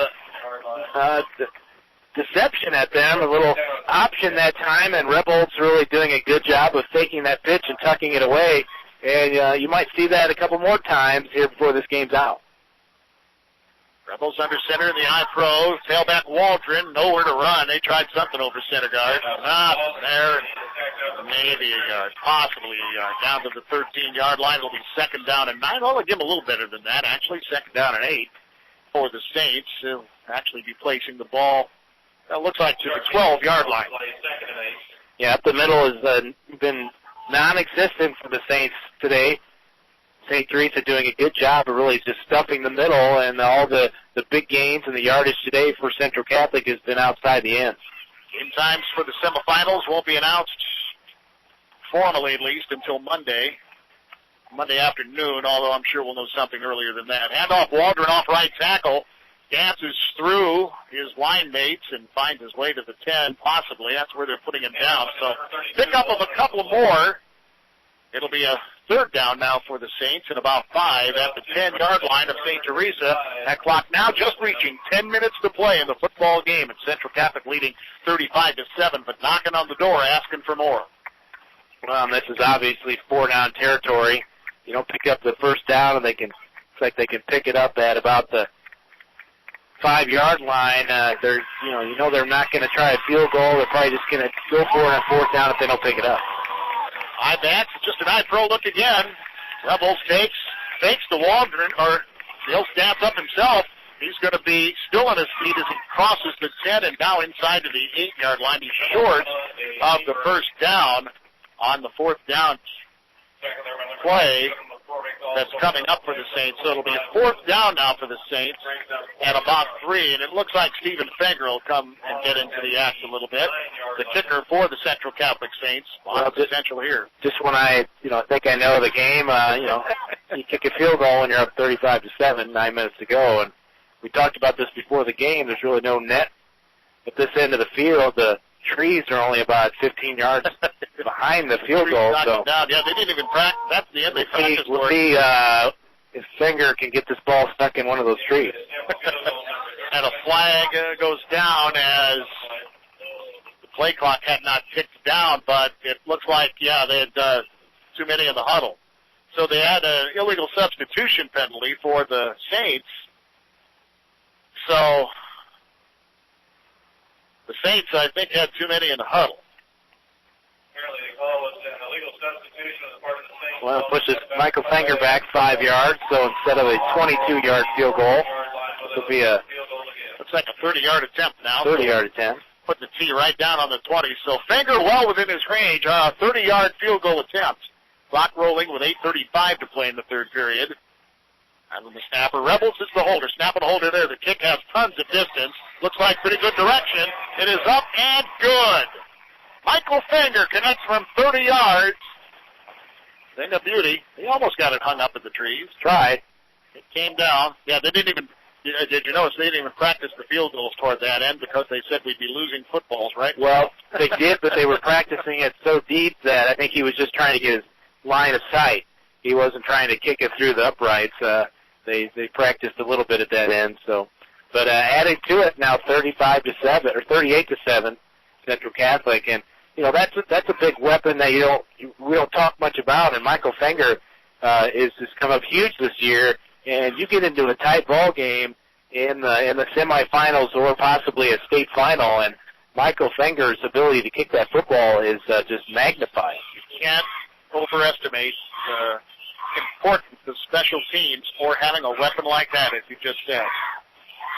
deception at them, a little option that time, and Rebholz really doing a good job of taking that pitch and tucking it away. And you might see that a couple more times here before this game's out. Rebholz under center in the high pro. Tailback Waldron, nowhere to run. They tried something over center guard. Not there. Maybe a yard, possibly a yard. Down to the 13-yard line. It'll be second down and 9. Well, they'll give them a little better than that, actually. Second down and 8 for the Saints. They'll actually be placing the ball, it looks like, to the 12-yard line. Yeah, up the middle has been non-existent for the Saints today. St. Theresa doing a good job of really just stuffing the middle, and all the big gains and the yardage today for Central Catholic has been outside the ends. Game times for the semifinals won't be announced formally, at least, until Monday afternoon, although I'm sure we'll know something earlier than that. Handoff Waldron off right tackle, dances through his line mates and finds his way to the 10, possibly. That's where they're putting him down. So pick up of a couple more. It'll be a third down now for the Saints and about 5 at the 10-yard line of St. Theresa. That clock now just reaching 10 minutes to play in the football game, and Central Catholic leading 35-7, but knocking on the door asking for more. Well, this is obviously 4-down territory. You don't pick up the first down, and looks like they can pick it up at about the 5-yard line. They're not going to try a field goal. They're probably just going to go for it on fourth down if they don't pick it up. High backs, just an eye pro look again. Rebholz fakes the Waldron, or he'll stance up himself. He's going to be still on his feet as he crosses the 10 and now inside to the 8-yard line. He's short of the first down on the fourth down play that's coming up for the Saints. So it'll be a fourth down now for the Saints at about 3, and it looks like Stephen Fenger will come and get into the act a little bit. The kicker for the Central Catholic Saints on potential here. Just when I think I know the game, you kick a field goal when you're up 35-7, 9 minutes to go, and we talked about this before the game. There's really no net at this end of the field. The trees are only about 15 yards behind the field goal. So yeah, they didn't even practice. That's the end. We'll see if Fenger can get this ball stuck in one of those trees. And a flag goes down as the play clock had not ticked down, but it looks like, they had too many in the huddle. So they had an illegal substitution penalty for the Saints. So the Saints, I think, had too many in the huddle. Apparently the call was an illegal substitution as part of the Saints. Well, it pushes Michael Fenger back 5 yards, so instead of a 22-yard field goal, this will be a... Looks like a 30-yard attempt now. 30-yard attempt. Putting the T right down on the 20. So Fenger well within his range. 30-yard field goal attempt. Clock rolling with 8:35 to play in the third period. And the snapper, Rebholz is the holder. Snap and holder there. The kick has tons of distance. Looks like pretty good direction. It is up and good. Michael Fenger connects from 30 yards. Thing of beauty. He almost got it hung up in the trees. Tried. It came down. Yeah, they didn't even, did you notice they didn't even practice the field goals toward that end because they said we'd be losing footballs, right? Well, they did, but they were practicing it so deep that I think he was just trying to get his line of sight. He wasn't trying to kick it through the uprights. They practiced a little bit at that end. So, but adding to it now, 35-7 or 38-7, Central Catholic, and that's a big weapon that we don't talk much about. And Michael Fenger has come up huge this year. And you get into a tight ball game in the semifinals or possibly a state final, and Michael Fenger's ability to kick that football is just magnified. You can't overestimate the importance of special teams for having a weapon like that, as you just said.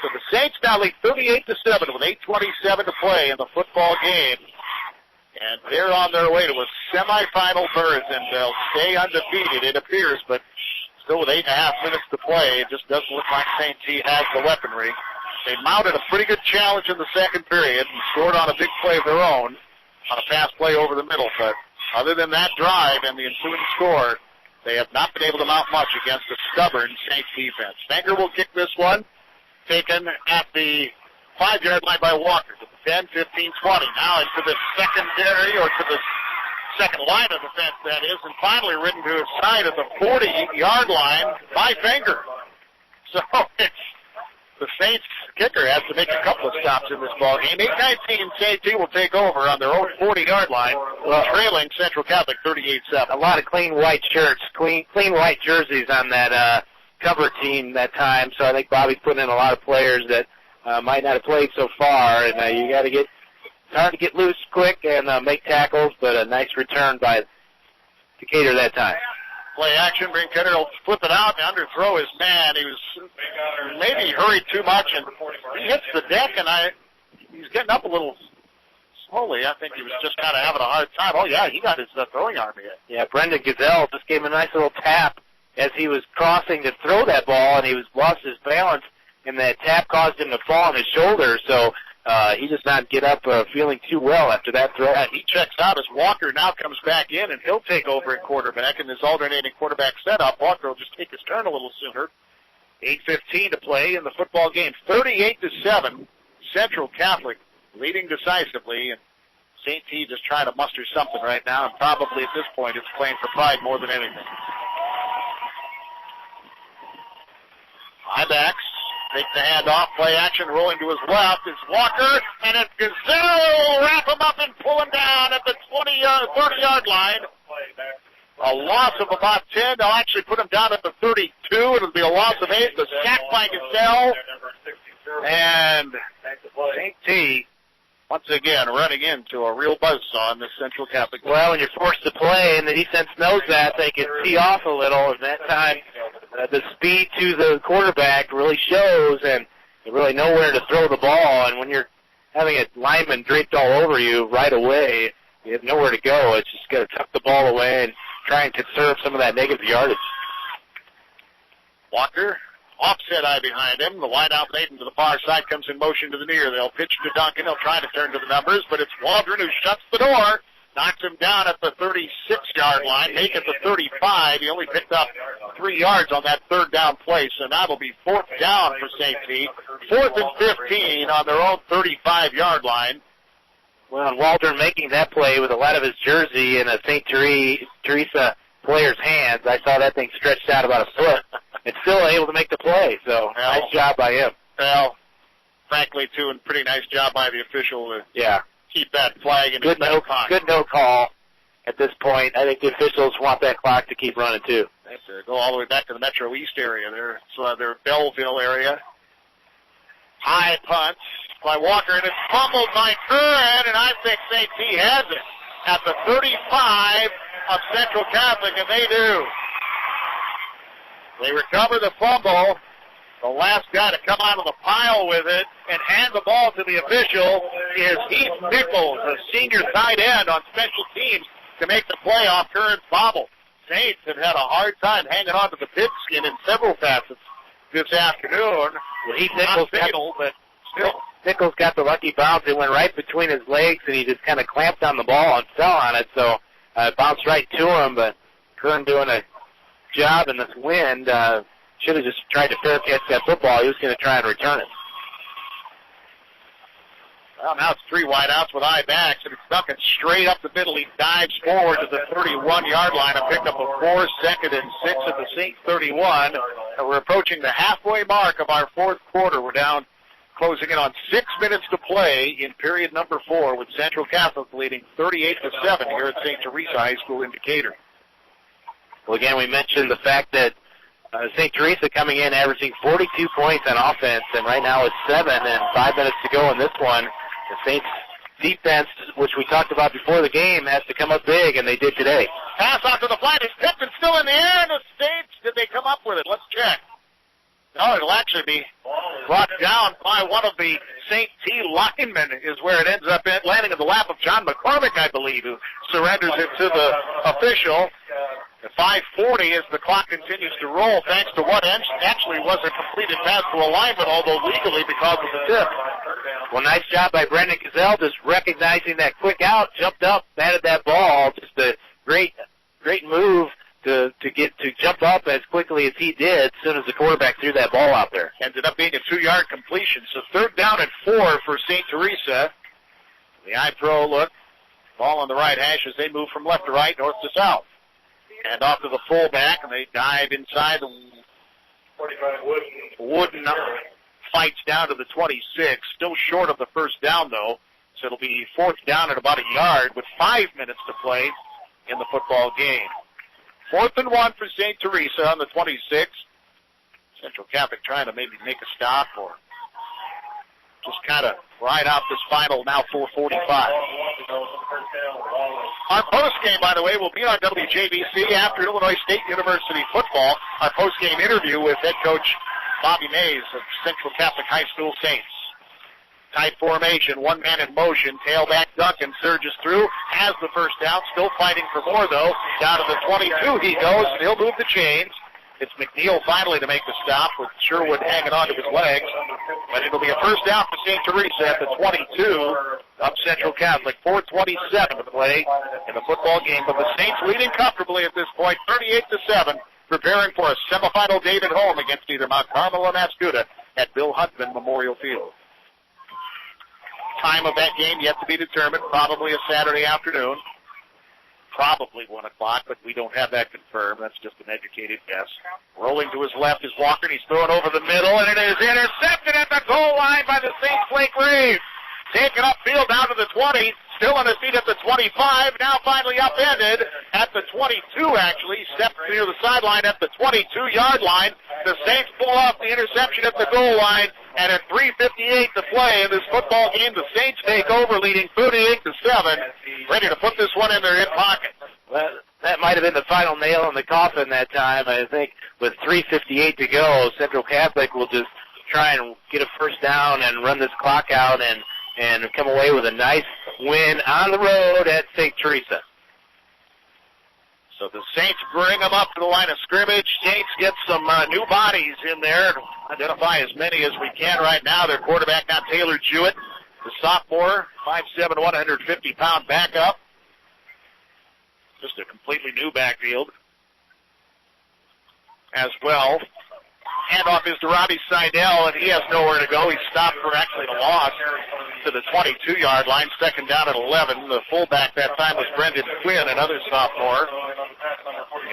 So the Saints now lead 38-7 with 8:27 to play in the football game. And they're on their way to a semifinal berth, and they'll stay undefeated, it appears, but still with 8.5 minutes to play, it just doesn't look like St. T has the weaponry. They mounted a pretty good challenge in the second period and scored on a big play of their own on a pass play over the middle, but other than that drive and the ensuing score, They have not been able to mount much against the stubborn Saints defense. Fenger will kick this one, taken at the 5-yard line by Walker. To the 10, 15, 20. Now into the secondary, or to the second line of defense, that is, and finally ridden to his side at the 40-yard line by Fenger. So it's the Saints kicker has to make a couple of stops in this ball game. 8-19, St. will take over on their own 40-yard line, trailing Central Catholic 38-7. A lot of clean white shirts, clean white jerseys on that cover team that time. So I think Bobby's putting in a lot of players that might not have played so far, and you got to get. It's hard to get loose quick and make tackles, but a nice return by Decatur that time. Play action. Decatur will flip it out and underthrow his man. He was maybe hurried too much, and he hits the deck, and he's getting up a little slowly. I think he was just kind of having a hard time. Oh, yeah, he got his throwing arm in. Yeah, Brendan Gazelle just gave him a nice little tap as he was crossing to throw that ball, and he lost his balance, and that tap caused him to fall on his shoulder, so he does not get up feeling too well after that throw. Yeah, he checks out as Walker now comes back in, and he'll take over at quarterback in this alternating quarterback setup. Walker will just take his turn a little sooner. 8:15 to play in the football game. 38-7, Central Catholic leading decisively, and St. T just trying to muster something right now, and probably at this point it's playing for pride more than anything. High backs. Take the handoff, play action, rolling to his left is Walker, and it's Gazelle. Wrap him up and pull him down at the 30-yard line. A loss of about 10. They'll actually put him down at the 32. It'll be a loss of 8. The sack by Gazelle. And St. T, once again, running into a real buzzsaw in this Central Catholic. Well, when you're forced to play and the defense knows that, they can tee off a little, and that time the speed to the quarterback really shows, and you really know where to throw the ball. And when you're having a lineman draped all over you right away, you have nowhere to go. It's just got to tuck the ball away and try and conserve some of that negative yardage. Walker, offset eye behind him. The wide out Maiden to the far side comes in motion to the near. They'll pitch to Duncan. He'll try to turn to the numbers, but it's Waldron who shuts the door. Knocks him down at the 36-yard line. Make it the 35. He only picked up 3 yards on that third down play, so now it'll be 4th down for St. T. 4th and 15 on their own 35-yard line. Well, and Waldron making that play with a lot of his jersey in a St. Theresa player's hands. I saw that thing stretched out about a foot and still able to make the play, so nice job by him. Well, frankly, too, and pretty nice job by the official to keep that flag in good no call at this point. I think the officials want that clock to keep running, too. They go all the way back to the Metro East area. Their Belleville area. High punt by Walker, and it's fumbled by Curran, and I think St. T has it at the 35 of Central Catholic, and they do. They recover the fumble. The last guy to come out of the pile with it and hand the ball to the official is Heath Nichols, a senior tight end on special teams, to make the play off Curran's bobble. Saints have had a hard time hanging on to the pigskin in several facets this afternoon. Well, Heath Nichols got the lucky bounce. It went right between his legs, and he just kind of clamped on the ball and fell on it, so it bounced right to him. But Curran doing a job in this wind. Should have just tried to fair catch that football. He was going to try and return it. Well, now it's 3 wideouts with eye backs, and it's Duncan straight up the middle. He dives forward to the 31-yard line and picked up a 4, 2nd and 6 at the St. 31. And we're approaching the halfway mark of our 4th quarter. We're down, closing in on 6 minutes to play in period number 4, with Central Catholic leading 38-7 here at St. Theresa High School in Decatur. Well, again, we mentioned the fact that St. Theresa coming in averaging 42 points on offense, and right now it's 7 and 5 minutes to go in this one. The Saints defense, which we talked about before the game, has to come up big, and they did today. Pass off to the flat. It's tipped and still in the air, and the Saints, did they come up with it? Let's check. No, it'll actually be brought down by one of the St. T linemen is where it ends up landing in the lap of John McCormick, I believe, who surrenders it to the official. At 5:40 as the clock continues to roll, thanks to what actually was a completed pass to a lineman, although legally because of the tip. Well, nice job by Brendan Gazelle, just recognizing that quick out, jumped up, batted that ball. Just a great move to to jump up as quickly as he did as soon as the quarterback threw that ball out there. Ended up being a 2-yard completion. So 3rd down and 4 for St. Theresa. The I-Pro look. Ball on the right hash as they move from left to right, north to south. And off to the fullback, and they dive inside the 45 Wooden fights down to the 26. Still short of the first down, though. So it'll be 4th down at about a yard with 5 minutes to play in the football game. 4th and 1 for St. Theresa on the 26. Central Catholic trying to maybe make a stop or just kind of ride out this final now 4:45. Our postgame, by the way, will be on WJBC after Illinois State University football. Our postgame interview with head coach Bobby Mays of Central Catholic High School Saints. Tight formation, 1 man in motion. Tailback Duncan surges through, has the first down, still fighting for more though. Down to the 22 he goes, and he'll move the chains. It's McNeil finally to make the stop with Sherwood hanging onto his legs. But it'll be a first down for St. Teresa at the 22 of Central Catholic. 4:27 to play in the football game. But the Saints leading comfortably at this point, 38-7, preparing for a semifinal date at home against either Mount Carmel or Mascoutah at Bill Huntsman Memorial Field. Time of that game yet to be determined, probably a Saturday afternoon. Probably 1 o'clock, but we don't have that confirmed. That's just an educated guess. Rolling to his left is Walker, and he's throwing over the middle, and it is intercepted at the goal line by the Saints' Blake Rave. Taken upfield down to the 20, still on his feet at the 25, now finally upended at the 22, actually. Stepped near the sideline at the 22-yard line. The Saints pull off the interception at the goal line, and at 3:58 to play in this football game, the Saints take over, leading 38-7, ready to put this one in their hip pocket. Well, that might have been the final nail in the coffin that time. I think with 3:58 to go, Central Catholic will just try and get a first down and run this clock out and come away with a nice win on the road at St. Teresa. So the Saints bring them up to the line of scrimmage. Saints get some new bodies in there. Identify as many as we can right now. Their quarterback now, Taylor Jewett, the sophomore, 5'7", 150-pound backup. Just a completely new backfield as well. Handoff is to Robby Seidl, and he has nowhere to go. He stopped for actually a loss to the 22-yard line. 2nd down at 11. The fullback that time was Brendan Quinn, another sophomore.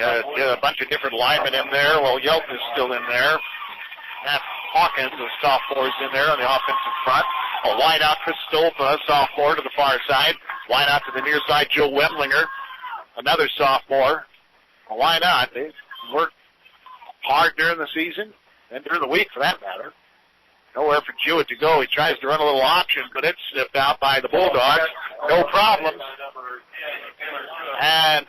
A bunch of different linemen in there. Well, Yelp is still in there. Matt Hawkins, a sophomore, is in there on the offensive front. A wide out, Chris Stolfa, sophomore, to the far side. Wide out to the near side, Joe Wemlinger, another sophomore. Well, why not? They worked hard during the season and during the week, for that matter. Nowhere for Jewett to go. He tries to run a little option, but it's snipped out by the Bulldogs. No problems. And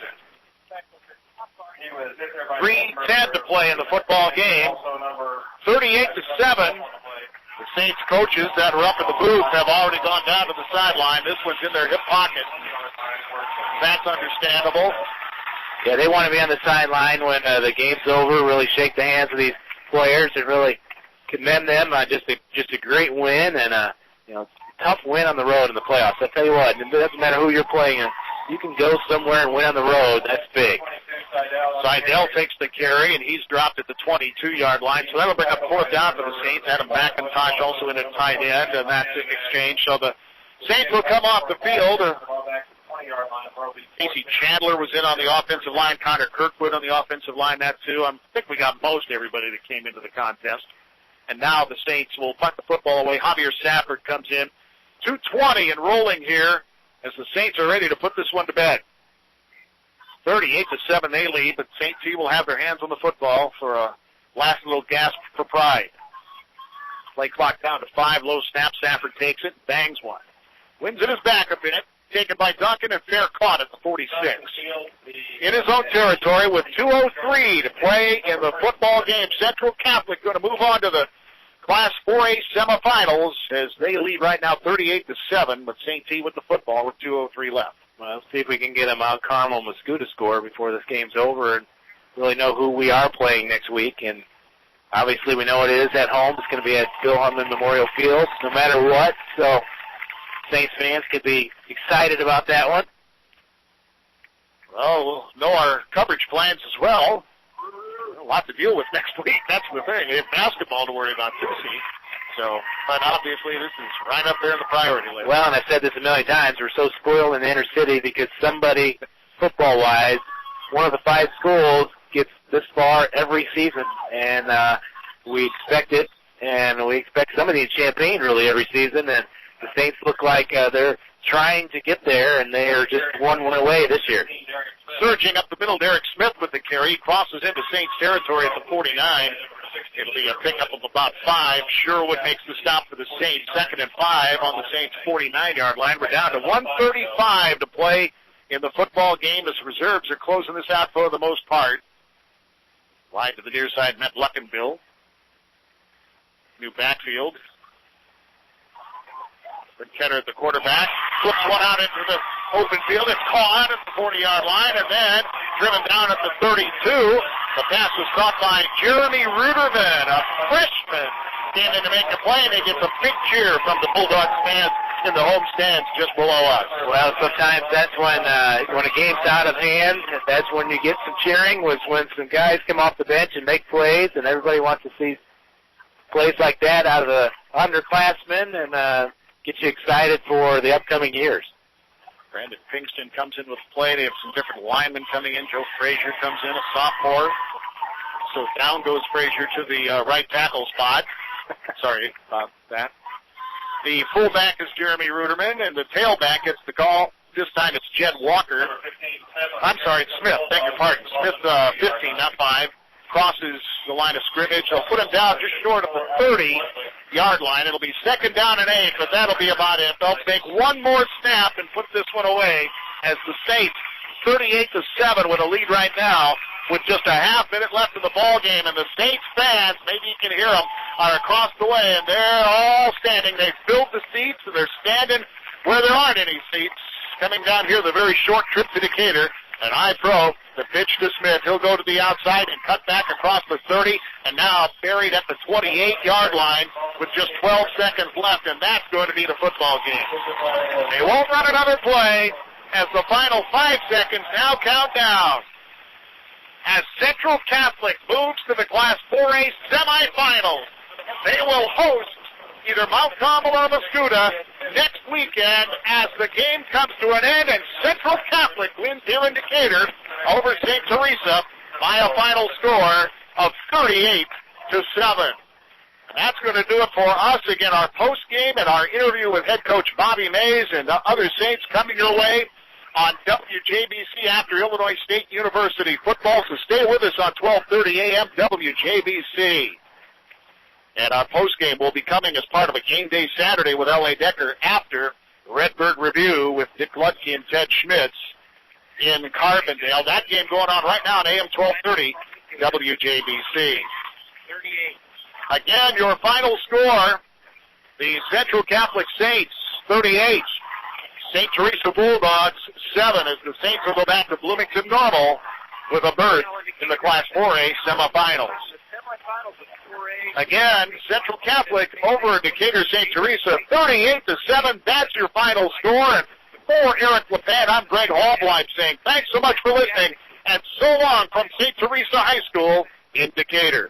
3:10 to play in the football game. 38-7. The Saints coaches that are up in the booth have already gone down to the sideline. This one's in their hip pocket. That's understandable. Yeah, they want to be on the sideline when the game's over, really shake the hands of these players and really commend them. Just a great win and tough win on the road in the playoffs. I tell you what, it doesn't matter who you're playing. You can go somewhere and win on the road. That's big. Seidl takes the carry, and he's dropped at the 22-yard line. So that'll bring up 4th down for the Saints. Adam McIntosh also in at tight end, and that's an exchange. So the Saints will come off the field. Casey Chandler was in on the offensive line. Connor Kirkwood on the offensive line, that too. I think we got most everybody that came into the contest. And now the Saints will punt the football away. Javier Safford comes in. 2:20 and rolling here as the Saints are ready to put this one to bed. 38-7 they lead, but St. T will have their hands on the football for a last little gasp for pride. Play clock down to 5. Low snap. Safford takes it, bangs one. Wins it his backup in it. Taken by Duncan and fair caught at the 46. In his own territory with 2:03 to play in the football game. Central Catholic going to move on to the Class 4A semifinals as they lead right now 38-7 with St. T with the football with 2:03 left. Well, let's see if we can get a Mount Carmel Mascoutah score before this game's over and really know who we are playing next week. And obviously we know it is at home. It's going to be at Bill Huntsman Memorial Field no matter what. So Saints fans could be excited about that one. Well, we'll know our coverage plans as well. a lot to deal with next week. That's the thing. They have basketball to worry about this week. So, but obviously this is right up there in the priority list. Well, and I've said this a million times, we're so spoiled in the inner city because somebody, football-wise, one of the 5 schools gets this far every season, and we expect it, and we expect somebody in Champaign really every season, and the Saints look like they're trying to get there, and they are just one win away this year. Surging up the middle, Derek Smith with the carry, crosses into Saints territory at the 49. It'll be a pickup of about 5. Sherwood makes the stop for the Saints. 2nd and 5 on the Saints' 49-yard line. We're down to 1:35 to play in the football game as reserves are closing this out for the most part. Wide to the near side, Matt Luckenbill. New backfield. Decatur at the quarterback. Flips one out into the open field. It's caught at the 40-yard line and then driven down at the 32. The pass was caught by Jeremy Ruderman, a freshman, standing to make a play, and he gets a big cheer from the Bulldogs fans in the home stands just below us. Well, sometimes that's when a game's out of hand, that's when you get some cheering, was when some guys come off the bench and make plays, and everybody wants to see plays like that out of the underclassmen and get you excited for the upcoming years. Brandon Pinkston comes in with play. They have some different linemen coming in. Joe Frazier comes in, a sophomore. So down goes Frazier to the right tackle spot. Sorry about that. The fullback is Jeremy Ruderman, and the tailback gets the call. This time it's Jed Walker. I'm sorry, it's Smith. Beg your pardon. Smith, 15, not 5. Crosses the line of scrimmage. They'll put him down just short of the 30-yard line. It'll be 2nd down and 8, but that'll be about it. They'll take one more snap and put this one away as the Saints 38-7 with a lead right now with just a half minute left in the ball game. And the Saints fans, maybe you can hear them, are across the way, and they're all standing. They've filled the seats, and they're standing where there aren't any seats. Coming down here, the very short trip to Decatur. An I-Pro, the pitch to Smith. He'll go to the outside and cut back across the 30, and now buried at the 28-yard line with just 12 seconds left, and that's going to be the football game. They won't run another play as the final 5 seconds now count down. As Central Catholic moves to the Class 4A semifinals, they will host either Mount Carmel or Mascoutah next weekend as the game comes to an end, and Central Catholic wins here in Decatur over St. Theresa by a final score of 38-7. And that's going to do it for us. Again, our post game and our interview with head coach Bobby Mays and the other Saints coming your way on WJBC after Illinois State University football. So stay with us on 12:30 a.m. WJBC. And our postgame will be coming as part of a game day Saturday with L.A. Decker after Redbird Review with Dick Lutke and Ted Schmitz in Carbondale. That game going on right now on AM 1230 WJBC. 38. Again, your final score, the Central Catholic Saints 38, St. Theresa Bulldogs 7, as the Saints will go back to Bloomington Normal with a berth in the Class 4A semifinals. Again, Central Catholic over Decatur St. Theresa, 38-7. That's your final score. And for Eric LePan, I'm Greg Hallbleib saying thanks so much for listening, and so long from St. Theresa High School in Decatur.